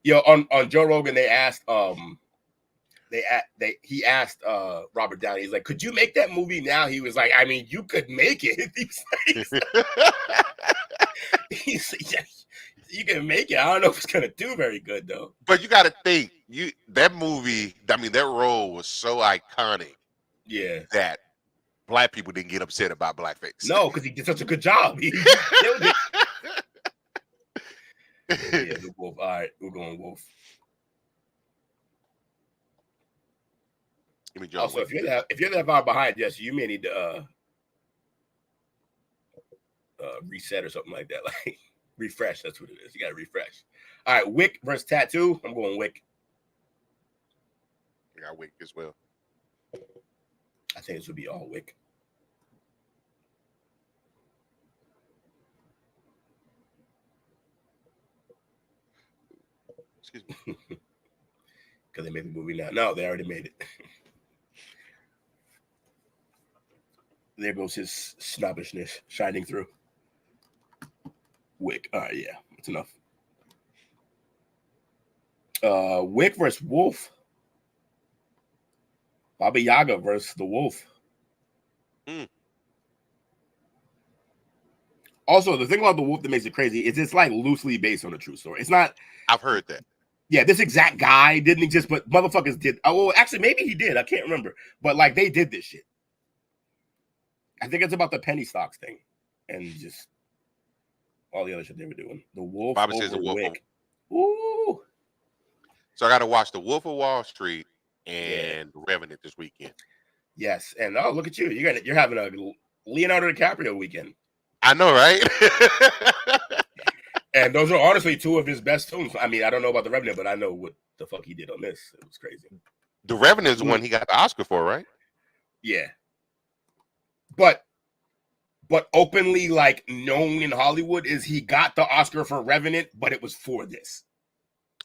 G: Yo, on Joe Rogan, they asked he asked Robert Downey, he's like, could you make that movie now? He was like, I mean, you could make it. He's like, yeah, you can make it. I don't know if it's gonna do very good though.
D: But you gotta think, that movie, I mean, that role was so iconic.
G: Yeah.
D: That black people didn't get upset about blackface.
G: No, because he did such a good job. He killed it. Yeah, the wolf. All right, we're going wolf. Also, if you're that far behind, Jesse, you may need to reset or something like that. Like refresh. That's what it is. You got to refresh. All right, Wick versus Tattoo. I'm going Wick.
D: I got Wick as well.
G: I think this would be all Wick.
D: Excuse me.
G: Because they made the movie now. No, they already made it. There goes his snobbishness shining through. Wick. All right, yeah, that's enough. Wick versus Wolf. Baba Yaga versus the Wolf. Also, the thing about the Wolf that makes it crazy is it's like loosely based on a true story. It's not.
D: I've heard that.
G: Yeah, this exact guy didn't exist, but motherfuckers did. Oh, well, actually, maybe he did. I can't remember. But like, they did this shit. I think it's about the penny stocks thing, and just all the other shit they were doing. The Wolf.
D: Bobby says the Wolf.
G: Ooh.
D: So I got to watch The Wolf of Wall Street and Revenant this weekend.
G: Yes, and oh, look at you! You're having a Leonardo DiCaprio weekend.
D: I know, right?
G: And those are honestly two of his best films. I mean, I don't know about The Revenant, but I know what the fuck he did on this. It was crazy.
D: The Revenant is the one he got the Oscar for, right?
G: Yeah. But openly like known in Hollywood is he got the Oscar for Revenant, but it was for this.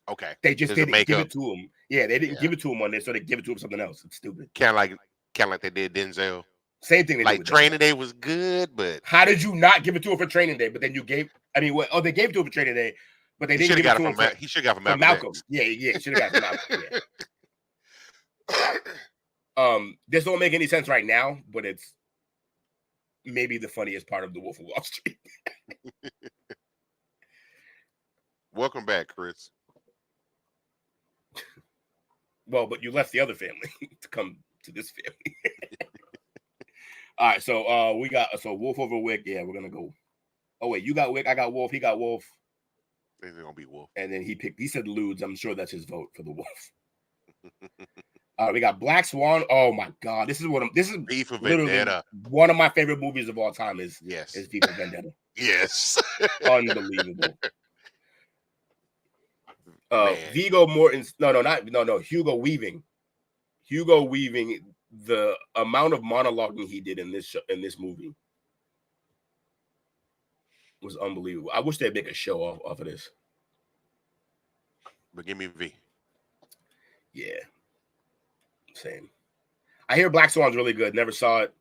D: Okay.
G: They just didn't give it to him. Yeah, they didn't give it to him on this, so they give it to him something else. It's stupid.
D: Kind of like they did Denzel.
G: Same thing. They
D: like Training Day was good, but
G: how did you not give it to him for Training Day? But then you gave. I mean, they gave it to him for Training Day, but they didn't give it to him.
D: He should have got from
G: Malcolm. Yeah, should have got from Malcolm. Yeah. This don't make any sense right now, but it's maybe the funniest part of The Wolf of Wall Street.
D: Welcome back, Chris.
G: Well, but you left the other family to come to this family. All right, so we got Wolf over Wick. Yeah, we're gonna go. Oh wait, you got Wick, I got Wolf, he got Wolf.
D: They're gonna be Wolf.
G: And then he said Ludes. I'm sure that's his vote for the Wolf. All right, we got Black Swan. Oh my god, this is
D: V for Vendetta.
G: One of my favorite movies of all time is V for Vendetta.
D: Yes.
G: Unbelievable. Viggo Mortensen. No, Hugo Weaving. Hugo Weaving, the amount of monologuing he did in this movie was unbelievable. I wish they'd make a show off of this.
D: But give me V.
G: Yeah. Same. I hear Black Swan's really good. Never saw it.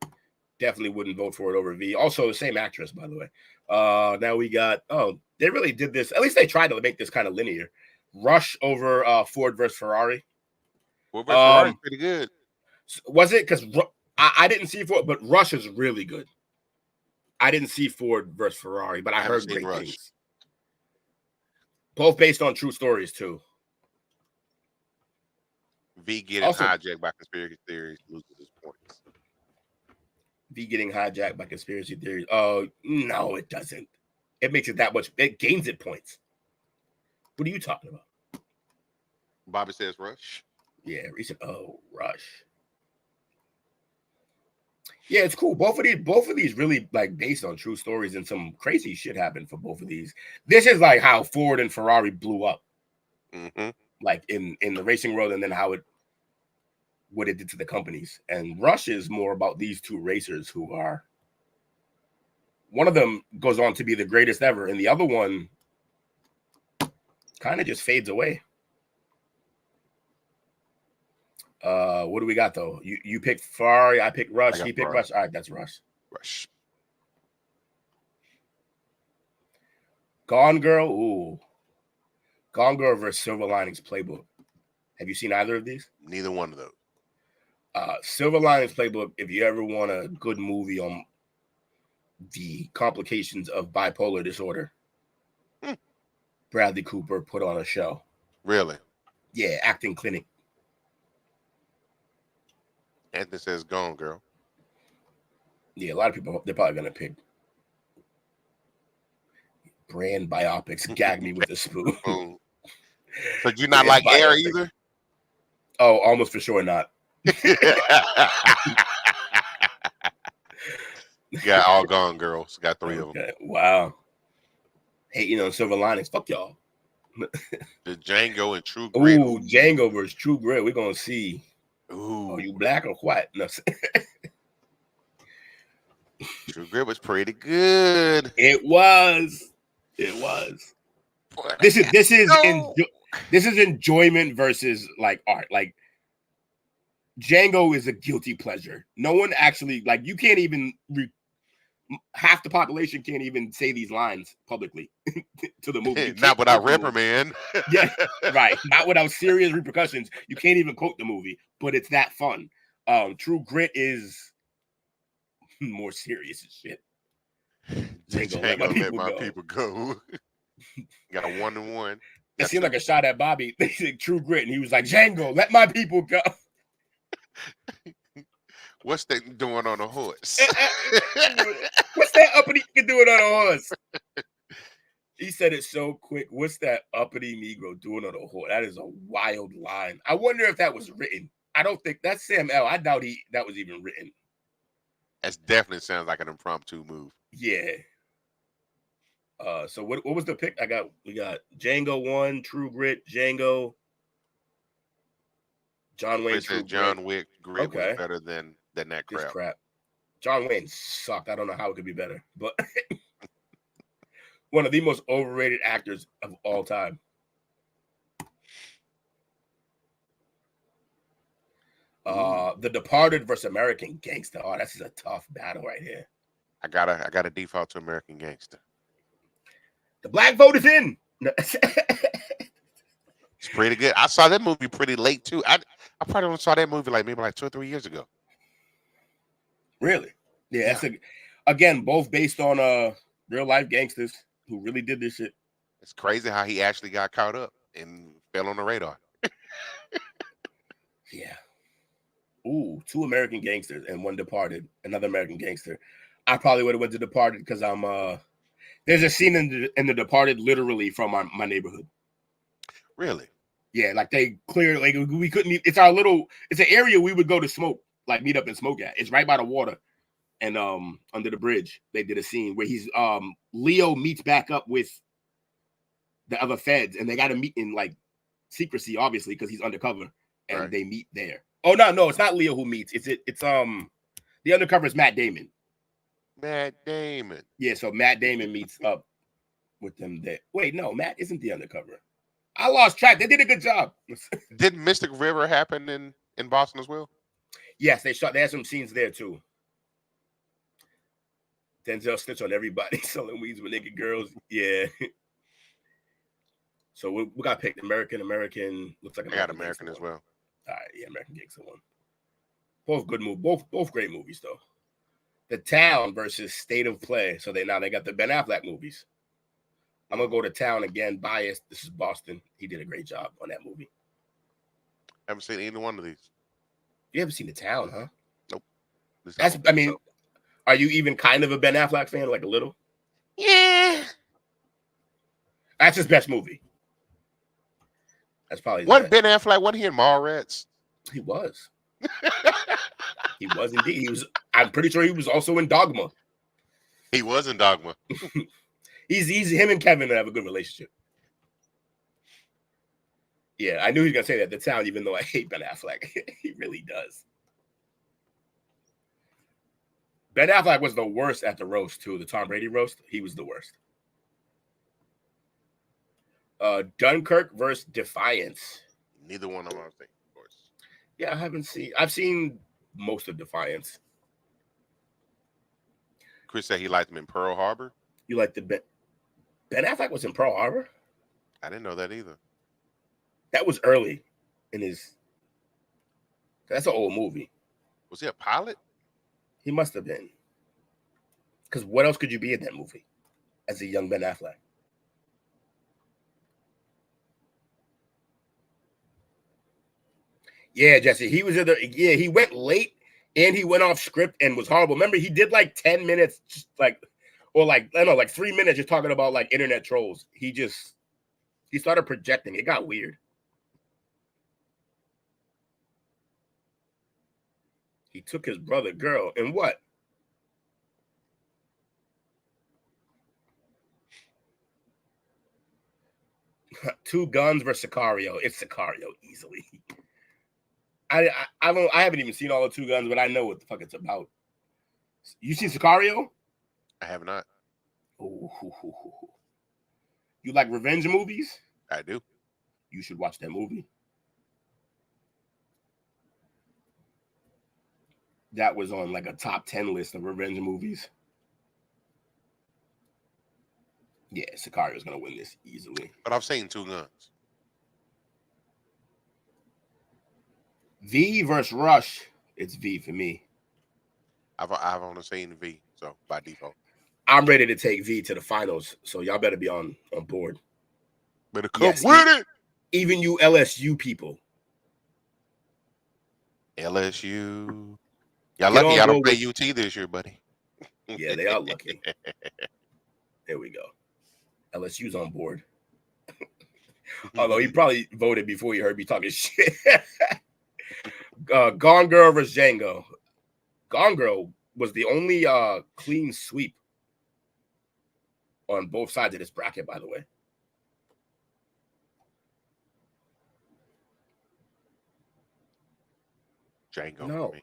G: Definitely wouldn't vote for it over V. Also, the same actress, by the way. Now we got, they really did this. At least they tried to make this kind of linear. Rush over Ford versus Ferrari.
D: Ford versus Ferrari, pretty good.
G: Was it? Because I didn't see Ford, but Rush is really good. I didn't see Ford versus Ferrari, but I heard great things. Both based on true stories, too.
D: V getting hijacked by conspiracy theories loses his points.
G: V getting hijacked by conspiracy theories. Oh, no, it doesn't. it makes it that much. It gains it points. What are you talking about?
D: Bobby says Rush.
G: Yeah, recent. Oh, Rush. Yeah, it's cool. Both of these really like based on true stories, and some crazy shit happened for both of these. This is like how Ford and Ferrari blew up, like in the racing world, and then what it did to the companies. And Rush is more about these two racers who are. One of them goes on to be the greatest ever, and the other one kind of just fades away. What do we got though? You picked Ferrari, I picked Rush, he picked Rush. All right, that's Rush.
D: Rush.
G: Gone Girl, ooh. Gone Girl versus Silver Linings Playbook. Have you seen either of these?
D: Neither one of those.
G: Silver Linings Playbook, if you ever want a good movie on the complications of bipolar disorder, Bradley Cooper put on a show.
D: Really?
G: Yeah, acting clinic.
D: Anthony says Gone Girl.
G: Yeah, a lot of people, they're probably going to pick brand biopics, gag me with a spoon.
D: So you not like Air either?
G: Oh, almost for sure not.
D: Got all Gone Girls. Got 3 of them.
G: Wow. Hating on Silver Linings. Fuck y'all.
D: The Django and True Grit.
G: Ooh, Django versus True Grit. We're going to see.
D: Ooh.
G: Are you black or white? No.
D: True Grit was pretty good.
G: It was. This is enjoyment versus like art. Like Django is a guilty pleasure. No one actually like you can't even half the population can't even say these lines publicly to the movie.
D: Not without reprimand.
G: Yeah, right. Not without serious repercussions. You can't even quote the movie, but it's that fun. True Grit is more serious as shit.
D: Django let my people go. Got a 1-1.
G: It seemed like a shot at Bobby. They said True Grit, and he was like, Django, let my people go.
D: What's that doing on a horse?
G: What's that uppity doing on a horse? He said it so quick. What's that uppity Negro doing on a horse? That is a wild line. I wonder if that was written. I don't think that's Sam L. I doubt that was even written.
D: That definitely sounds like an impromptu move.
G: Yeah. So what was the pick? We got Django 1, True Grit, Django, John Wayne.
D: John Wick Grit was better than that crap.
G: John Wayne sucked. I don't know how it could be better, but one of the most overrated actors of all time. The Departed versus American Gangster. Oh, this is a tough battle right here.
D: I gotta default to American Gangster.
G: The black vote is in.
D: It's pretty good. I saw that movie pretty late too. I probably only saw that movie maybe 2 or 3 years ago.
G: Really? Yeah. That's again, both based on real life gangsters who really did this shit.
D: It's crazy how he actually got caught up and fell on the radar.
G: Yeah. Ooh, 2 American Gangsters and 1 Departed. Another American Gangster. I probably would have went to Departed because I'm there's a scene in the Departed literally from my neighborhood.
D: Really?
G: Yeah, like they cleared, like we couldn't. It's an area we would go to smoke, like meet up and smoke at. It's right by the water, and under the bridge they did a scene where Leo meets back up with the other feds, and they got to meet in like secrecy, obviously, because he's undercover, and they meet there. Oh no, it's not Leo who meets. It's the undercover is Matt Damon.
D: Matt Damon.
G: Yeah, so Matt Damon meets up with them there. Wait, no, Matt isn't the undercover. I lost track. They did a good job.
D: Didn't Mystic River happen in Boston as well?
G: Yes, they had some scenes there too. Denzel snitch on everybody selling weeds with naked girls. Yeah. So we got picked American. Looks like
D: I got American as well.
G: All right, yeah, American Gangster 1. Both good movies. Both great movies though. The Town versus State of Play. So they got the Ben Affleck movies. I'm gonna go to Town again. Biased. This is Boston. He did a great job on that movie.
D: Haven't seen either one of these.
G: You haven't seen The Town, huh?
D: Nope.
G: Are you even kind of a Ben Affleck fan, like a little?
D: Yeah.
G: That's his best movie. That's probably
D: Wasn't Ben Affleck, wasn't he in Mallrats?
G: He was. He was indeed. He was. I'm pretty sure he was also in Dogma.
D: He was in Dogma.
G: He's him and Kevin have a good relationship. Yeah, I knew he was gonna say that. The town, even though I hate Ben Affleck, he really does. Ben Affleck was the worst at the roast too. The Tom Brady roast, he was the worst. Dunkirk versus Defiance.
D: Neither one of them, I think, of course.
G: Yeah, I've seen most of Defiance.
D: Chris said he liked him in Pearl Harbor.
G: You like the Ben Affleck was in Pearl Harbor?
D: I didn't know that either.
G: That was early in his. That's an old movie.
D: Was he a pilot?
G: He must have been. Because what else could you be in that movie as a young Ben Affleck? Yeah, Jesse. He was he went late and he went off script and was horrible. Remember, he did like 10 minutes, just like 3 minutes just talking about like internet trolls. He started projecting. It got weird. He took his brother girl and what? Two Guns versus Sicario. It's Sicario easily. I haven't even seen all the Two Guns, but I know what the fuck it's about. You seen Sicario?
D: I have not.
G: Ooh. You like revenge movies?
D: I do.
G: You should watch that movie. That was on like a top 10 list of revenge movies. Yeah, Sicario's gonna win this easily.
D: But I've seen Two Guns.
G: V versus Rush. It's V for me.
D: I've only seen V, so by default.
G: I'm ready to take V to the finals, so y'all better be on board.
D: Better come with it.
G: Even you LSU people.
D: LSU. Y'all lucky y'all don't play UT this year, buddy.
G: Yeah, they are lucky. There we go. LSU's on board. Although he probably voted before he heard me talking shit. Gone Girl versus Django. Gone Girl was the only clean sweep on both sides of this bracket, by the way.
D: Django.
G: No.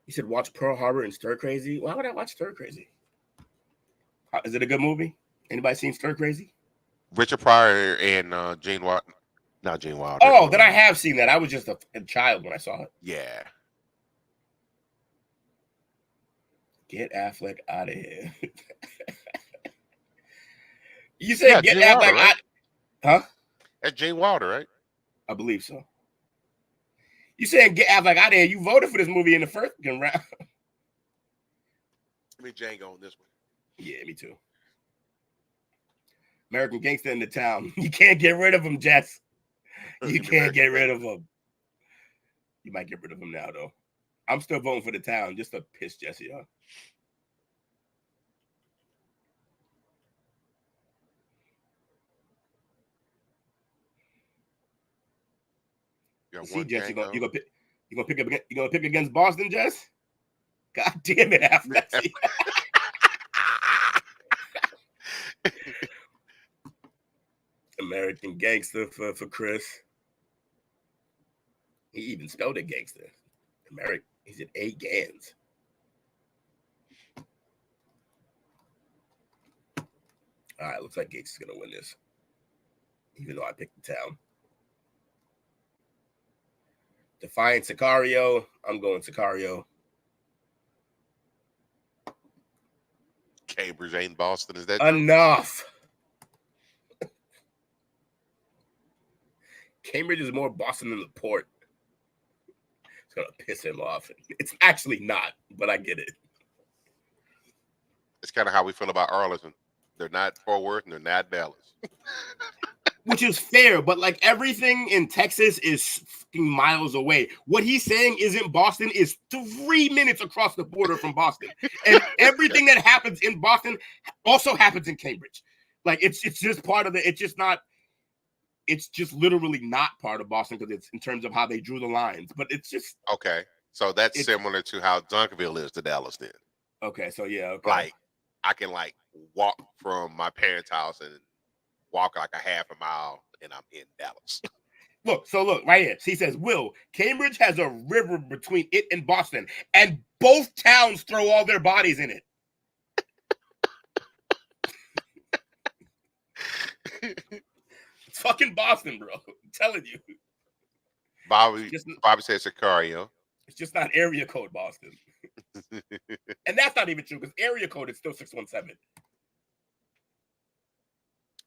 G: You said watch Pearl Harbor and Stir Crazy. Why would I watch Stir Crazy? Is it a good movie? Anybody seen Stir Crazy?
D: Richard Pryor and Gene Wilder. Not Gene Wilder.
G: Oh, then I have seen that. I was just a child when I saw it.
D: Yeah.
G: Get Affleck out of here. You said get Affleck
D: Wilder, right?
G: Huh?
D: That's Gene Wilder, right?
G: I believe so. You saying get Affleck out of here. You voted for this movie in the first round.
D: Give me Django on this one.
G: Yeah, me too. American Gangster in the Town. You can't get rid of him, Jess. You can't get rid of him. You might get rid of him now, though. I'm still voting for the Town just to piss Jesse off. See, Jess, you gonna pick against Boston, Jess? God damn it, Affleck. American Gangster for Chris. He even spelled it gangster. He said 8 Gans. All right, looks like Gates is gonna win this. Even though I picked the Town. Defiant Sicario. I'm going Sicario.
D: Cambridge ain't Boston. Is that
G: enough? Cambridge is more Boston than the Port. It's gonna piss him off. It's actually not, but I get it.
D: It's kind of how we feel about Arlington. They're not Fort Worth and they're not Dallas.
G: Which is fair, but like everything in Texas is fucking miles away. What he's saying isn't Boston is 3 minutes across the border from Boston. And everything that happens in Boston also happens in Cambridge. Like it's just part of the. It's just not. It's just literally not part of Boston because it's in terms of how they drew the lines. But it's just
D: okay. So that's similar to how Dunkerville is to Dallas. Then.
G: Okay. So yeah. Okay.
D: Like I can like walk from my parents' house and walk like a half a mile, and I'm in Dallas.
G: Look right here. He says, Will, Cambridge has a river between it and Boston, and both towns throw all their bodies in it. It's fucking Boston, bro. I'm telling you.
D: Bobby said Sicario.
G: It's just not area code Boston. And that's not even true because area code is still 617.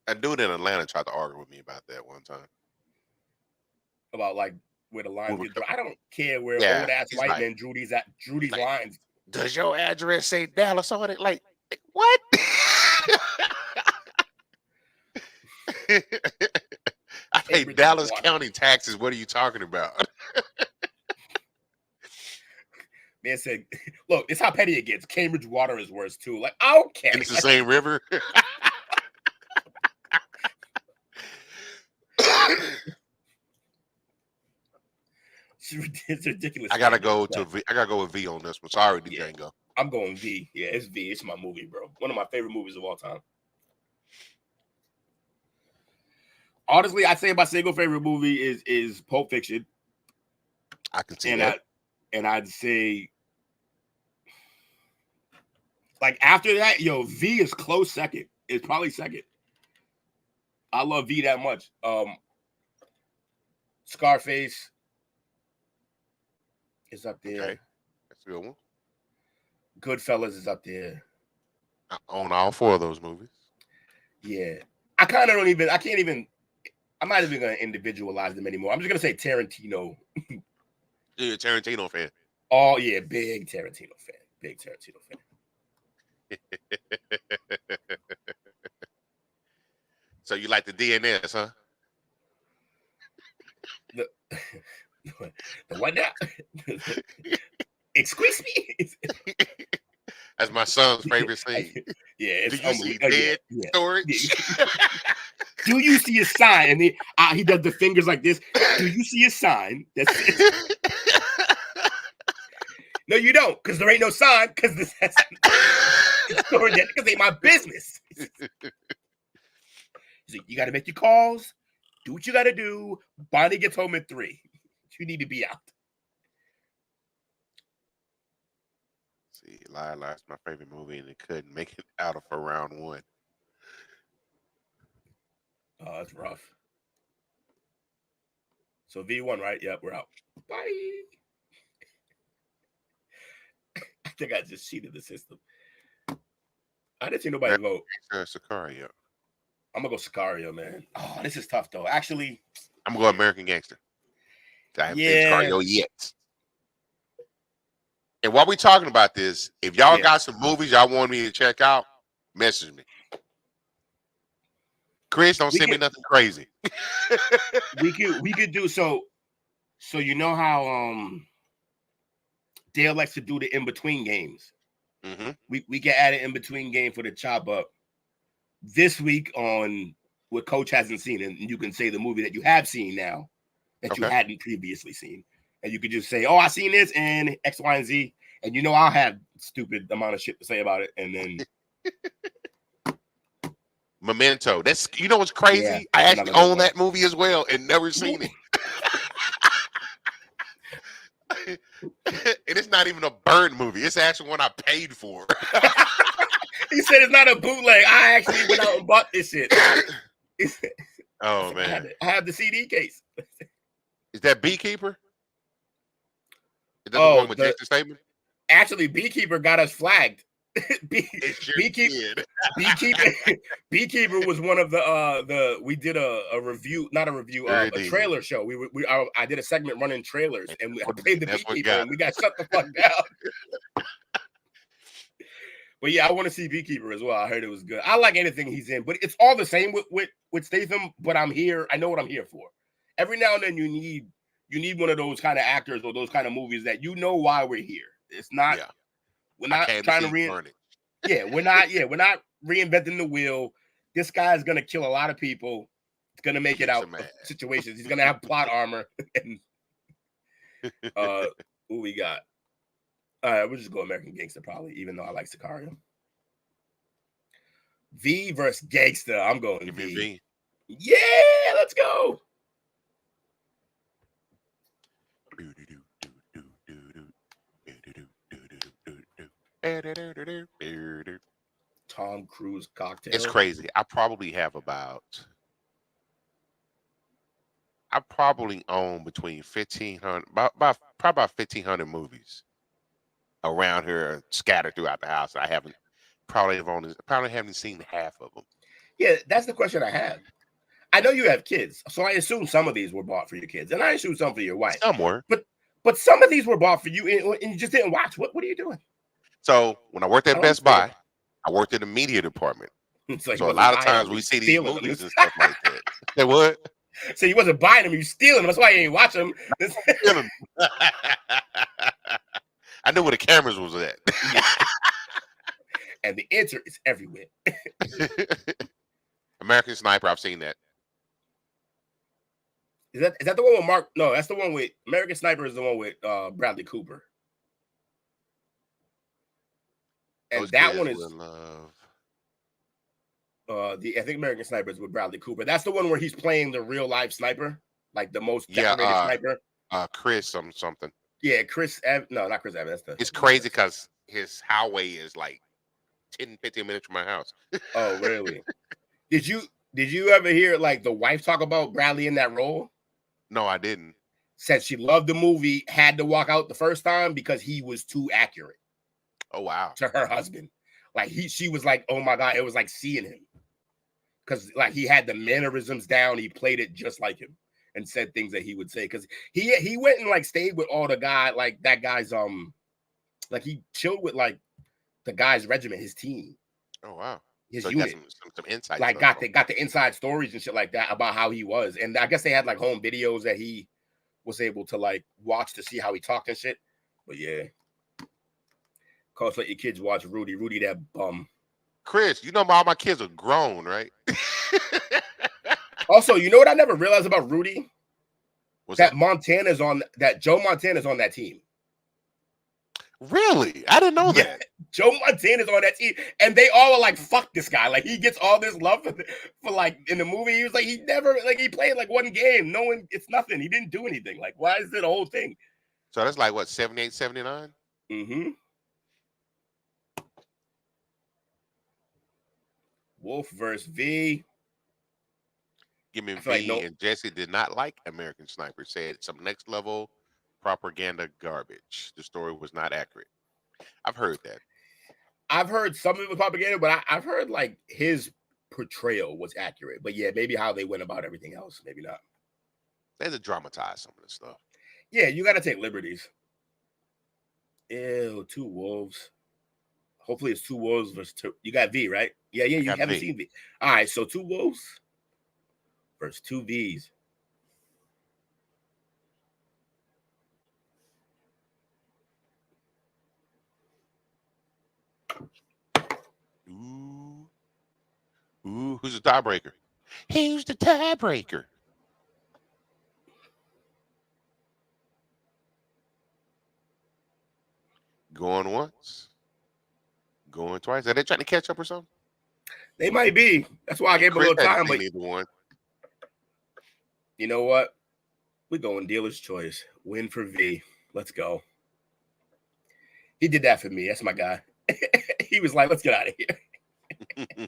D: A dude in Atlanta tried to argue with me about that one time.
G: About like where the lines get drawn. I don't care where old ass white men drew these lines.
D: Does your address say Dallas on it? Like what? I pay Dallas County taxes. What are you talking about?
G: Man said, look, it's how petty it gets. Cambridge water is worse too. Like, okay.
D: And it's the same river.
G: It's ridiculous.
D: I gotta go with V on this one. Sorry, Django.
G: I'm going V. Yeah, it's V. It's my movie, bro. One of my favorite movies of all time. Honestly, I'd say my single favorite movie is Pulp Fiction.
D: I can see that.
G: I'd say, like after that, V is close second. It's probably second. I love V that much. Scarface is up there.
D: Okay. That's a good one.
G: Goodfellas is up there.
D: I own all 4 of those movies.
G: Yeah. I'm not even going to individualize them anymore. I'm just going to say Tarantino.
D: You're a Tarantino fan.
G: Oh, yeah. Big Tarantino fan. Big Tarantino fan.
D: So you like the DNS, huh?
G: The what now? Excuse me?
D: That's my son's favorite scene.
G: Yeah, it's
D: Do you see dead storage?
G: Do you see a sign? And he does the fingers like this. Do you see a sign? That's No, you don't, because there ain't no sign. Because this has because it ain't my business. You got to make your calls. Do what you got to do. Bonnie gets home at 3. You need to be out.
D: See, Lila's my favorite movie, and it couldn't make it out of for round 1.
G: Oh, that's rough. So V1, right? Yep, we're out. Bye. I think I just cheated the system. I didn't see nobody vote.
D: Sicario.
G: I'm gonna go Sicario, man. Oh, this is tough though. Actually,
D: I'm gonna go American Gangster. I haven't seen Sicario yet. And while we talking about this, if y'all got some movies y'all want me to check out, message me. Chris, don't send me nothing crazy.
G: we could do so. So you know how Dale likes to do the in between games.
D: Mm-hmm.
G: We can add an in between game for the chop up this week on what Coach hasn't seen, and you can say the movie that you have seen now that you hadn't previously seen, and you could just say, "Oh, I seen this and X, Y, and Z," and you know I'll have stupid amount of shit to say about it, and then.
D: Memento. That's what's crazy? Yeah, I actually own that movie as well and never seen it. And it's not even a burn movie. It's actually one I paid for.
G: He said it's not a bootleg. I actually went out and bought this shit.
D: Oh man.
G: I have the CD case.
D: Is that Beekeeper? Is that the one with Jason Statham?
G: Actually, Beekeeper got us flagged. Beekeeper was one of the we did a review, not a review, a trailer show. I did a segment running trailers, and I played the Beekeeper, and we got shut the fuck down. But yeah, I want to see Beekeeper as well. I heard it was good. I like anything he's in, but it's all the same with Statham. But I'm here. I know what I'm here for. Every now and then you need one of those kind of actors or those kind of movies that you know why we're here. It's not. Yeah. We're not trying to we're not reinventing the wheel. this guy is gonna kill a lot of people. It's gonna make it out of situations. He's gonna have plot armor. And who we got? All right, we'll just go American Gangster probably, even though I like Sicario. V versus Gangster. I'm going V. Yeah, let's go. Tom Cruise cocktail.
D: It's crazy. I probably own between 1,500, probably about 1,500 movies around here scattered throughout the house. I probably haven't seen half of them.
G: Yeah, that's the question I have. I know you have kids, so I assume some of these were bought for your kids, and I assume some for your wife.
D: Some were,
G: but some of these were bought for you, and you just didn't watch. What are you doing?
D: So when I worked at Best Buy, I worked in the media department. So a lot of times we see these movies and stuff like that. Say what?
G: So you wasn't buying them, you stealing them. That's why you ain't watch them.
D: I knew where the cameras was at.
G: And the answer is everywhere.
D: American Sniper, I've seen that.
G: Is that the one with Mark? No, that's the one with American Sniper is the one with Bradley Cooper. And that one is I think American Sniper is with Bradley Cooper. That's the one where he's playing the real life sniper, like the most decorated sniper.
D: Chris something.
G: Yeah, Chris. No, not Chris Evans.
D: It's crazy because his highway is like 10, 15 minutes from my house.
G: Oh, really? Did you ever hear like the wife talk about Bradley in that role?
D: No, I didn't.
G: Said she loved the movie, had to walk out the first time because he was too accurate.
D: Oh wow.
G: To her husband. Like she was like, oh my God, it was like seeing him. Because like he had the mannerisms down, he played it just like him and said things that he would say. Because he went and like stayed with all the guy, like that guy's like he chilled with like the guy's regiment, his team.
D: Oh wow.
G: His
D: so
G: unit.
D: Some insight.
G: Like got the inside stories and shit like that about how he was. And I guess they had like home videos that he was able to like watch to see how he talked and shit. But yeah. Of course, let your kids watch Rudy. Rudy, that bum.
D: Chris, you know all my kids are grown, right?
G: Also, you know what I never realized about Rudy?
D: What's
G: that
D: that?
G: Joe Montana's on that team.
D: Really? I didn't know that.
G: Joe Montana's on that team. And they all are like, fuck this guy. Like, he gets all this love for like, in the movie, he was like, he played like one game. No one, it's nothing. He didn't do anything. Like, why is it the whole thing?
D: So that's like, what, 78, 79?
G: Mm-hmm. Wolf versus V.
D: Give me V. And Jesse did not like American Sniper. Said some next level propaganda garbage. The story was not accurate. I've heard that.
G: I've heard some of it was propaganda, but I've heard like his portrayal was accurate. But yeah, maybe how they went about everything else, maybe not.
D: They had to dramatize some of this stuff.
G: Yeah, you got to take liberties. Ew, two wolves. Hopefully it's two wolves versus two. You got V, right? Yeah, you haven't seen V. All right, so two wolves versus two Vs.
D: Ooh, who's the tiebreaker? Who's the tiebreaker? Going once, going twice. Are they trying to catch up or something?
G: They might be. That's why I gave them a little time. But
D: either one.
G: You know what? We're going dealer's choice. Win for V. Let's go. He did that for me. That's my guy. He was like, let's get out of here.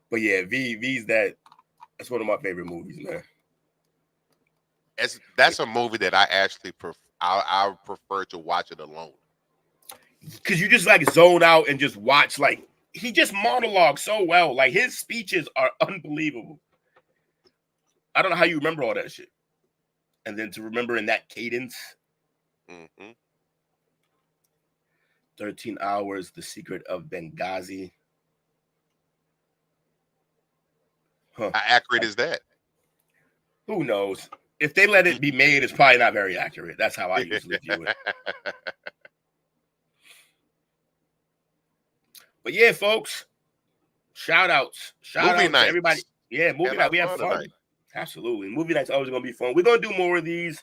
G: But yeah, V's that's one of my favorite movies, man.
D: That's a movie that I actually I prefer to watch it alone.
G: Because you just like zone out and just watch, like he just monologues so well. Like his speeches are unbelievable. I don't know how you remember all that shit. And then to remember in that cadence. 13 Hours, The Secret of Benghazi.
D: Huh. How accurate is that?
G: Who knows? If they let it be made, it's probably not very accurate. That's how I usually view it. But yeah, folks, Shout outs to everybody. Yeah, movie night. We have fun. Tonight. Absolutely. Movie night's always gonna be fun. We're gonna do more of these.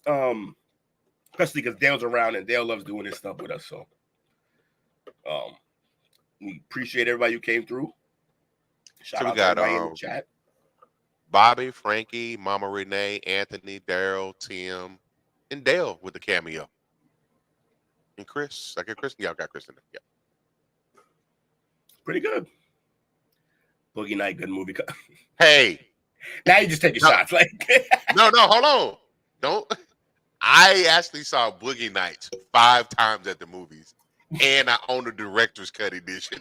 G: Especially because Dale's around and Dale loves doing this stuff with us. So we appreciate everybody who came through. Shout out to everybody in the chat.
D: Bobby, Frankie, Mama Renee, Anthony, Daryl, Tim, and Dale with the cameo. And Chris. I get Chris. Yeah, I got Chris in there. Yeah.
G: Pretty good. Boogie Night, good movie.
D: Hey.
G: Now you just taking shots. Like
D: No, hold on. Don't. I actually saw Boogie Nights 5 times at the movies. And I own the director's cut edition.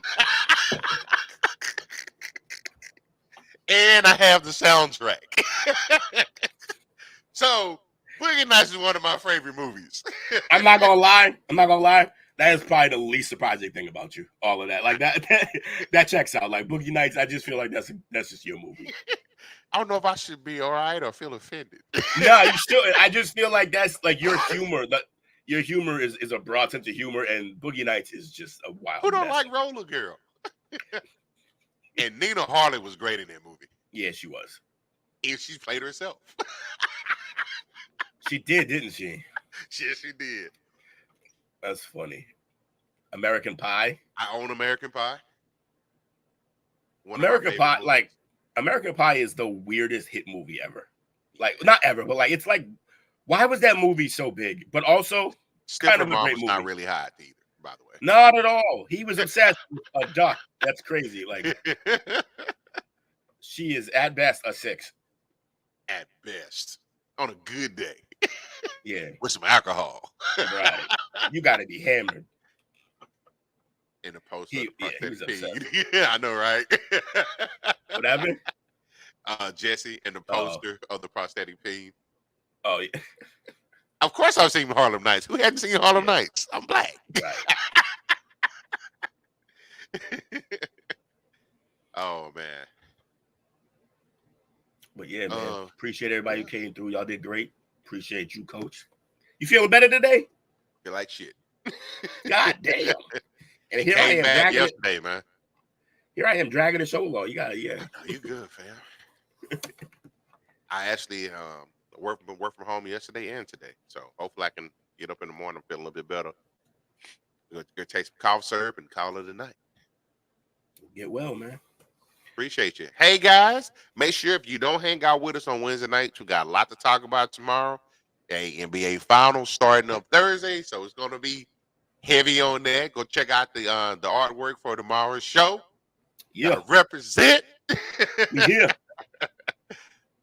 D: And I have the soundtrack. So Boogie Nights is one of my favorite movies.
G: I'm not gonna lie. That is probably the least surprising thing about you. All of that, like that checks out. Like Boogie Nights, I just feel like that's just your movie.
D: I don't know if I should be all right or feel offended.
G: No, you still. I just feel like that's like your humor. Your humor is a broad sense of humor, and Boogie Nights is just a wild.
D: Who don't like Roller Girl? And Nina Harley was great in that movie.
G: Yeah, she was.
D: And she played herself.
G: She did, didn't she?
D: Yes, she did.
G: That's funny. American Pie.
D: I own American Pie.
G: American Pie is the weirdest hit movie ever. Like, not ever, but like, it's like, why was that movie so big? But also, kind of a great movie.
D: Not really hot either, by the way.
G: Not at all. He was obsessed with a duck. That's crazy. Like, she is at best a 6.
D: At best. On a good day.
G: Yeah.
D: With some alcohol.
G: Right. You got to be hammered.
D: In the post.
G: He was obsessed.
D: Yeah, I know, right?
G: What happened?
D: Jesse in the poster of the prosthetic peen.
G: Oh, yeah.
D: Of course I've seen Harlem Nights. Who hadn't seen Harlem Nights? I'm black.
G: Right.
D: Oh, man.
G: But yeah, man. Appreciate everybody who came through. Y'all did great. Appreciate you, Coach. You feeling better today?
D: Feel like shit.
G: God damn. And here I am
D: dragging yesterday, man.
G: Here I am dragging the show along. You got it, yeah.
D: No, you good, fam. I actually work from home yesterday and today. So hopefully I can get up in the morning and feel a little bit better. Go take some cough syrup and call it a night.
G: Get well, man.
D: Appreciate you. Hey, guys, make sure if you don't hang out with us on Wednesday nights, we got a lot to talk about tomorrow. NBA Finals starting up Thursday, so it's going to be heavy on that. Go check out the artwork for tomorrow's show.
G: Yeah.
D: Represent.
G: Yeah.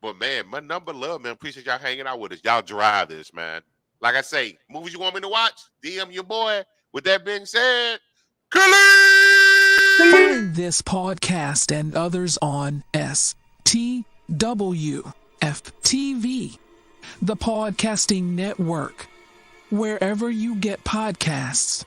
D: But, man, my number love, man. Appreciate y'all hanging out with us. Y'all drive this, man. Like I say, movies you want me to watch, DM your boy. With that being said,
K: find this podcast and others on STWF TV, the podcasting network, wherever you get podcasts.